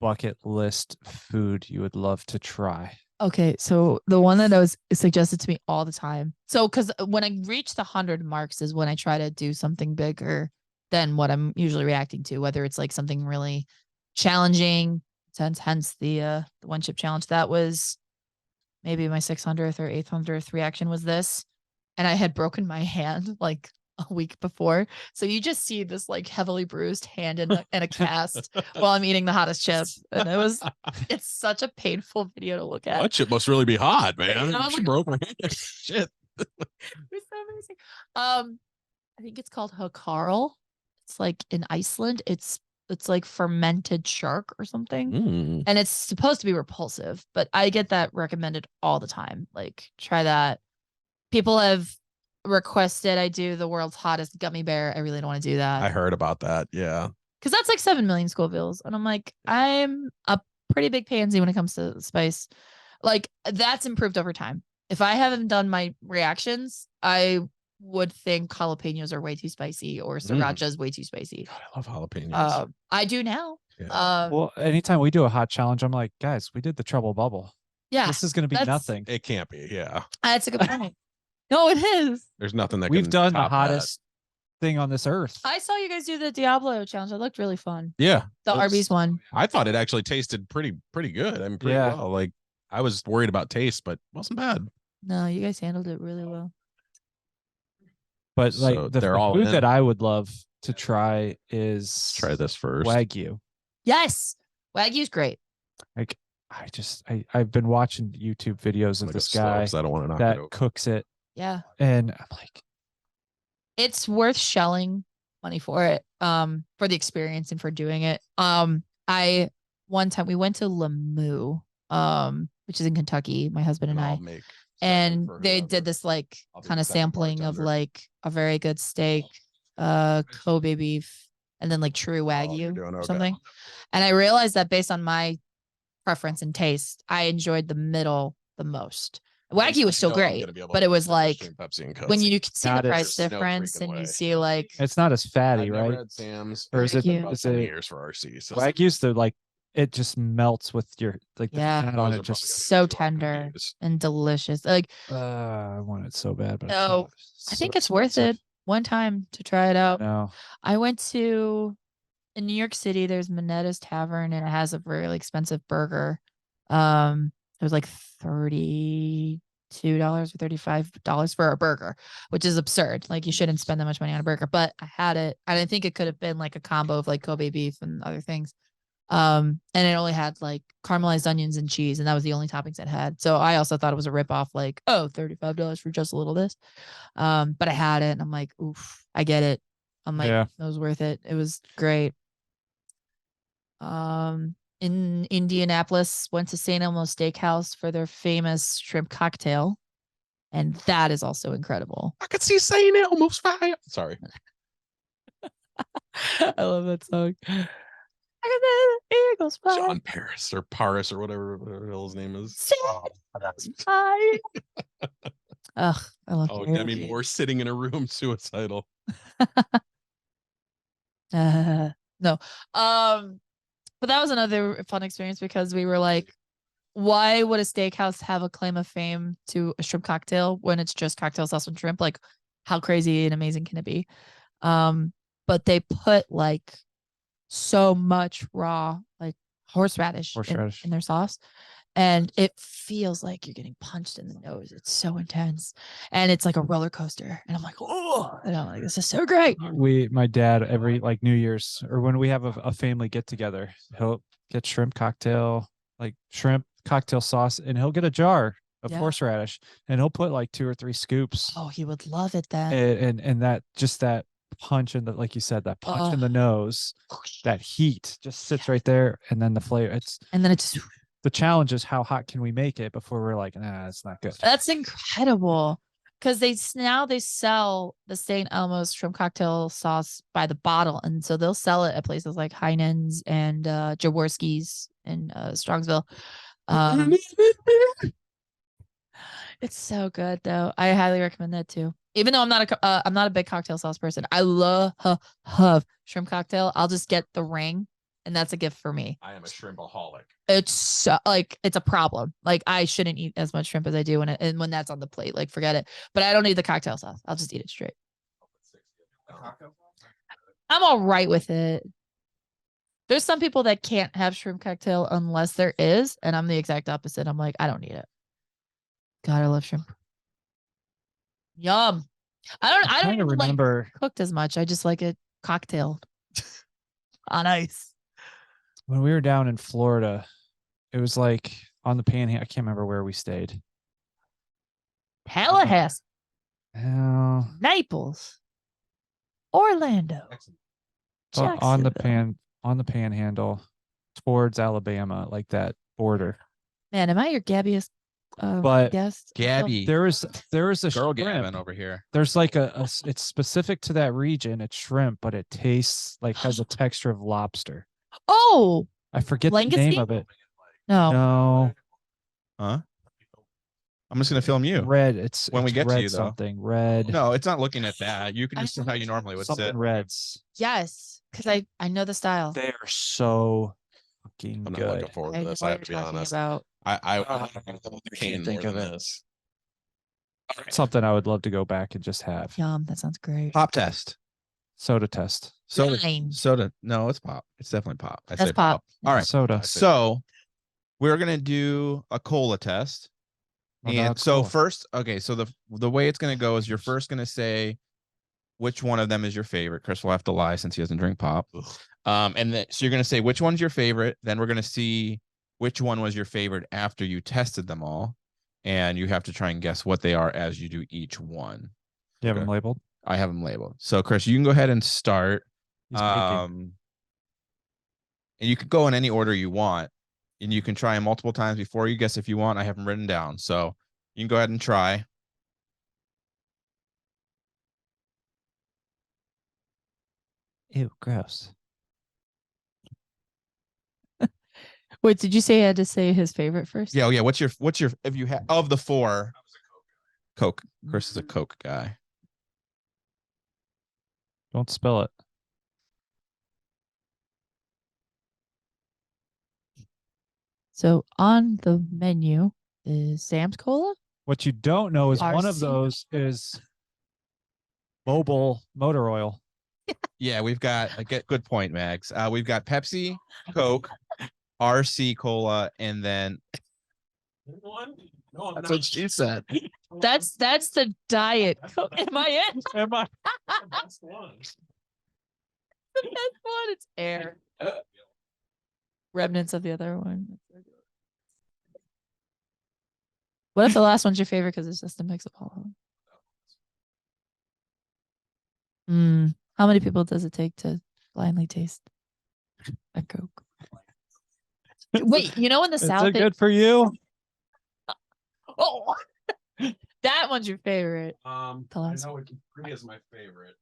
bucket list food you would love to try? Okay, so the one that was suggested to me all the time. So, because when I reach the 100 marks is when I try to do something bigger than what I'm usually reacting to, whether it's like something really challenging, hence the one chip challenge. That was maybe my 600th or 800th reaction was this. And I had broken my hand like a week before. So you just see this like heavily bruised hand in a cast while I'm eating the hottest chip. And it's such a painful video to look at. That chip must really be hot, man. She broke my hand. Shit. It was so amazing. I think it's called Hakarl. It's like in Iceland. It's It's like fermented shark or something. Mm. And it's supposed to be repulsive, but I get that recommended all the time. Like, try that. People have requested I do the world's hottest gummy bear. I really don't want to do that. I heard about that. Yeah. Because that's like 7 million Scovilles. And I'm like, I'm a pretty big pansy when it comes to spice. Like, that's improved over time. If I haven't done my reactions, I would think jalapenos are way too spicy or sriracha is way too spicy. God, I love jalapenos. I do now. Yeah. Well, anytime we do a hot challenge, I'm like, guys, we did the trouble bubble. Yeah. This is going to be nothing. It can't be. Yeah. That's a good point. No, it is. There's nothing that We've can done the top that. hottest thing on this earth. I saw you guys do the Diablo challenge. It looked really fun. Yeah. The Arby's one. I thought it actually tasted pretty good. I mean, pretty well. Like, I was worried about taste, but it wasn't bad. No, you guys handled it really well. But So like the they're all food in. that I would love to try is Try this first. Wagyu. Yes. Wagyu's great. Like I've been watching YouTube videos of Like this a slow, guy 'cause I don't want to knock that it over. cooks it, Yeah. and I'm like, It's worth shelling money for it. For the experience and for doing it. One time we went to Lamu, which is in Kentucky, my husband and I'll I. make And for they whoever. did this like I'll be kind the of second sampling of bartender. like a very good steak, Kobe beef, and then like true you're Wagyu doing or okay. something. And I realized that based on my preference and taste, I enjoyed the middle the most. Wagyu was still You know I'm great, gonna be able but to it was drink like Pepsi and Coke. when you can see the Not as- price There's no difference freaking and you way. see like it's not as fatty, I've never right? had Sam's. Or is it? Wagyu. About Is 20 it years for RC. So Wagyu's the like? It just melts with your like Yeah. the fat those on are it. Just so probably gonna be tender too used. and delicious. Like, I want it so bad, but Oh, I think it's worth it one time to try it out. No, I went to in New York City, there's Minetta's Tavern and it has a really expensive burger. It was like $32 or $35 for a burger, which is absurd. Like, you shouldn't spend that much money on a burger, but I had it. And I think it could have been like a combo of like Kobe beef and other things. And it only had like caramelized onions and cheese, and that was the only toppings it had. So I also thought it was a ripoff, like, oh, $35 for just a little this. But I had it and I'm like, oof, I get it. I'm like, Yeah. it was worth it. It was great. In Indianapolis, went to St. Elmo's Steakhouse for their famous shrimp cocktail. And that is also incredible. I could see St. Elmo's fire. Sorry. I love that song. I got the Eagles fly. John Paris or Paris or whatever the hell his name is. Fly. Ugh, I love Oh, karaoke. Demi Moore sitting in a room suicidal. No. But that was another fun experience because we were like, why would a steakhouse have a claim of fame to a shrimp cocktail when it's just cocktail sauce and shrimp? Like, how crazy and amazing can it be? But they put like so much raw, like horseradish, in their sauce. And it feels like you're getting punched in the nose. It's so intense. And it's like a roller coaster. And I'm like, oh, and I'm like, this is so great. my dad, every like New Year's or when we have a family get together, he'll get shrimp cocktail, like shrimp cocktail sauce, and he'll get a jar of horseradish and he'll put like 2 or 3 scoops. Oh, he would love it then. And that just that punch in the, like you said, that punch in the nose, that heat just sits right there, and then the flavor. And then it just. The challenge is how hot can we make it before we're like, nah, it's not good. That's incredible. Because now they sell the St. Elmo's shrimp cocktail sauce by the bottle. And so they'll sell it at places like Heinen's and Jaworski's in Strongsville. It's so good though. I highly recommend that too. Even though I'm not a big cocktail sauce person. I love shrimp cocktail. I'll just get the ring. And that's a gift for me. I am a shrimpaholic. It's so, like, it's a problem. Like, I shouldn't eat as much shrimp as I do when that's on the plate. Like, forget it. But I don't need the cocktail sauce. I'll just eat it straight. I'm all right with it. There's some people that can't have shrimp cocktail unless there is, and I'm the exact opposite. I'm like, I don't need it. God, I love shrimp. Yum. I don't even remember like cooked as much. I just like it cocktailed on ice. When we were down in Florida, it was like on the Panhandle. I can't remember where we stayed. Tallahassee, Oh, Naples, Orlando, on the on the Panhandle towards Alabama, like that border. Man, am I your gabbiest But guest? Gabby, There is a girl shrimp. Gavin over here. There's like it's specific to that region. It's shrimp, but it tastes like has a texture of lobster. Oh, I forget the name Langoustine? of it. no. No, Huh? I'm just gonna film you. red. It's When we it's get to red you, though. something red. No, it's not looking at that. You can just do how you normally would Something sit. reds. Yes, because I know the style. They are so fucking I'm not good. looking forward I to know this. what I you're have to be talking honest. about. I can't think more of than it. this. Something I would love to go back and just have. Yum, that sounds great. Pop test. Soda test. Lime. Soda. No, it's pop. It's definitely pop. I That's say pop. All right. Soda. So we're gonna do a cola test. Oh, And that's so cool. first, okay, so the way it's gonna go is you're first gonna say which one of them is your favorite. Chris will have to lie since he doesn't drink pop. And then so you're gonna say which one's your favorite. Then we're gonna see which one was your favorite after you tested them all, and you have to try and guess what they are as you do each one. Do you have them labeled? I have them labeled. So Chris, you can go ahead and start. He's making. And you could go in any order you want, and you can try them multiple times before you guess if you want. I have them written down, so you can go ahead and try. Ew, gross. Wait, did you say he had to say his favorite first? Yeah, yeah. What's your if you have of the four? Coke. Chris is a Coke guy. Don't spill it. So on the menu is Sam's Cola. What you don't know is one of RC. those is mobile motor oil. Yeah, we've got a good point, Mags. We've got Pepsi, Coke, RC Cola, and then That's what she said. That's the diet Coke. Am I in? Am I? That's one. It's air. Remnants of the other one. What if the last one's your favorite because it's just a mix of all of them? How many people does it take to blindly taste a Coke? Wait, you know in the Is South, it good for you? oh, that one's your favorite. I last know 3 is my favorite.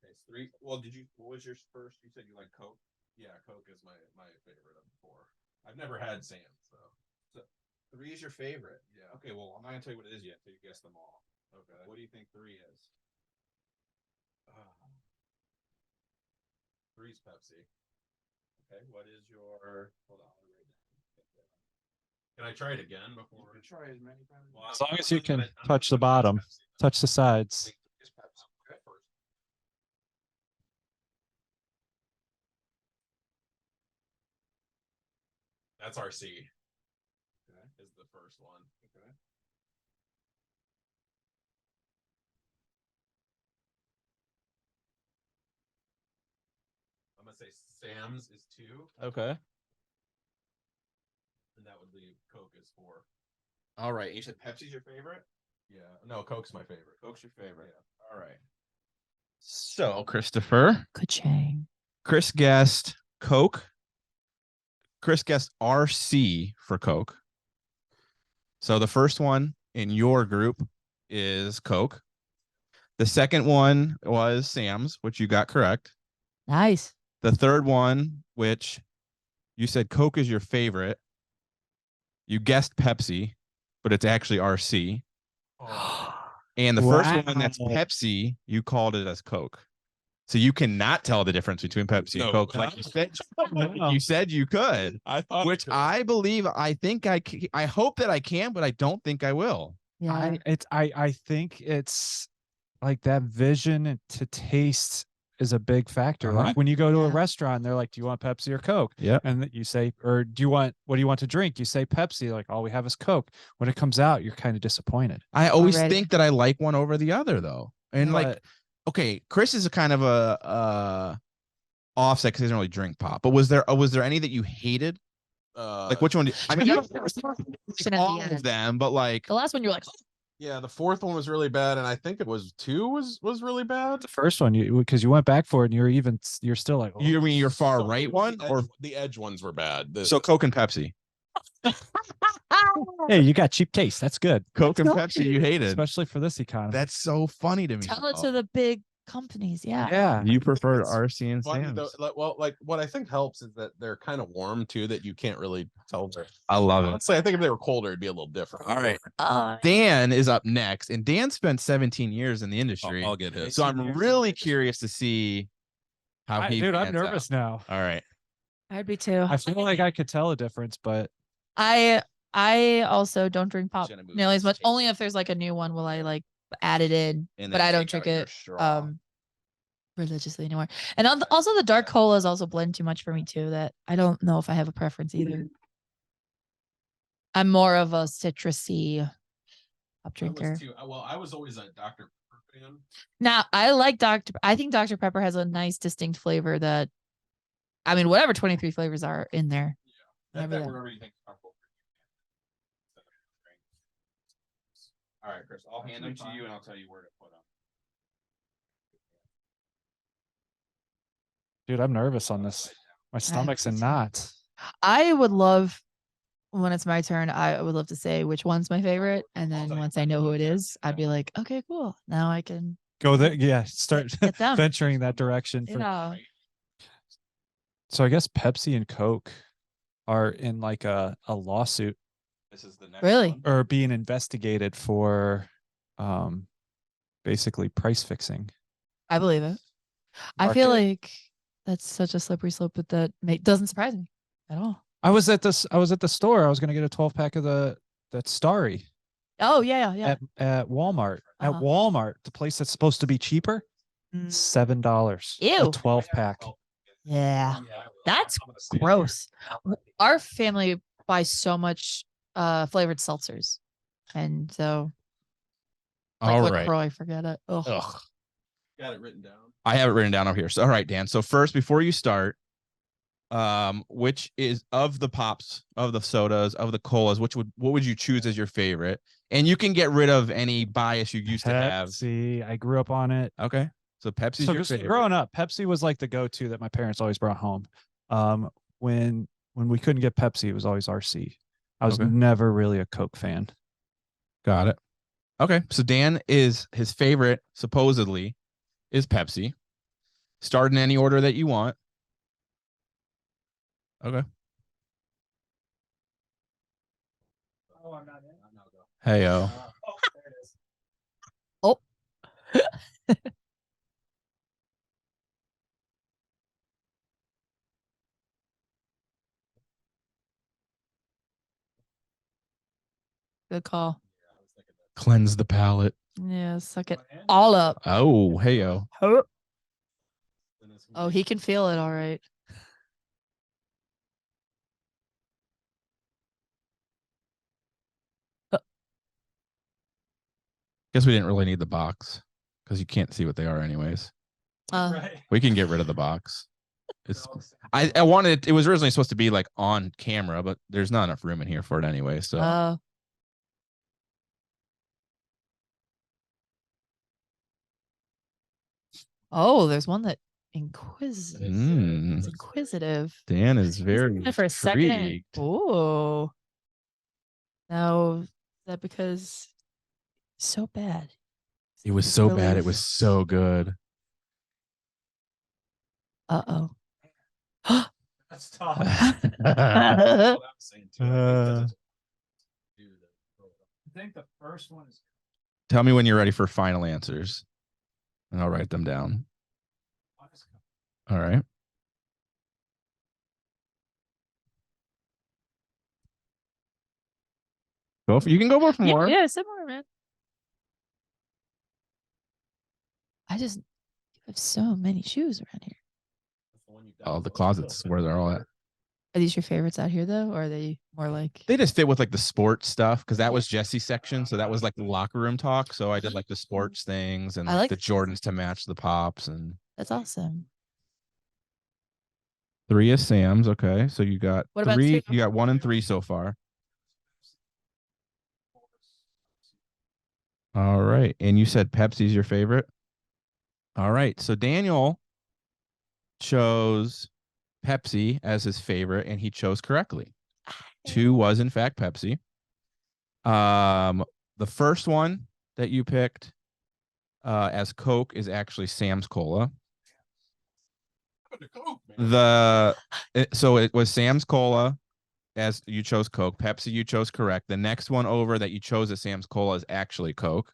Okay, 3. Well, what was yours first? You said you like Coke. Yeah, Coke is my favorite of the 4. I've never had Sam's though. So 3 is your favorite. Yeah. Okay. Well, I'm not gonna tell you what it is yet until you guess them all. Okay. What do you think 3 is? 3 is Pepsi. Okay. What is your? Hold on. Can I try it again before? You can try as many times. Well, As long as you can touch the bottom, touch the sides. That's RC. Okay. Is the first one. Okay. I'm gonna say Sam's is 2. okay. And that would leave Coke is 4. All right. You said Pepsi's your favorite? Yeah. No, Coke's my favorite. Coke's your favorite. Yeah. All right. So Christopher, Ka-chang. Chris guessed Coke. Chris guessed RC for Coke. So the first one in your group is Coke. The second one was Sam's, which you got correct. Nice. The third one, which you said Coke is your favorite. You guessed Pepsi, but it's actually RC. And the first one that's Pepsi, you called it as Coke. So you cannot tell the difference between Pepsi and Coke. Like you said, you said you could. I thought, which I believe, I think I hope that I can, but I don't think I will. Yeah. I think it's like that vision to taste is a big factor. Like when you go to a restaurant, they're like, "Do you want Pepsi or Coke?" Yeah. And you say, "Or what do you want to drink?" You say Pepsi. Like, all we have is Coke. When it comes out, you're kind of disappointed. I always think that I like one over the other, though. And like, okay, Chris is a kind of a offset because he doesn't really drink pop. But was there any that you hated? Like which one? I mean, all of them, but like the last one, you're like, Yeah, the fourth one was really bad, and I think it was 2 was really bad. The first one, because you went back for it, and you're still like, You mean your far So right it was one, or the edge ones were bad. so Coke and Pepsi? hey, you got cheap taste. That's good, Coke and Pepsi, you hated. especially for this economy. That's so funny to me. Tell it to the big companies. Yeah. yeah. You prefer It's RC and funny Sam's. though, well, like what I think helps is that they're kind of warm too, that you can't really tell. I love it. Honestly, I think if they were colder, it'd be a little different. All right. Oh, Dan is up next, and Dan spent 17 years in the industry. I'll get his. So I'm really curious to see how he. Dude, I'm pans nervous now. out. All right. I'd be too. I feel like I could tell a difference, but I also don't drink pop Gonna move nearly as this much. table. Only if there's like a new one will I like add it in, And but then I don't take drink out your it straw. religiously anymore. And also the dark colas also blend too much for me too. That I don't know if I have a preference either. I'm more of a citrusy pop drinker. Well, I was always a Dr. Pepper fan. Now I like I think Dr. Pepper has a nice distinct flavor that, I mean, whatever 23 flavors are in there. That whatever you think is comfortable for you. All right, Chris. I'll hand them to you, and I'll tell you where to put them. dude, I'm nervous on this. My stomach's in knots. I would love, when it's my turn, I would love to say which one's my favorite. And then once I know who it is, I'd be like, okay, cool. Now I can Go there, yeah. Start get them. venturing that direction. Yeah. So I guess Pepsi and Coke are in like a lawsuit. This is the next Really? one. Or being investigated for basically price fixing. I believe it. I feel like that's such a slippery slope, but that doesn't surprise me at all. I was at the store. I was gonna get a 12-pack of that Starry Oh yeah, yeah. at Walmart. Uh-huh. At Walmart, the place that's supposed to be cheaper, Mm. $7. Ew. A 12-pack. Yeah. That's gross. Our family buys so much flavored seltzers. And so like All right. LaCroix, forget it. Ugh. Ugh. Got it written down. I have it written down over here. So, all right, Dan. So first, before you start, which is of the pops, of the sodas, of the colas, what would you choose as your favorite? And you can get rid of any bias you used to have. Pepsi. I grew up on it. Okay. So Pepsi's So your just favorite. growing up, Pepsi was like the go-to that my parents always brought home. When we couldn't get Pepsi, it was always RC. I was Okay. never really a Coke fan. Got it. Okay. So Dan is his favorite, supposedly, is Pepsi. Start in any order that you want. Okay. Oh, I'm not in. Hey yo. There it is. Oh. Good call. Cleanse the palate. Yeah, suck it all up. Oh, hey yo. Oh, he can feel it all right. Guess we didn't really need the box because you can't see what they are anyways. Right. We can get rid of the box. It's I wanted it was originally supposed to be like on camera, but there's not enough room in here for it anyway. So oh, there's one that it's Mm. inquisitive. Dan is very For a second. intrigued. Oh. Now, is that because so bad? It was so bad. It was so good. Uh-oh. That's tough. Uh, I think the first one is. Tell me when you're ready for final answers, and I'll write them down. All right. You can go for more. Yeah, similar, man. You have so many shoes around here. Oh, the closets where they're all at. Are these your favorites out here though? Or are they more like They just fit with like the sports stuff because that was Jesse's section. So that was like the locker room talk. So I did like the sports things and I like the Jordans to match the pops. And that's awesome. 3 is Sam's. Okay. So you got What about 3. 2? You got 1 and 3 so far. All right. And you said Pepsi's your favorite? All right. So Daniel chose Pepsi as his favorite, and he chose correctly. 2 was in fact Pepsi. The first one that you picked as Coke is actually Sam's Cola. So it was Sam's Cola as you chose Coke. Pepsi you chose correct. The next one over that you chose as Sam's Cola is actually Coke.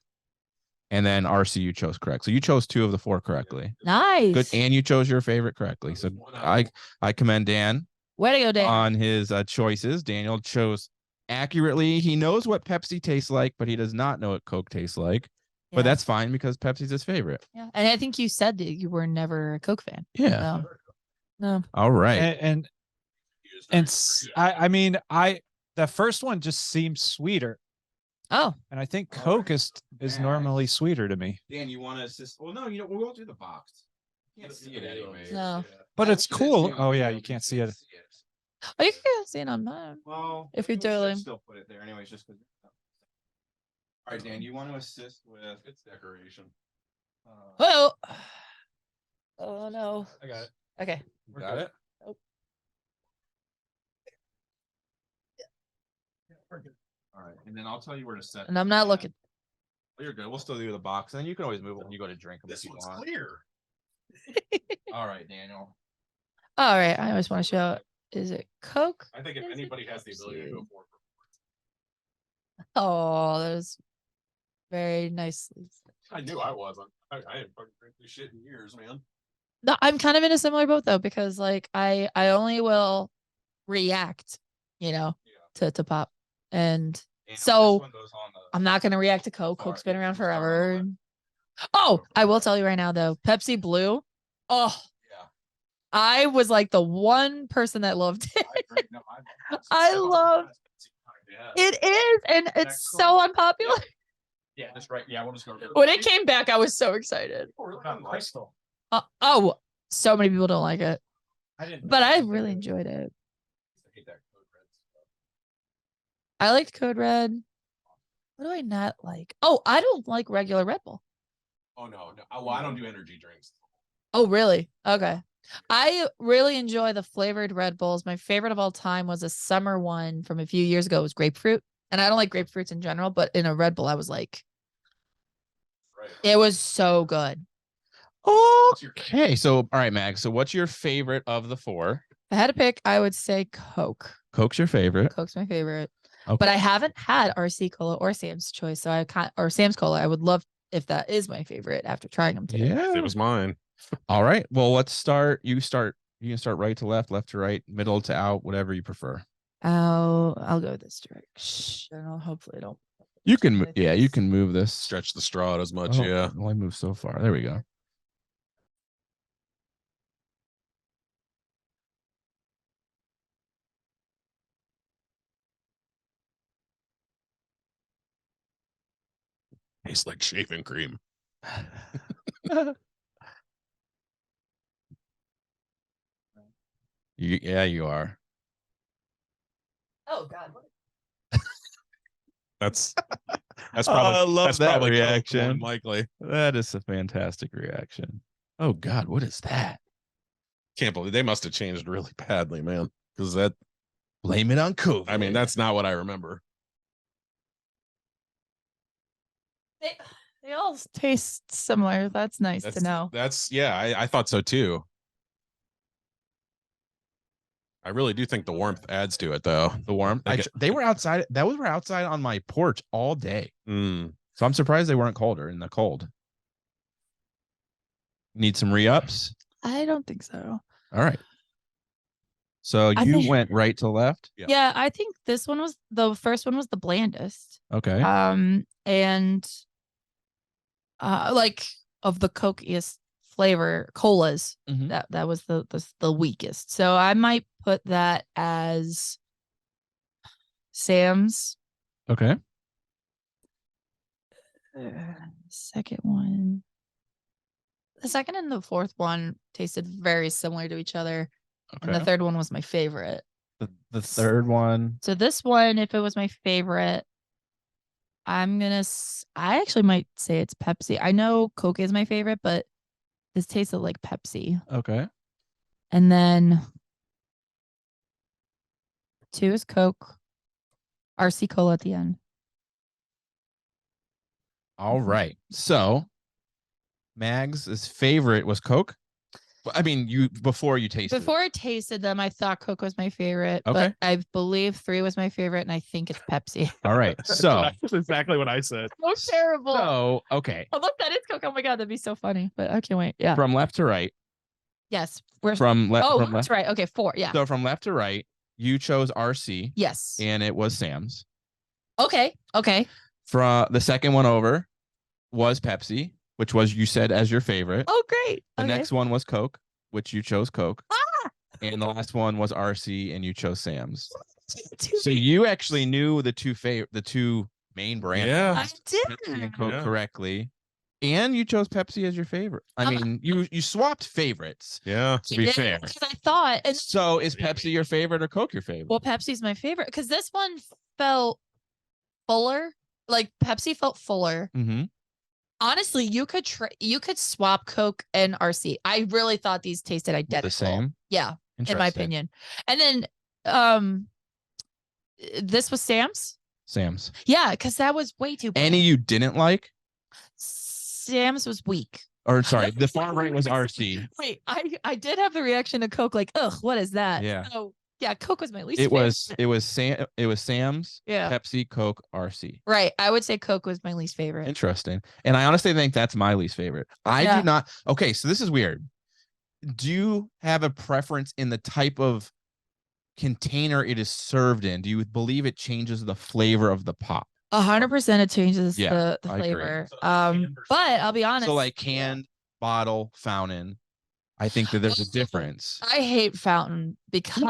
And then RC you chose correct. So you chose 2 of the 4 correctly. Nice. Good. And you chose your favorite correctly. So I commend Dan. Way to go, Dan. On his choices. Daniel chose accurately. He knows what Pepsi tastes like, but he does not know what Coke tastes like. Yeah. But that's fine because Pepsi's his favorite. Yeah. And I think you said that you were never a Coke fan. Yeah. So, no. All right. And the first one just seems sweeter. Oh. And I think Coke is normally sweeter to me. Dan, you want to assist? Well, no, we won't do the box. You can't see it anyway. No. But it's cool. Oh yeah, you can't see it. Oh, you can see it on mine. Well, if you're doing. Still put it there anyways, just because. All right, Dan, you want to assist with its decoration? Oh no. I got it. Okay. You got it? Oh. All right, and then I'll tell you where to set. And I'm not looking. Well, you're good. We'll still do the box, and then you can always move it when you go to drink them. This one's clear. All right, Daniel. All right. I always want to show. Is it Coke? I think if anybody has the ability to go forward. Oh, that was very nicely. I knew I wasn't. I didn't fucking drink this shit in years, man. No, I'm kind of in a similar boat though, because like I only will react, to pop. And so I'm not gonna react to Coke. Coke's been around forever. Oh, I will tell you right now though, Pepsi Blue. Oh, yeah. I was like the one person that loved it. I love it is, and it's so unpopular. Yeah, that's right. Yeah, we'll just go. When it came back, I was so excited. Crystal. Oh, so many people don't like it. But I really enjoyed it. I liked Code Red. What do I not like? Oh, I don't like regular Red Bull. Oh no. Well, I don't do energy drinks. Oh, really? Okay. I really enjoy the flavored Red Bulls. My favorite of all time was a summer one from a few years ago. It was grapefruit. And I don't like grapefruits in general, but in a Red Bull, I was like, it was so good. Okay. So, all right, Mag. So what's your favorite of the 4? If I had to pick, I would say Coke. Coke's your favorite. Coke's my favorite. Okay. But I haven't had RC Cola or Sam's Choice. So I can't, or Sam's Cola. I would love if that is my favorite after trying them today. Yeah. It was mine. All right. Well, let's start. You can start right to left, left to right, middle to out, whatever you prefer. I'll go this direction. Hopefully I don't. You can, you can move this. Stretch the straw out as much. Yeah. Well, I moved so far. There we go. Tastes like shaving cream. You are. Oh God. That's probably. I love that's that probably reaction. Likely. That is a fantastic reaction. Oh God, what is that? Can't believe they must have changed really badly, man. Because that. Blame it on COVID. I mean, that's not what I remember. They all taste similar. That's nice to know. I thought so too. I really do think the warmth adds to it, though. The warmth. They were outside. Were outside on my porch all day. So I'm surprised they weren't colder in the cold. Need some re-ups? I don't think so. All right. So you went right to left? Yeah, I think this one was the first one was the blandest. Okay. And like of the Coke-iest flavor colas, that was the weakest. So I might put that as Sam's. Okay. Second one. The second and the fourth one tasted very similar to each other. Okay. And the third one was my favorite. The third one. So this one, if it was my favorite, I actually might say it's Pepsi. I know Coke is my favorite, but this tasted like Pepsi. Okay. And then 2 is Coke. RC Cola at the end. All right. So Mags' favorite was Coke. I mean, before you tasted Before I tasted them, I thought Coke was my favorite. Okay. But I believe 3 was my favorite, and I think it's Pepsi. All right. So That's exactly what I said. So terrible. So okay. Oh, look, that is Coke. Oh my god, that'd be so funny. But I can't wait. Yeah. From left to right. Yes. We're From left. Oh, from that's left. right. Okay, 4. Yeah. So from left to right, you chose RC. Yes. And it was Sam's. Okay. Okay. From the second one over was Pepsi, which was you said as your favorite. Oh, great. The Okay. next one was Coke, which you chose Coke. Ah! And the last one was RC, and you chose Sam's. Too So bad. you actually knew the two main brands. Yeah. I did. Pepsi and Coke Yeah. correctly. And you chose Pepsi as your favorite. I mean, you swapped favorites, Yeah. to be fair. Because I thought, and So is Pepsi your favorite or Coke your favorite? well, Pepsi's my favorite because this one felt fuller. Like Pepsi felt fuller. Mm-hmm. Honestly, you could swap Coke and RC. I really thought these tasted identical. The same. Yeah, in my Interesting. opinion. And then this was Sam's. Sam's. Yeah, because that was way too Any you didn't like? Sam's was weak. Or sorry, the far right was RC. Wait, I did have the reaction to Coke, like, ugh, what is that? Yeah. So yeah, Coke was my least It favorite. was Sam's, Yeah. Pepsi, Coke, RC. Right. I would say Coke was my least favorite. Interesting. And I honestly think that's my least favorite. I Yeah. do not. Okay, so this is weird. Do you have a preference in the type of container it is served in? Do you believe it changes the flavor of the pop? 100% it changes Yeah, the I agree. flavor. But I'll be honest. So like canned, bottle, fountain. I think that there's a difference. I hate fountain because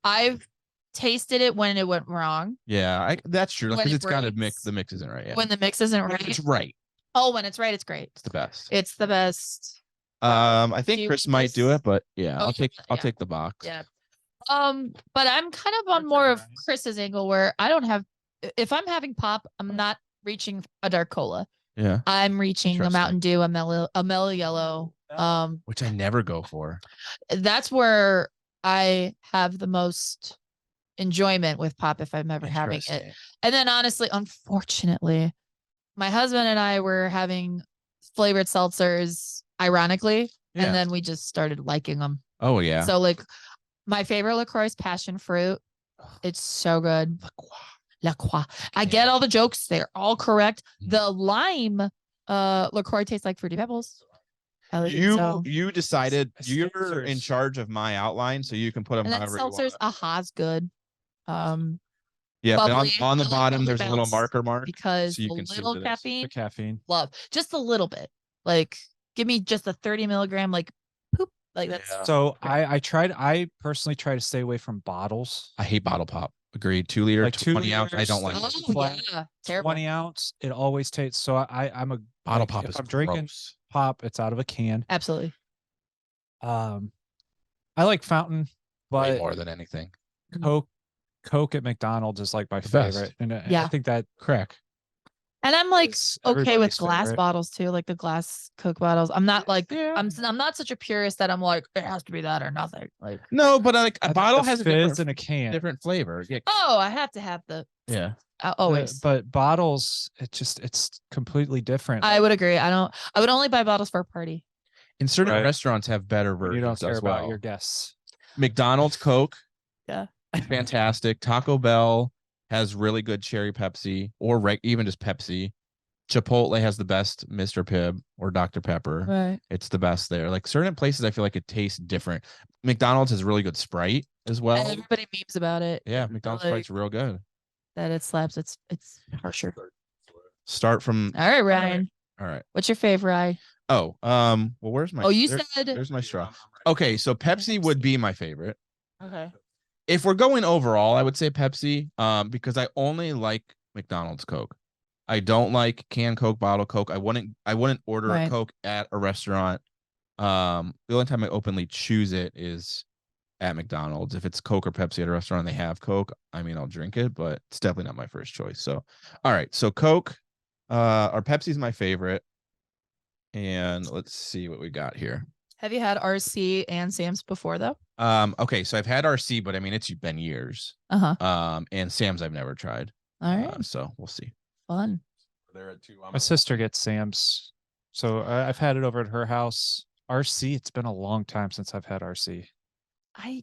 I've tasted it when it went wrong. Yeah, that's true. When Because it it's got to breaks. mix. The mix isn't right. Yeah. When the mix isn't When right. it's right. Oh, when it's right, it's great. It's the best. It's the best. I think you Chris want might this? do it, but yeah, Oh, I'll yeah. take the box. Yeah. But I'm kind of on more of Chris's angle where I don't have. If I'm having pop, I'm not reaching a dark cola. Yeah. I'm reaching a Interesting. Mountain Dew, a mellow yellow. Which I never go for. That's where I have the most enjoyment with pop if I'm ever having it. Interesting. And then honestly, unfortunately, my husband and I were having flavored seltzers, ironically, Yeah. and then we just started liking them. Oh yeah. So like my favorite LaCroix is passion fruit. It's so good. La Croix. I get all the jokes. They're all correct. The lime LaCroix tastes like Fruity Pebbles. I like it so. You decided you're Seltzers. in charge of my outline, so you can put them And then however you want. seltzers, Aha's good. Yeah, but bubbly, on the I like bottom bubbly there's a little bounce marker mark. because so you a can see little what it is. caffeine, The caffeine. love just a little bit. Like give me just a 30 milligram, like poop, like that's Yeah. So I personally try to stay away from bottles. I hate bottle pop. Agreed. 2 liter, Like 2 20 ounce. I don't like liters. it. oh Flat, yeah, terrible. 20 ounce. It always tastes. So I'm a Bottle like, pop if is I'm drinking gross. pop, it's out of a can. Absolutely. I like fountain, Way but more than anything. Coke at McDonald's is like my The best. favorite. And I Yeah. think that Crack. And I'm like is okay with everybody's glass favorite. bottles too, like the glass Coke bottles. I'm not like Yeah. I'm not such a purist that I'm like it has to be that or nothing. Like No, but like I a think bottle the has a fizz in different, a can. different flavor. Yeah. oh, I have to have the Yeah. always. But bottles, it's completely different. I would agree. I would only buy bottles for a party. And certain Right. restaurants have better When you don't versions care as about well. your guests. McDonald's Coke. Yeah. Fantastic. Taco Bell has really good cherry Pepsi or even just Pepsi. Chipotle has the best Mr. Pibb or Dr. Pepper. Right. It's the best there. Like certain places, I feel like it tastes different. McDonald's has really good Sprite as well. Everybody memes about it. Yeah, McDonald's like- Sprite's real good. That it slaps. It's harsher. Start from. All right, Ryan. All right. What's your favorite? Oh, well, where's my? Oh, you there's- said There's my straw. Okay, so Pepsi would be my favorite. okay. If we're going overall, I would say Pepsi. Because I only like McDonald's Coke. I don't like canned Coke, bottle Coke. I wouldn't order Right. a Coke at a restaurant. The only time I openly choose it is at McDonald's. If it's Coke or Pepsi at a restaurant and they have Coke, I mean, I'll drink it, but it's definitely not my first choice. So, all right. So Coke or Pepsi's my favorite. And let's see what we got here. Have you had RC and Sam's before though? Okay, so I've had RC, but I mean it's been years. And Sam's I've never tried. All right. So we'll see. Fun. There at 2. My sister gets Sam's, so I've had it over at her house. RC, it's been a long time since I've had RC. I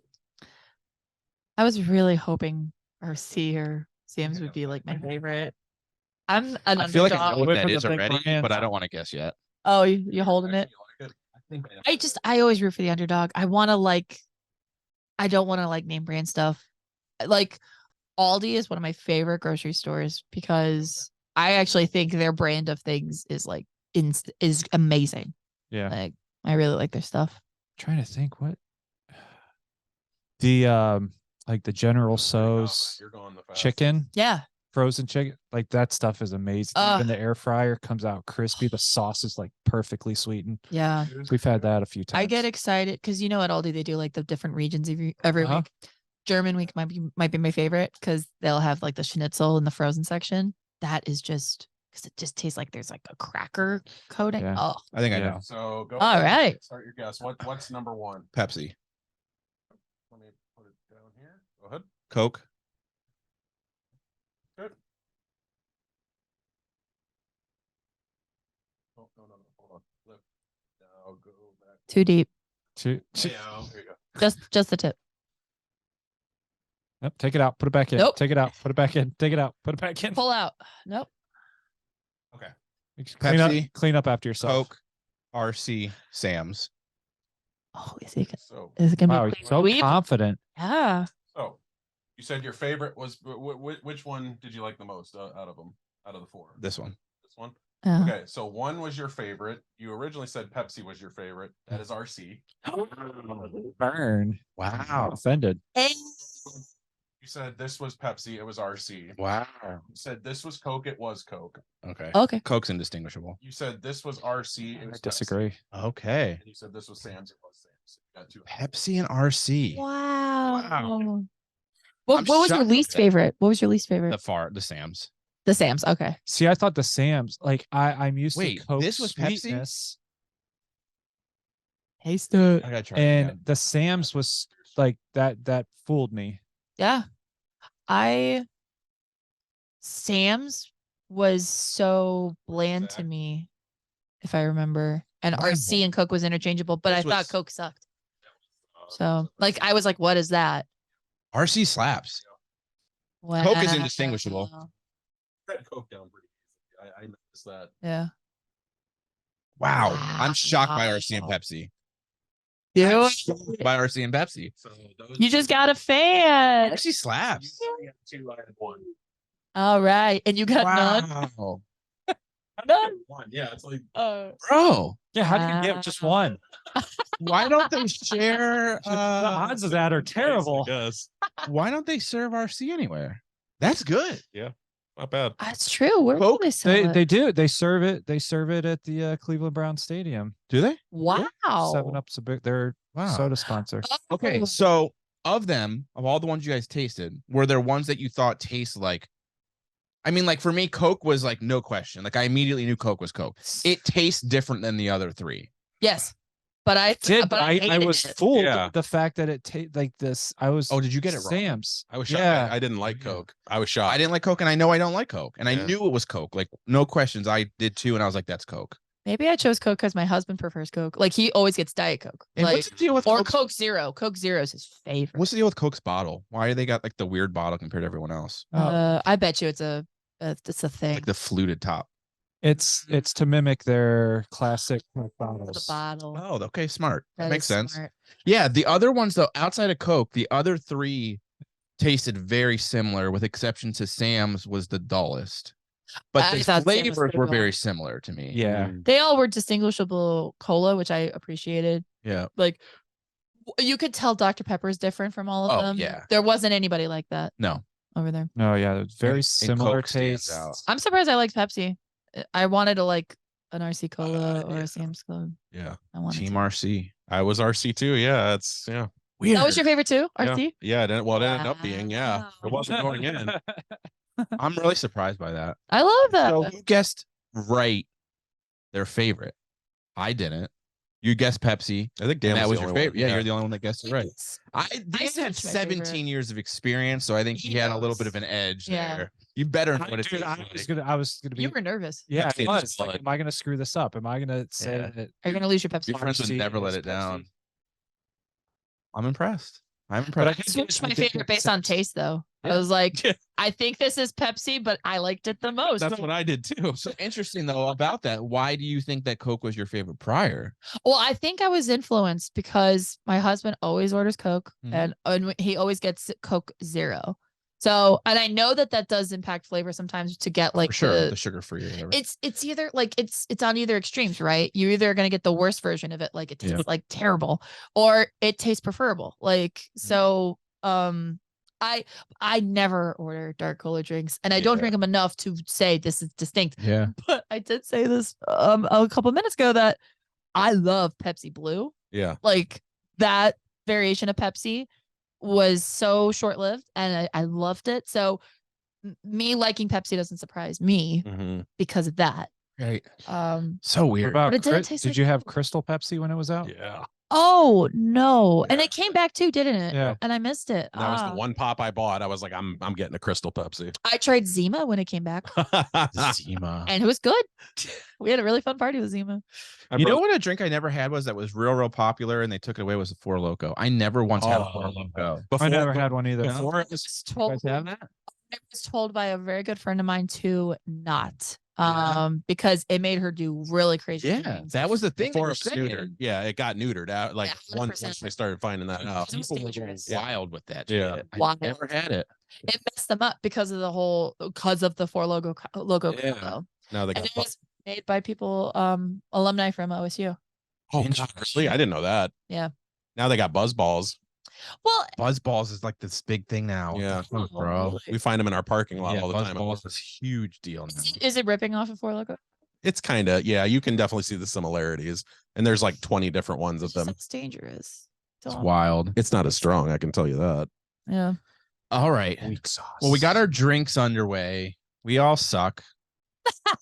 was really hoping RC or Sam's would be like my favorite. I'm an I feel like I know underdog. what that Whip of is the big already, brands. but I don't want to guess yet. Oh, you holding it? I always root for the underdog. I don't want to like name brand stuff. Like Aldi is one of my favorite grocery stores because I actually think their brand of things is like is amazing. Yeah. Like I really like their stuff. Trying to think what the like the General So's chicken, Yeah. frozen chicken, like that stuff is amazing. Even the air fryer comes out crispy. The sauce is like perfectly sweetened. Yeah. We've had that a few times. I get excited because you know at Aldi they do like the different regions every week. German week might be my favorite because they'll have like the schnitzel in the frozen section. That is just because it just tastes like there's like a cracker coating. Yeah. Oh, I think I Yeah. know. So go. All right. Start your guess. What's number 1? Pepsi, Let me put it down here. Go ahead. Coke. Good. Oh, no. Hold on. Flip. Now go back. too deep. There you go. Just the tip. Nope, take it out, put it back in. Nope. Take it out, put it back in. Take it out, put it back in. Pull out. Nope. Okay. Pepsi, clean up after yourself. Coke, RC, Sam's. Oh, is So, it gonna Wow, be you're clean so sweep? confident. Yeah. so you said your favorite was which one did you like the most out of them? Out of the 4? This one. This one. Yeah. Okay, so 1 was your favorite. You originally said Pepsi was your favorite. That is RC. Burn. Wow. Offended. You said this was Pepsi. It was RC. Wow. You said this was Coke. It was Coke. Okay. Okay. Coke's indistinguishable. You said this was RC. It I was disagree. Okay. Pepsi. And you said this was Sam's. It was Sam's. You got 2. Pepsi and RC. Wow. What I'm was your shocked least at that. favorite? What was your least favorite? The Sam's. The Sam's. Okay. See, I thought the Sam's, like I'm used Wait, to Coke this was Pepsi? sweetness, Taste it. I gotta try it and again. the Sam's was like that fooled me. Yeah. Sam's was so bland to me, if I remember. And Wow. RC and Coke was interchangeable, but This I thought was- Coke sucked. So like I was like, what is that? RC slaps. Coke is indistinguishable. Wow. Red Coke down pretty easy. I noticed that. Yeah. Wow. I'm shocked by RC and Wow. Pepsi. You I'm shocked by RC and Pepsi. So those you just got a fan. RC slaps. You got 2 out of 1. All right. And you got none. Wow. None. 1. Yeah, it's like Bro, Yeah, how do you get just one? why don't they share? The odds of that are terrible. Yes, Why don't they serve RC anywhere? That's good. not bad. That's true. Where Coke, do they sell They it? they do. They serve it. They serve it at the Cleveland Brown Stadium. Do they? Wow. 7-Up's a big their Wow. soda sponsor. Okay, Oh. so of all the ones you guys tasted, were there ones that you thought taste like? I mean, like for me, Coke was like no question. Like I immediately knew Coke was Coke. It tastes different than the other 3. Yes. But I Did but I hated was it. fooled Yeah. with the fact that it like this. I was Oh, did you get it wrong? Sam's. I was shocked. Yeah. I didn't like Coke. I was shocked. I didn't like Coke, and I know I don't like Coke, and I Yeah. knew it was Coke. Like no questions. I did too, and I was like, "That's Coke." Maybe I chose Coke because my husband prefers Coke. Like he always gets Diet Coke. And Like, what's the deal with or Coke's- Coke Zero. Coke Zero is his favorite. What's the deal with Coke's bottle? Why do they got like the weird bottle compared to everyone else? I bet you it's a thing. Like the fluted top. It's to mimic their classic Coke The bottles. bottle. Oh, okay, smart. That That makes is sense. smart. Yeah, the other ones though, outside of Coke, the other 3 tasted very similar, with exception to Sam's was the dullest. But I the thought Sam was flavors pretty were dull. very similar to me. Yeah. They all were distinguishable cola, which I appreciated. Yeah. Like you could tell Dr. Pepper is different from all of Oh, them. yeah. There wasn't anybody like that No. over there. No, yeah, very And similar Coke stands tastes. out. I'm surprised I liked Pepsi. I wanted to like an RC Cola or yeah. a Sam's Club. Yeah. I wanted Team to. RC. I was RC too. Yeah, Weird. That was your favorite too, Yeah. RC? Yeah, it ended up being. Yeah, Wow. it wasn't going in. I'm really surprised by that. I love that. So you guessed right their favorite. I didn't. You guessed Pepsi. I think Dan And that was the your only one. favorite. Yeah, you're the only one that guessed it right. Yes. Dan had switched my 17 favorite. years of experience, so I think he He had a little knows. bit of an edge Yeah. there. You better know what it Dude, tastes I like. was gonna be. You were nervous. Yeah, Pepsi I is was. Like, solid. am I gonna screw this up? Am I gonna say Yeah. that? Are you gonna lose your Pepsi? Your friends would Pepsi never let is it down. Pepsi? I'm impressed. I'm But I impressed. did Switched my I did favorite get based on sense. taste, though. I Yeah. was like, I think this is Pepsi, but I liked it the most. That's what I did too. So interesting though about that. Why do you think that Coke was your favorite prior? Well, I think I was influenced because my husband always orders Coke, Mhm. and he always gets Coke Zero. So, and I know that that does impact flavor sometimes to get like For sure, the sugar free or whatever. it's either like it's on either extremes, right? You're either gonna get the worst version of it, like it tastes Yeah. like terrible, or it tastes preferable. Like so, I never order dark cola drinks, and I don't Yeah. drink them enough to say this is distinct. Yeah. But I did say this a couple minutes ago that I love Pepsi Blue. Yeah. Like that variation of Pepsi was so short-lived, and I loved it. So me liking Pepsi doesn't surprise me Mm-hmm. because of that. Right. What So weird. What about But it didn't Cri- taste did like you have Coke. Crystal Pepsi when it was out? Yeah. Oh no. And Yeah. it came back too, didn't it? Yeah. And I missed it. That was Ah. the one pop I bought. I was like, I'm getting a Crystal Pepsi. I tried Zima when it came back, Zima. and it was good. We had a really fun party with Zima. You know what a drink I never had was that was real popular and they took it away was a Four Loco. I never once had a Four Loco. I never had one either. Before it I was, was You told, guys have that? I was told by a very good friend of mine to not, Yeah. because it made her do really crazy Yeah, things. that was the thing. before They were it was neutered. saying. Yeah, it got neutered out. Like Yeah, once 100%. they started finding that out. It was People were going dangerous. wild with that. Yeah. shit. I Wild. never had it. It messed them up because of the four logo Yeah. combo. Now they And got. it was made by people, alumni from OSU. Oh, God, really? I didn't know that. Yeah. Now they got buzz balls. Well, Buzz balls is like this big thing now. Yeah. Oh, bro. We find them in our parking lot Yeah, all the Buzz time. balls is a huge deal now. is it ripping off of Four Loco? It's kind of, yeah, you can definitely see the similarities. And there's like 20 different ones of them. It's dangerous. It's Don't- wild. It's not as strong, I can tell you that. Yeah. All right. Weak sauce. Well, we got our drinks underway. We all suck.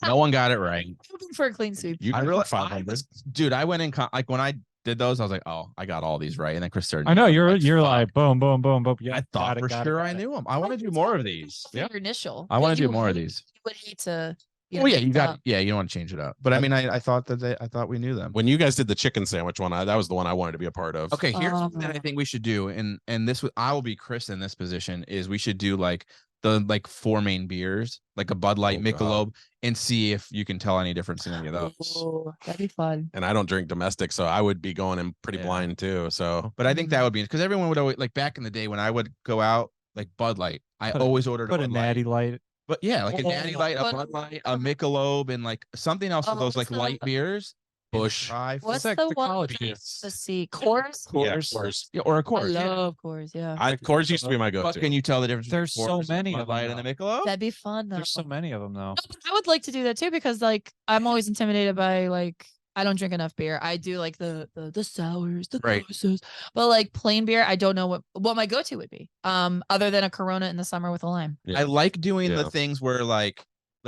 No one got it right. Hoping for a clean sweep. You I got really, 500. dude. I went in like when I did those, I was like, oh, I got all these right, and then Chris started. I know you're fuck. like boom, boom, boom, boom. Yeah, I thought for sure I knew them. I want to do more of these. Your initial. I want to You do more of hate- these. You would hate to. Oh yeah, you got. up. Yeah, you don't want to change it up. But I mean, I thought that I thought we knew them. When you guys did the chicken sandwich one, that was the one I wanted to be a part of. Okay, here's something that I Oh. think we should do, and this I will be Chris in this position. Is we should do like the 4 main beers, like a Bud Light, Oh, God. Michelob, and see if you can tell any difference in any of those. Oh, that'd be fun. And I don't drink domestic, so I would be going in pretty Yeah. blind too. So But I think that would be because everyone would always like back in the day when I would go out like Bud Light, I Put a- always ordered Put a Bud Light. natty light. But yeah, like a Oh, Natty Light, a but- Bud Light, a Michelob, and like something else with Oh, those like what's light the- beers. Bush. Try What's like the the one? college with beers. Let's see. Coors. Yeah, Coors. Coors. Yeah, or a I Coors. yeah. love Coors. Yeah. Coors used to be my But go-to. can you tell the difference? between There's so Coors, many Bud of them Light, and a now. Michelob. That'd be fun though. There's so many of them though. No, but I would like to do that too because like I'm always intimidated by like I don't drink enough beer. I do like the sours, the Right. goses, but like plain beer, I don't know what my go-to would be. Other than a Corona in the summer with a lime. Yeah. I like doing Yeah. the things where like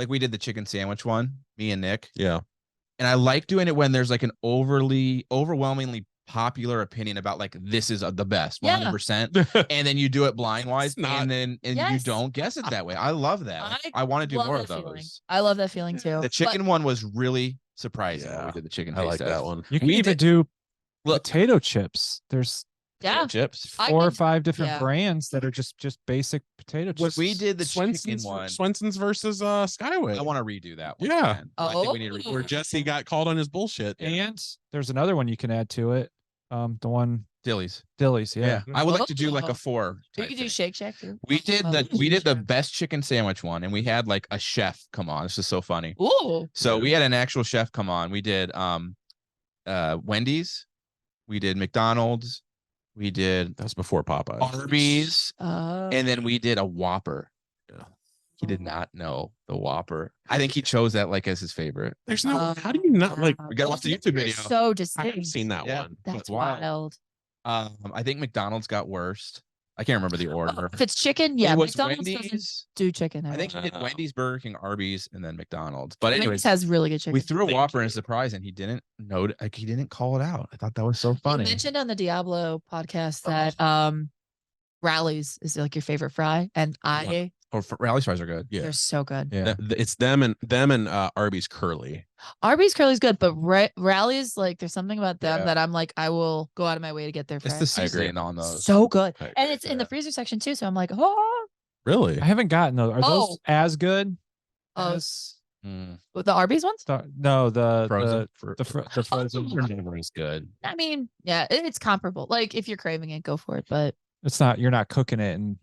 we did the chicken sandwich one, me and Nick, Yeah. and I like doing it when there's like an overwhelmingly popular opinion about like this is the best, Yeah. 100%, and then you do it blind wise, It's not. and then you Yes. don't guess it that way. I love that. Like, I want to do love more of that those. feeling. I love that feeling too. The chicken one was really surprising when Yeah. we did the chicken I taste like test. that one. You can We even did- do Look. potato chips. There's yeah. Chips. I 4 or could- 5 different yeah. brands that are just basic potato When chips. we did the Swenson's, chicken one, Swenson's versus Skyway. I want to redo that one. Yeah. again. I think we need to Oh. Where Jesse got called on his bullshit. And there's another one you can add to it. The one Dilly's. Dilly's, Yeah. yeah. I would like to do like Oh. a 4. You type could do thing. Shake Shack too. We did Oh, the best chicken sandwich one, and we had like a chef come on. This is so funny. Ooh. So we had an actual chef come on. We did Wendy's, we did McDonald's, we did That was before Popeye. Arby's, Uh, and then we did a Whopper. He did not know the Whopper. I think he chose that like as his favorite. There's no. How do you not like? We gotta watch the YouTube video. So I distinct. haven't seen that Yeah. one. That's wild. wild. I think McDonald's got worst. I can't remember the order. If it's chicken, yeah, It was McDonald's Wendy's. doesn't do chicken. I think he did Wendy's, Burger King, Arby's, and then McDonald's. But Wendy's anyways, has really good chicken. we threw a Whopper in a surprise, and he didn't note. Like he didn't call it out. I thought that was so funny. You mentioned on the Diablo podcast that Rallies is like your favorite fry, and Rally's fries are good. Yeah, they're so good. Yeah, it's them and Arby's curly. Arby's curly's good, but Rallies, like there's something about them that I'm like, I will go out of my way to get their it's fries. the seasoning on those. So good, I agree. and it's in the freezer section too. So I'm like, oh, Really? I haven't gotten those. Are those as good? With Mm. the Arby's ones? No, the Frozen. the frozen. They're never as good. I mean, yeah, it's comparable. Like if you're craving it, go for it. But It's not. You're not cooking it in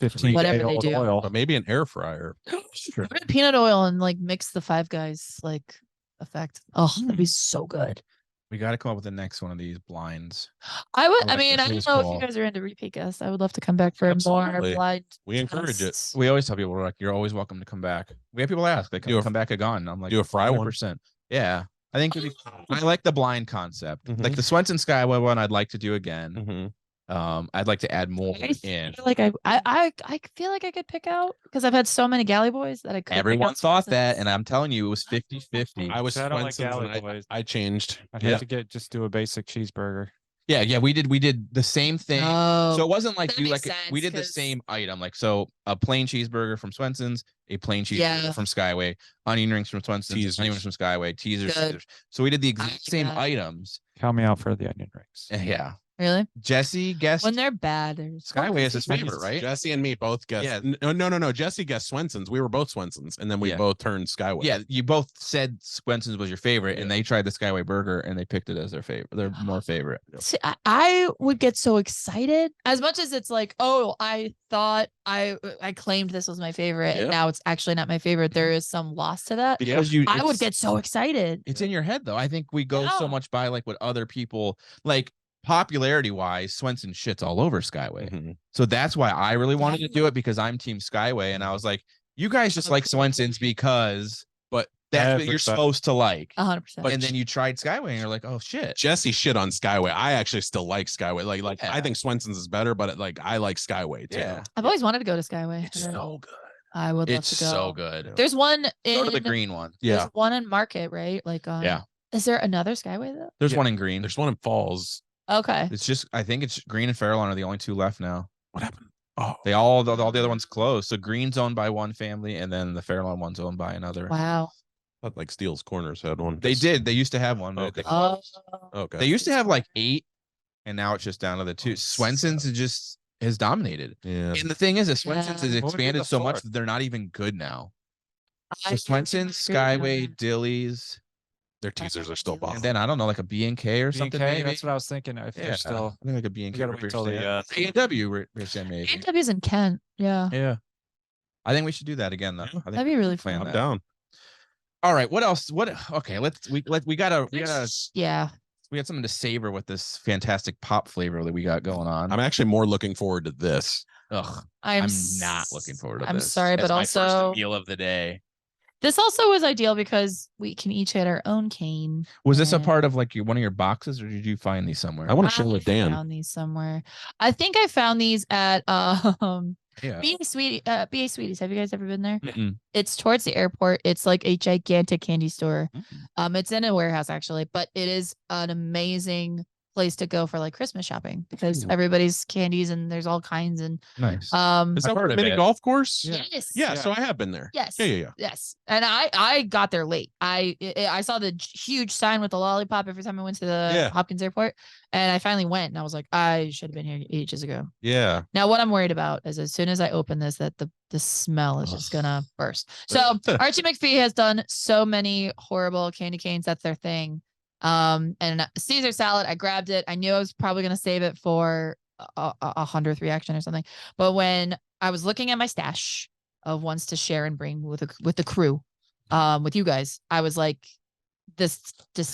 15 Whatever day they old do. oil. But maybe an air fryer. put in peanut oil and like mix the Five Guys like effect. Oh, that'd be so good. We got to come up with the next one of these blinds. I would. I I like mean, this. I It don't was know cool. if you guys are into repeat guests. I would love to come back for Absolutely. more blind. We encourage it. tests. We always tell people, we're like, you're always welcome to come back. We have people ask, they Do a- come back again. I'm like, do a fry one. 100%. Yeah. I think I like the blind concept. Mhm. Like the Swenson Skyway one, I'd like to do again. Mhm. I'd like to add more I in. feel like I feel like I could pick out because I've had so many galley boys that I could. Everyone thought that, and I'm telling you, it was 50-50. I was I don't like Swenson's and Galley Boys. I changed. I'd Yeah. have to just do a basic cheeseburger. Yeah, we did the same thing. Oh, So it wasn't like that you makes like sense, we did the 'cause- same item. Like so a plain cheeseburger from Swenson's, a plain cheeseburger Yeah. from Skyway, onion rings from Swenson's, Teasers. onion rings from Skyway, teasers. Good. Caesars. So we did the I exact like same that. items. Count me out for the onion rings. Yeah. really? Jesse guessed When they're bad, they're Skyway is his favorite, right? Jesse and me both guessed. Yeah. No. Jesse guessed Swenson's. We were both Swenson's, and then we Yeah. both turned Skyway. Yeah, you both said Swenson's was your favorite, and they tried the Skyway burger and they picked it as their favorite. Their more favorite. See, I would get so excited as much as it's like, oh, I thought I claimed this was my favorite, Yeah. and now it's actually not my favorite. There is some loss to that. Because I would it's- get so excited. It's in your head though. I think we go so Yeah. much by like what other people like popularity wise. Swenson shits all over Skyway, Mhm. so that's why I really wanted to do it because I'm Team Skyway, and I was like, you guys just like Swenson's because, but that's what you're supposed to like. 100%. And then you tried Skyway, and you're like, oh shit. Jesse shit on Skyway. I actually still like Skyway. Like Yeah. I think Swenson's is better, but I like Skyway too. Yeah, I've always wanted to go to Skyway. it's so good. I would love It's to go. so good. There's one in Go to the green one. There's one in Market, right? Like Yeah. Is there another Skyway though? There's Yeah. one in green. There's one in Falls. Okay. It's just I think it's Green and Fairlawn are the only two left now. What happened? Oh, They all the other ones closed. So Green's owned by one family, and then the Fairlawn one's owned by another. Wow. I thought like Steele's Corners had one. They did. They used to have one. But Okay. Oh. Okay. They used to have like 8, and now it's just down to the 2. Swenson's is just has dominated. Yeah. And the thing is, Swenson's has Yeah. What would be expanded the so much fourth? that they're not even good now. So I Swenson's, agree on Skyway, that. Dilly's, Their teasers are still And bomb. and then I don't know, like a B&K or something. B&K, Maybe. that's what I was thinking. If Yeah, they're still, I think like a B&K. gotta wait till the, A&W maybe. A&W's in Kent. Yeah. Yeah. I think we should do that again though. I think That'd be really plan fun. I'm that. down. All right. What else? Okay. We gotta Yeah. we got something to savor with this fantastic pop flavor that we got going on. I'm actually more looking forward to this. Ugh, I'm not looking forward to I'm this. sorry, That's but my first also meal of the day. this also was ideal because we can each get our own cane. Was this a and part of like one of your boxes, or did you find these somewhere? I want to share with Dan. found these somewhere. I think I found these at Yeah. BA Sweeties. Have you guys ever been there? Mm-mm. It's towards the airport. It's like a gigantic candy store. Mm. It's in a warehouse actually, but it is an amazing place to go for like Christmas shopping because Ooh. everybody's candies and there's all kinds and Nice. Is I've that heard of mini it. golf course? yes. Yeah, so I have been there. Yes. Yeah. Yes. And I got there late. I saw the huge sign with the lollipop every time I went to the Yeah. Hopkins Airport, and I finally went and I was like, I should have been here ages ago. Yeah. Now, what I'm worried about is as soon as I open this, that the smell is just gonna burst. So Archie McPhee has done so many horrible candy canes. That's their thing. And Caesar salad, I grabbed it. I knew I was probably gonna save it for a 100th reaction or something. But when I was looking at my stash of ones to share and bring with the crew, with you guys, I was like, this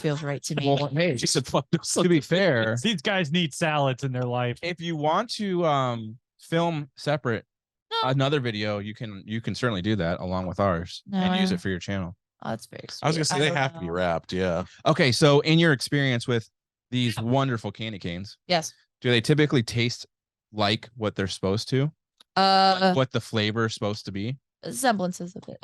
feels right to me. Well, hey, She said, "Fuck this." to be fair, these guys need salads in their life. if you want to film separate No. another video, you can certainly do that along with ours No, and use I- it for your channel. Oh, that's very sweet. I was gonna say they don't have to be know. wrapped. Yeah. Okay, so in your experience with these wonderful candy canes, Yes. Do they typically taste like what they're supposed to? What the flavor is supposed to be? Semblances of it.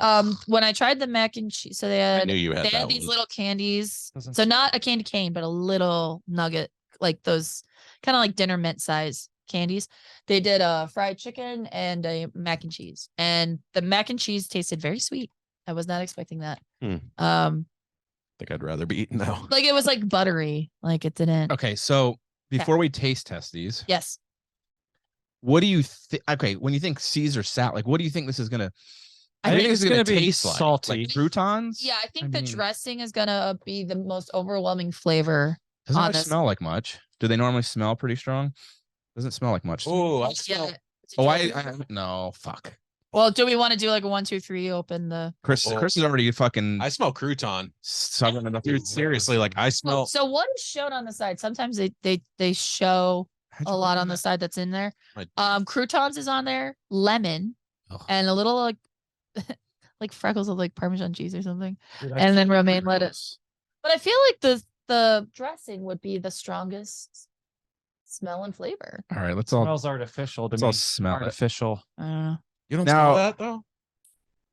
When I tried the mac and cheese, so I knew you had they that had these one. little candies. Doesn't So not a candy cane, but a little nugget, like those kind of like dinner mint size candies. They did a fried chicken and a mac and cheese, and the mac and cheese tasted very sweet. I was not expecting that. I think I'd rather be eating now. Like it was like buttery, like it didn't. Okay, so before we taste test these, Yes. what do you think? Okay, when you think Caesar salad, like what do you think this is gonna? I think think this is gonna be taste like? salty. Like croutons. Yeah, I think the mean, dressing is gonna be the most overwhelming flavor. doesn't on really this. smell like much. Do they normally smell pretty strong? Doesn't smell like much. to me. Oh, I Yeah. smell. Oh, I no fuck. Well, do we want to do like a 1, 2, 3? Open the. Chris Oh. is already fucking I smell crouton. sucking it up. Dude, seriously, like I smell. So what is shown on the side? Sometimes they show How'd a you lot bring on the that? side that's in there. I- Croutons is on there, lemon, Ugh. and a little like like freckles of like Parmesan cheese or something, Dude, I and then can't romaine do lettuce. But I feel like the dressing would be the strongest smell and flavor. All right, let's It all smells artificial to let's me. all smell it. Artificial. I don't know. You don't Now- smell that though.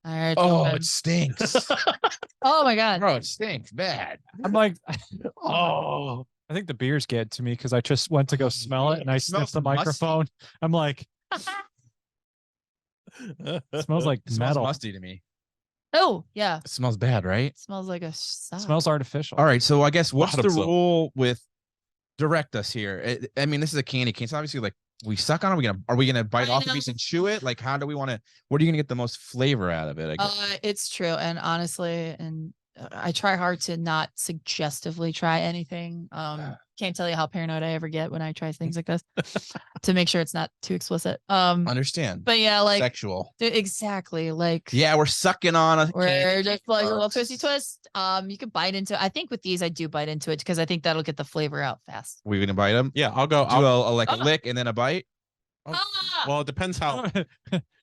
All right. Oh, open. it stinks. Oh my god. Bro, it stinks bad. I'm like, oh, I think the beers get to me because I just went to go smell it and I It smells sniffed the musty. microphone. I'm like, it smells like It smells metal. musty to me. Oh yeah. It smells bad, right? It smells like a sock. It smells artificial. All right, so I guess what's the Bottom up. rule with direct us here? I mean, this is a candy cane, so obviously, like we suck on. It, are we gonna bite I off a know. piece and chew it? Like, how do we want to? What are you gonna get the most flavor out of it? I guess. It's true, and honestly, and I try hard to not suggestively try anything. Can't tell you how paranoid I ever get when I try things like this to make sure it's not too explicit. Understand? But yeah, like Sexual. exactly, like Yeah, we're sucking on a. we're candy just like a little box. twisty twist. You could bite into. I think with these, I do bite into it because I think that'll get the flavor out fast. We gonna bite them? Yeah, I'll go. Do a lick and then a bite. Ah! Well, it depends how.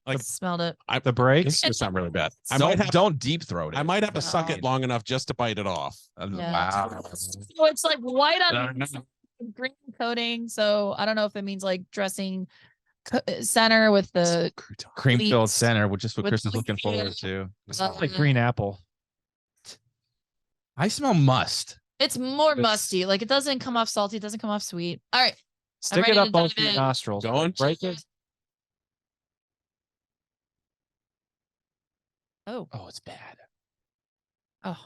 Like Smelled it. The brakes. It's not really bad. I Don't might have. don't deep throat it. I might have to suck No. it long enough just to bite it off. Yeah. Wow. So it's like white on green coating. So I don't know if it means like dressing center with the Cream filled Leeks center, which is what with Chris is looking leeks. forward to. It smells like green apple. I smell must. It's more It's- musty. Like it doesn't come off salty. It doesn't come off sweet. All right. Stick ready it to up both dive your in. nostrils. Going? Break it. Oh, Oh, it's bad. oh.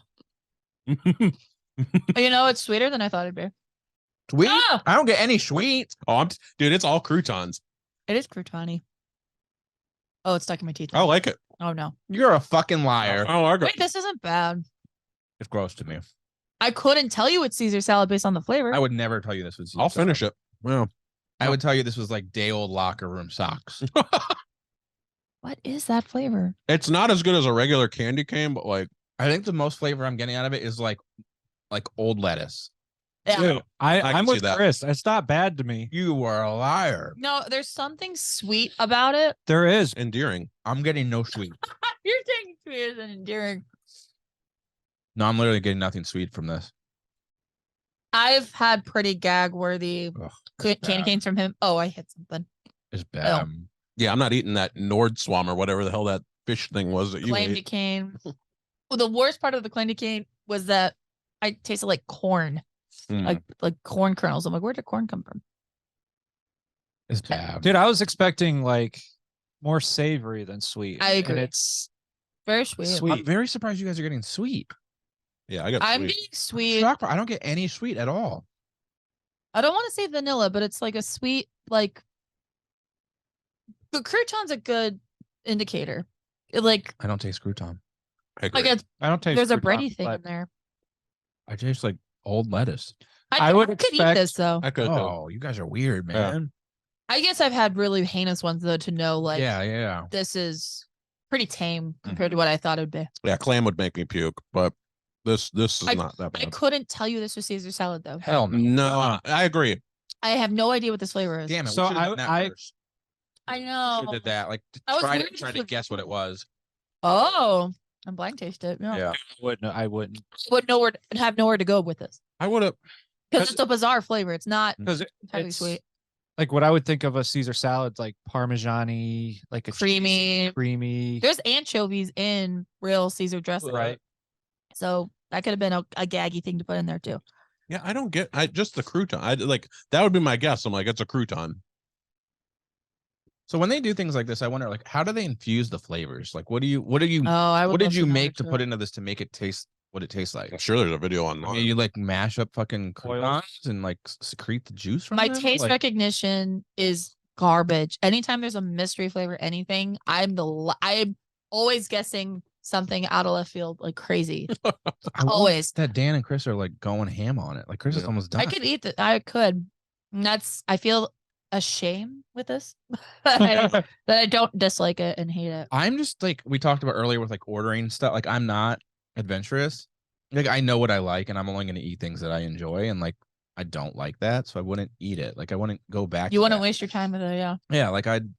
You know, it's sweeter than I thought it'd be. Sweet? Oh, I don't get any sweet. Oh, dude, it's all croutons. it is croutony. Oh, it's stuck in my teeth. I like it. Oh no. You're a fucking liar. Oh, I go. Wait, this isn't bad. It's gross to me. I couldn't tell you it's Caesar salad based on the flavor. I would never tell you this was. I'll finish it. Well, I would tell you this was like day old locker room socks. What is that flavor? it's not as good as a regular candy cane, but like, I think the most flavor I'm getting out of it is like old lettuce. Yeah. Dude, I I'm can see with that. Chris. It's not bad to me. You are a liar. No, there's something sweet about it. There is. endearing. I'm getting no sweet. You're saying sweet and endearing. No, I'm literally getting nothing sweet from this. I've had pretty gag worthy Ugh, candy bad. canes from him. Oh, I hit something. It's bad. Yeah, I'm not eating that Nordswam or whatever the hell that fish thing was that you Claim ate. to cane. Well, the worst part of the claim to cane was that I tasted like corn, Mm. like corn kernels. I'm like, where did corn come from? It's bad. Dude, I was expecting like more savory than sweet. I And agree. it's Very sweet. Sweet. I'm very surprised you guys are getting sweet. Yeah, I got I'm sweet. getting sweet. Shocked, I don't get any sweet at all. I don't want to say vanilla, but it's like a sweet, like the crouton's a good indicator. Like I don't taste crouton. I agree. it's, I don't taste there's a crouton, bready thing but in there. I taste like old lettuce. I would could eat expect- this though. I could. Oh, you guys are weird, Yeah. man. I guess I've had really heinous ones though to know like yeah. this is pretty tame Mm-hmm. compared to what I thought it'd be. Yeah, clam would make me puke, but this is not that I bad. couldn't tell you this was Caesar salad though. Hell no. No, I agree. I have no idea what this flavor is. Damn it. So we should've done that I- first. I Should've know. did that. Like I was try weird to with- guess what it was. Oh, I'm blind taste it. No. Yeah. I wouldn't. Would have nowhere to go with this I would have. because it's a bizarre flavor. It's not Because entirely sweet. like what I would think of a Caesar salad, like Parmesan-y, like a creamy. There's anchovies in real Caesar dressing. Right. So that could have been a gaggy thing to put in there too. Yeah, I don't get. Just the crouton. I like that would be my guess. I'm like, it's a crouton. So when they do things like this, I wonder, like, how do they infuse the flavors? Like, what did you Oh, I would what did love you to know make to too. put into this to make it taste what it tastes like? I'm sure there's a video online. I mean, you like mash up fucking Oil. croutons and like secrete the juice from My them? taste Like, recognition is garbage. Anytime there's a mystery flavor, anything, I'm always guessing something out of left field like crazy. I love Always. that Dan and Chris are like going ham on it. Like Chris is Yeah. almost done. I could eat that. I could. And I feel ashamed with this that I don't dislike it and hate it. I'm just like we talked about earlier with like ordering stuff. Like I'm not adventurous. Like I know what I like, and I'm only going to eat things that I enjoy. And like I don't like that, so I wouldn't eat it. Like I wouldn't go back. You to wouldn't that. waste your time with it, yeah. Yeah, like I'm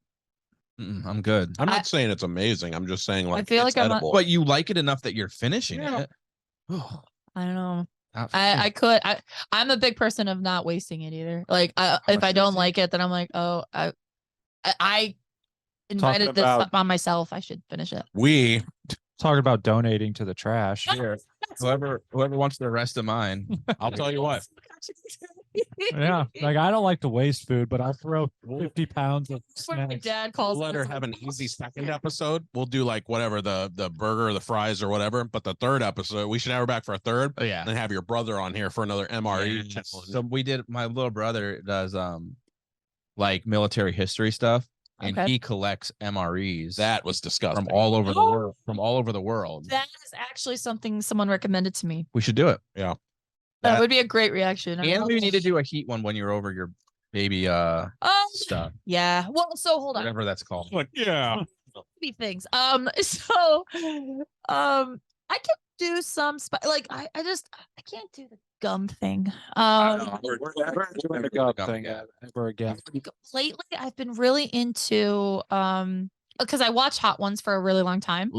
good. I'm not saying it's amazing. I'm just saying like feel it's like I'm not- edible. But you like it enough that you're finishing Yeah. it. Oh, I don't know. not I could. I'm a big person of not wasting it either. Like if I don't like it, then I'm like, oh, I invited this about- up on myself. I should finish it. we Talking about donating to the trash. here. Whoever wants the rest of mine. I'll tell you what. Yeah, like I don't like to waste food, but I throw 50 pounds of That's what my snacks. dad calls Let her it. have an easy second episode. We'll do like whatever the burger, or the fries, or whatever. But the third episode, we should have her back for a third, Oh yeah. and have your brother on here for another MRE. Yeah. challenge. So we did. My little brother does like military history stuff, and Okay. he collects MREs That was disgusting. from all over the Oh. world. From all over the world. That is actually something someone recommended to me. We should do it. That That- would be a great reaction. I And love we it. need to do a heat one when you're over your baby stuff, Yeah. Well, so hold on. whatever that's called. Like, yeah. Be things. So I can do some like I can't do the gum thing. We're doing the gum thing ever again. Lately I've been really into because I watch Hot Ones for a really long time,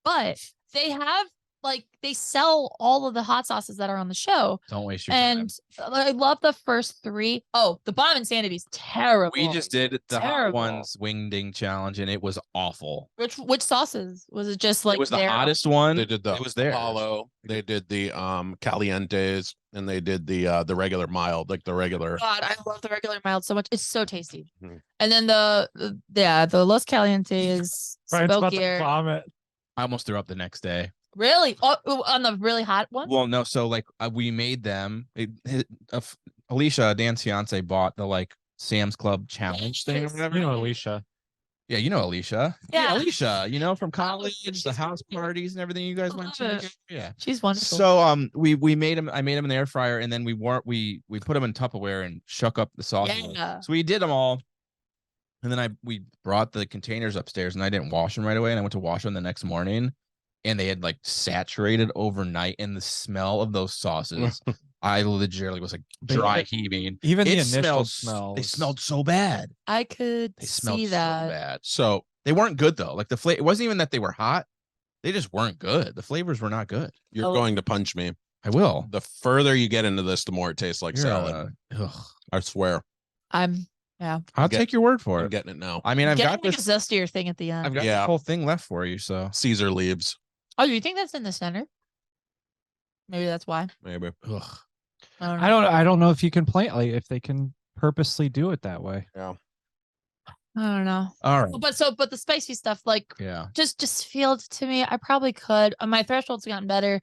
but they have like they sell all of the hot sauces that are on the show. Don't waste your time. And I love the first three. Oh, the Bomb Insanity is terrible. We just did the Hot Terrible. Ones wingding challenge, and it was awful. Which sauces was it? Just like It was the their- hottest one. They did the It was there. Apollo. They did the Calientes, and they did the regular mild, like the regular. God, I love the regular mild so much. It's so tasty. Mhm. And then the Los Caliente is Brian's about to smokier. vomit. I almost threw up the next day. Really? Oh, on the really hot one? Well, no. So like we made them. Alicia, Dan's fiance, bought the like Sam's Club challenge thing or whatever. You know, Alicia. Yeah, you know Alicia. Yeah. Alicia. You know from college, the house parties and everything you guys I went love to. it. Yeah. She's wonderful. So we made them. I made them in the air fryer, and then we put them in Tupperware and shook up the sauce. Yeah. So we did them all, and then we brought the containers upstairs, and I didn't wash them right away, and I went to wash them the next morning, and they had like saturated overnight, and the smell of those sauces, I legitimately was like dry heaving. Even the It initial smelled. They smells. smelled so bad. I could They smelled see so that. bad. So They weren't good though. Like the flavor, it wasn't even that they were hot. They just weren't good. The flavors were not good. you're Oh. going to punch me. I will. The further you get into this, the more it tastes like You're, salad. I swear. I'll I'll Get- take your word for I'm it. getting it now. I mean, I've got get like a this. zestier thing at the end. I've got Yeah. this whole thing left for you. So Caesar leaves, Oh, do you think that's in the center? Maybe that's why. maybe. ugh. I don't know. I don't know if you can plant like if they can purposely do it that way. I don't know. All right. But the spicy stuff, like Yeah. just feels to me, I probably could. My threshold's gotten better.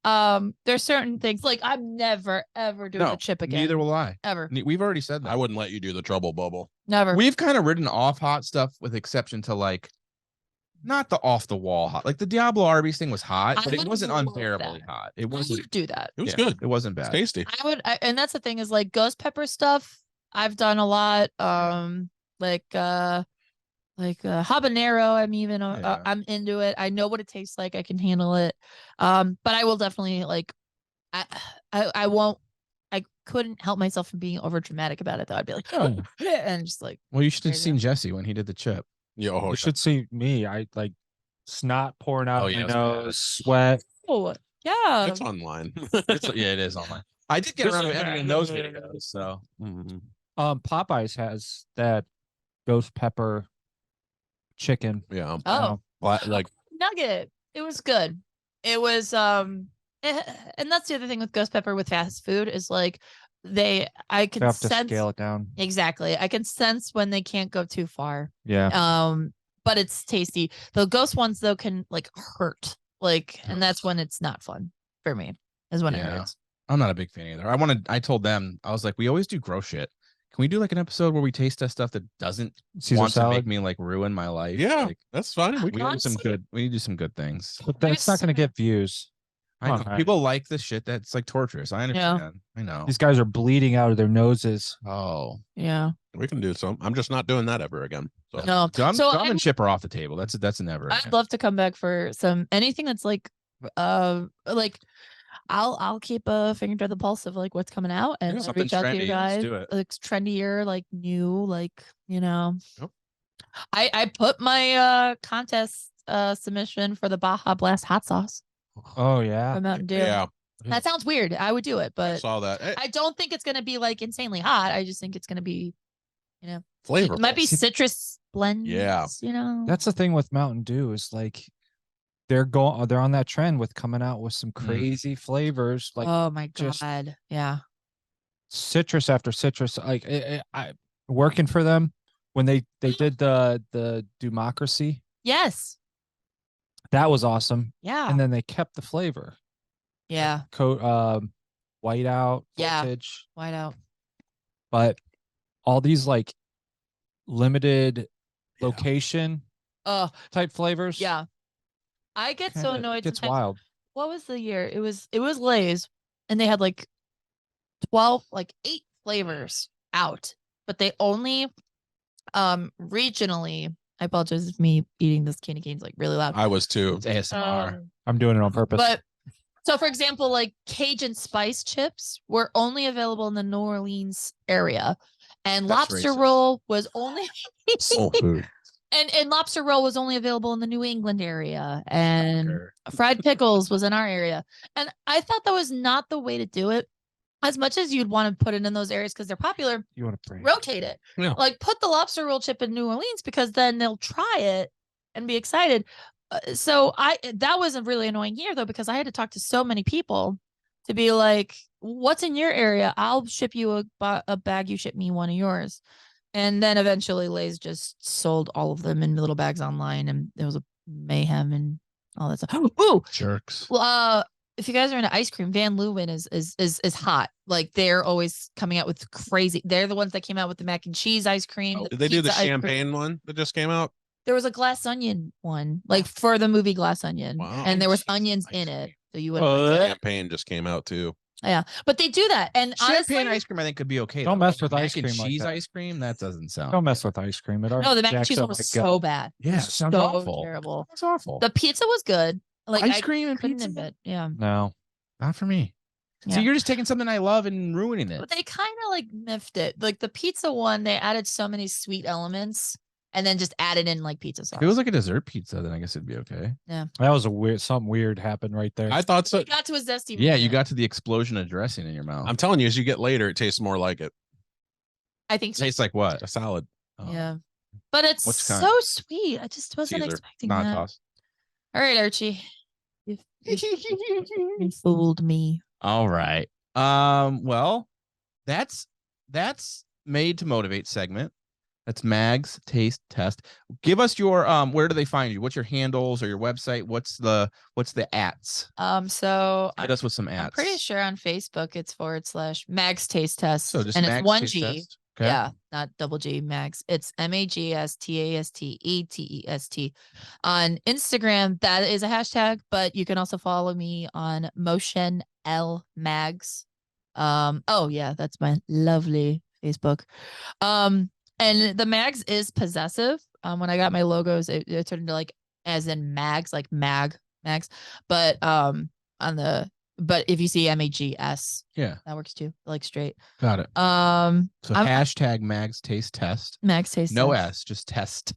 There's certain things like I'm never ever doing No, a chip again. neither will I. Ever. We've already said that. I wouldn't let you do the trouble bubble. Never. We've kind of ridden off hot stuff with exception to like not the off the wall hot. Like the Diablo Arby's thing was hot, I but it would wasn't love unbearably that. hot. It I wasn't. would do that. It was yeah, good. It wasn't It's bad. tasty. And that's the thing is like ghost pepper stuff. I've done a lot. Like habanero. Yeah. I'm into it. I know what it tastes like. I can handle it. But I will definitely like. I won't. I couldn't help myself from being over dramatic about it though. I'd be like, Oh. and just like, Well, you should have Crazy. seen Jesse when he did the chip. Yeah, You should see me. I like snot pouring out Oh, my yeah, it was nose, bad. sweat. oh yeah. it's online. Yeah, it is online. I did get around to editing those videos. So Mhm. Popeyes has that ghost pepper chicken. Yeah. Oh, Like nugget. It was good. It was and that's the other thing with ghost pepper with fast food is like I They can have to sense scale it down. exactly. I can sense when they can't go too far. Yeah. But it's tasty. The ghost ones though can like hurt. Like, and that's when it's not fun for me. Is when it Yeah. hurts. I'm not a big fan either. I told them, I was like, we always do gross shit. Can we do like an episode where we taste test stuff that doesn't Caesar want salad. to make me like ruin my life? yeah, Like, that's fine. We we can need to do some Honestly- good. We need to do some good things. But that's not going to get views. I Come know on, people like this shit that's like torturous. I understand. I know. These guys are bleeding out of their noses. Oh, Yeah. we can do some. I'm just not doing that ever again. So No. gum So and I'm- chip are off the table. That's never. I'd love to come back for some anything that's like I'll keep a finger to the pulse of like what's coming out and Yeah, like, something reach out to trendy, you let's guys. do it. Like trendier, like new, like Yep. I put my contest submission for the Baja Blast hot sauce Oh yeah. from Mountain Dew. yeah, That sounds weird. I would do it, I but saw that. I don't think it's gonna be like insanely hot. I just think it's gonna be, Flavor. it might be See- citrus blends. Yeah. That's the thing with Mountain Dew is like they're on that trend with coming out with some crazy flavors like oh my just- god. Yeah. citrus after citrus. Like I working for them when they did the democracy. Yes. That was awesome. Yeah. And then they kept the flavor. Yeah. Whiteout, Yeah. voltage. White out. But all these like limited Yeah. location Oh type flavors. yeah. I get so kinda annoyed. Gets sometimes. wild. What was the year? It was Lay's, and they had like 12, like 8 flavors out, but they only regionally. I apologize if me eating this candy cane's like really loud. I was too. It's ASMR. I'm doing it on purpose. But so, for example, like Cajun spice chips were only available in the New Orleans area, and That's lobster racist. roll was only Soul food. and lobster roll was only available in the New England area, and Shocker. fried pickles was in our area. And I thought that was not the way to do it. As much as you'd want to put it in those areas because they're popular, you want to bring rotate it. Yeah. Like put the lobster roll chip in New Orleans because then they'll try it and be excited. So that was really annoying here though because I had to talk to so many people to be like, "What's in your area? I'll ship you a bag. You ship me one of yours." And then eventually Lay's just sold all of them in little bags online, and there was a mayhem and all that stuff. Ooh, Jerks. well, if you guys are into ice cream, Van Leeuwen is hot. Like they're always coming out with crazy. They're the ones that came out with the mac and cheese ice cream. Did they do the pizza ice cream. champagne one that just came out? There was a glass onion one, like for the movie Glass Onion, Wow. and there was Cheese onions ice in it. cream. So you would, Champagne just came out too. yeah. But they do that, and Champagne honestly, ice cream, I think, could be okay. Don't though. mess Like with mac ice and cream like cheese that. ice cream. That doesn't sound. Don't mess with ice cream. It no, the mac and jacks cheese up one was my gut. so bad. Yeah, it So sounds awful. terrible. It's awful. The pizza was good. Like ice I cream and couldn't pizza. admit, yeah. No. Not for me. So Yeah. you're just taking something I love and ruining it. But they kind of like miffed it. Like the pizza one, they added so many sweet elements and then just added in like pizza sauce. If it was like a dessert pizza, then I guess it'd be okay. That was something weird happened right there. I thought so. We got to a zesty. Yeah, you moment. got to the explosion of dressing in your mouth. I'm telling you, as you get later, it tastes more like it. I think so. Tastes like what? A salad. Oh, Yeah. But it's What's kind? so sweet. I just wasn't Caesar. expecting Not that. toss. All right, Archie. You fooled me. All right. Well, that's made to motivate segment. That's Mag's Taste Test. Give us your where do they find you? What's your handles or your website? What's the ats? So Hit us with some ats. I'm pretty sure on Facebook it's / Mag's Taste Test. So just and Mag's it's one Taste G. Test. Okay. Yeah, not double G, Mags. It's MAGSTASTETEST. On Instagram, that is a hashtag, but you can also follow me on Motion L Mags. Oh yeah, that's my lovely Facebook. And the Mags is possessive. When I got my logos, it turned into like as in Mags, like Mags. But but if you see MAGS, Yeah, that works too, like straight. got it. So I'm- hashtag Mag's Taste Test. Mags Taste. No Test. S, just test.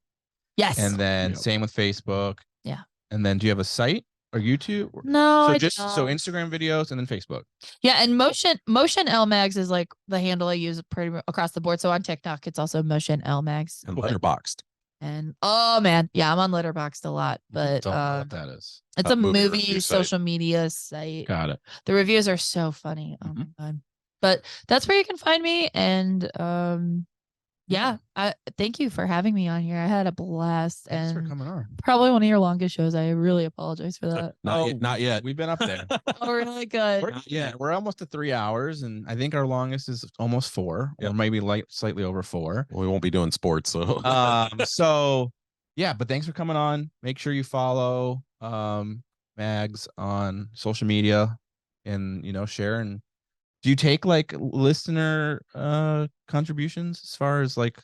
Yes. And then Yep. same with Facebook. Yeah. And then do you have a site? or YouTube? No, So I just so don't. Instagram videos and then Facebook. Yeah, and motion L mags is like the handle I use pretty across the board. So on TikTok, it's also motion L mags. And Letterboxd. And oh man, yeah, I'm on Letterboxd a lot, but Don't know what that is. it's a movie movie review site. social media site. Got it. The reviews are so funny. Oh my god. But that's where you can find me. And yeah, I thank you for having me on here. I had a blast. Thanks for and coming on. probably one of your longest shows. I really apologize for that. Not yet. We've been up there. Oh, really good. We're almost to 3 hours, and I think our longest is almost 4, or maybe slightly over 4. We won't be doing sports, so. So yeah, but thanks for coming on. Make sure you follow Mags on social media, and share. And do you take like listener contributions as far as like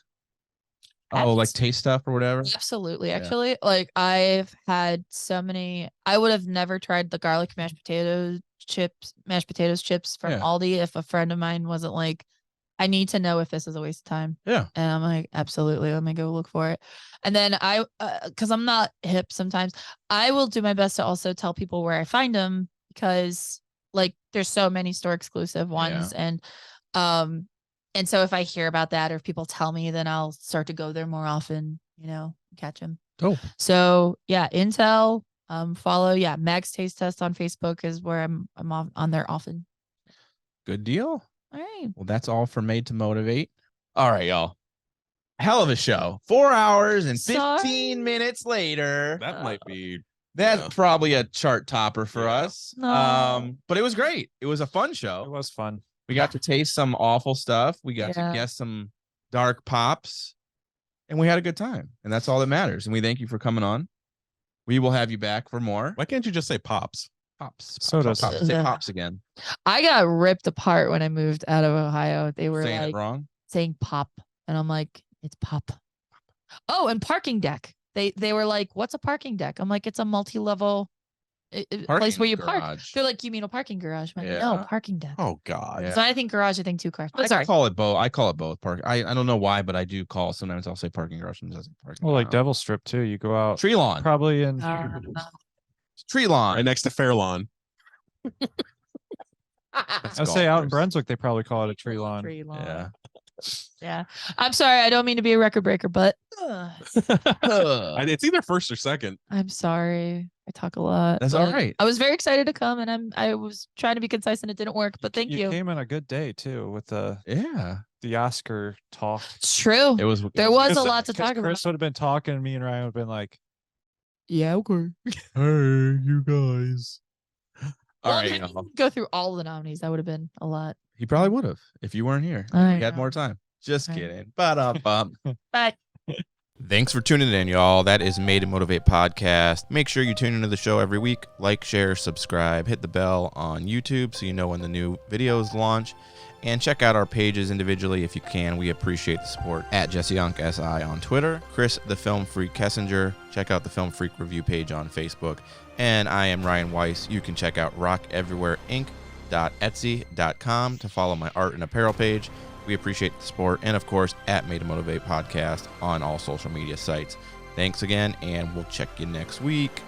like taste stuff or whatever? Absolutely. Actually, like I've had so many. I would have never tried the garlic mashed potatoes chips from Aldi if a friend of mine wasn't like, I need to know if this is a waste of time. Yeah. And I'm like, absolutely, let me go look for it. And then I because I'm not hip sometimes, I will do my best to also tell people where I find them, because like there's so many store exclusive ones. And so if I hear about that, or if people tell me, then I'll start to go there more often, catch them. Oh. So yeah, Intel, follow Mag's Taste Test on Facebook is where I'm on there often. Good deal. All right. Well, that's all for Made to Motivate. All right, y'all. Hell of a show. 4 hours and 15 minutes later. That might be. That's probably a chart topper for us. No. But it was great. It was a fun show. It was fun. We got to taste some awful stuff. We got to Yeah. guess some dark pops. And we had a good time. And that's all that matters. And we thank you for coming on. We will have you back for more. Why can't you just say pops? Pops. Sodas. Pops. Say pops again. I got ripped apart when I moved out of Ohio. They were Saying like it wrong. saying pop, and I'm like, it's pop. Oh, and parking deck. They were like, what's a parking deck? I'm like, it's a multi-level place where you park. garage. They're like, you mean a parking garage? I'm like, Yeah. no, parking deck. Oh God. Yeah. So I think garage, I think 2 cars. But I sorry. call it both. I call it both. Park. I don't know why, but I do call. Sometimes I'll say parking garage. Sometimes I'll say parking. Well, like lot. Devil Strip too. You go out Tree lawn. probably in Tree lawn. Right next to Fair Lawn. I'd say out in Brunswick they probably call it a tree lawn. Tree lawn. Yeah. Yeah. I'm sorry. I don't mean to be a record breaker, but It's either first or second. I'm sorry. I talk a lot. That's all but right. I was very excited to come, and I was trying to be concise, and it didn't work, but thank you. You came on a good day too with the Oscar talk. It's true. It was. There was a Because- lot to because talk about. Chris would have been talking, and me and Ryan would have been like, Yeah, okay. Hey, you guys. All Well, right, if y'all. you go through all the nominees. That would have been a lot. He probably would have if you weren't here. I He had know. more time. Just I know. kidding. But But thanks for tuning in, y'all. That is Made to Motivate podcast. Make sure you tune into the show every week. Like, share, subscribe, hit the bell on YouTube so you know when the new videos launch. And check out our pages individually if you can. We appreciate the support. At Jesse Young SI on Twitter. Chris, the Film Freak Kessinger. Check out the Film Freak review page on Facebook. And I am Ryan Weiss. You can check out rockeverywhereinc.etsy.com to follow my art and apparel page. We appreciate the support. And of course, at Made to Motivate podcast on all social media sites. Thanks again, and we'll check you next week.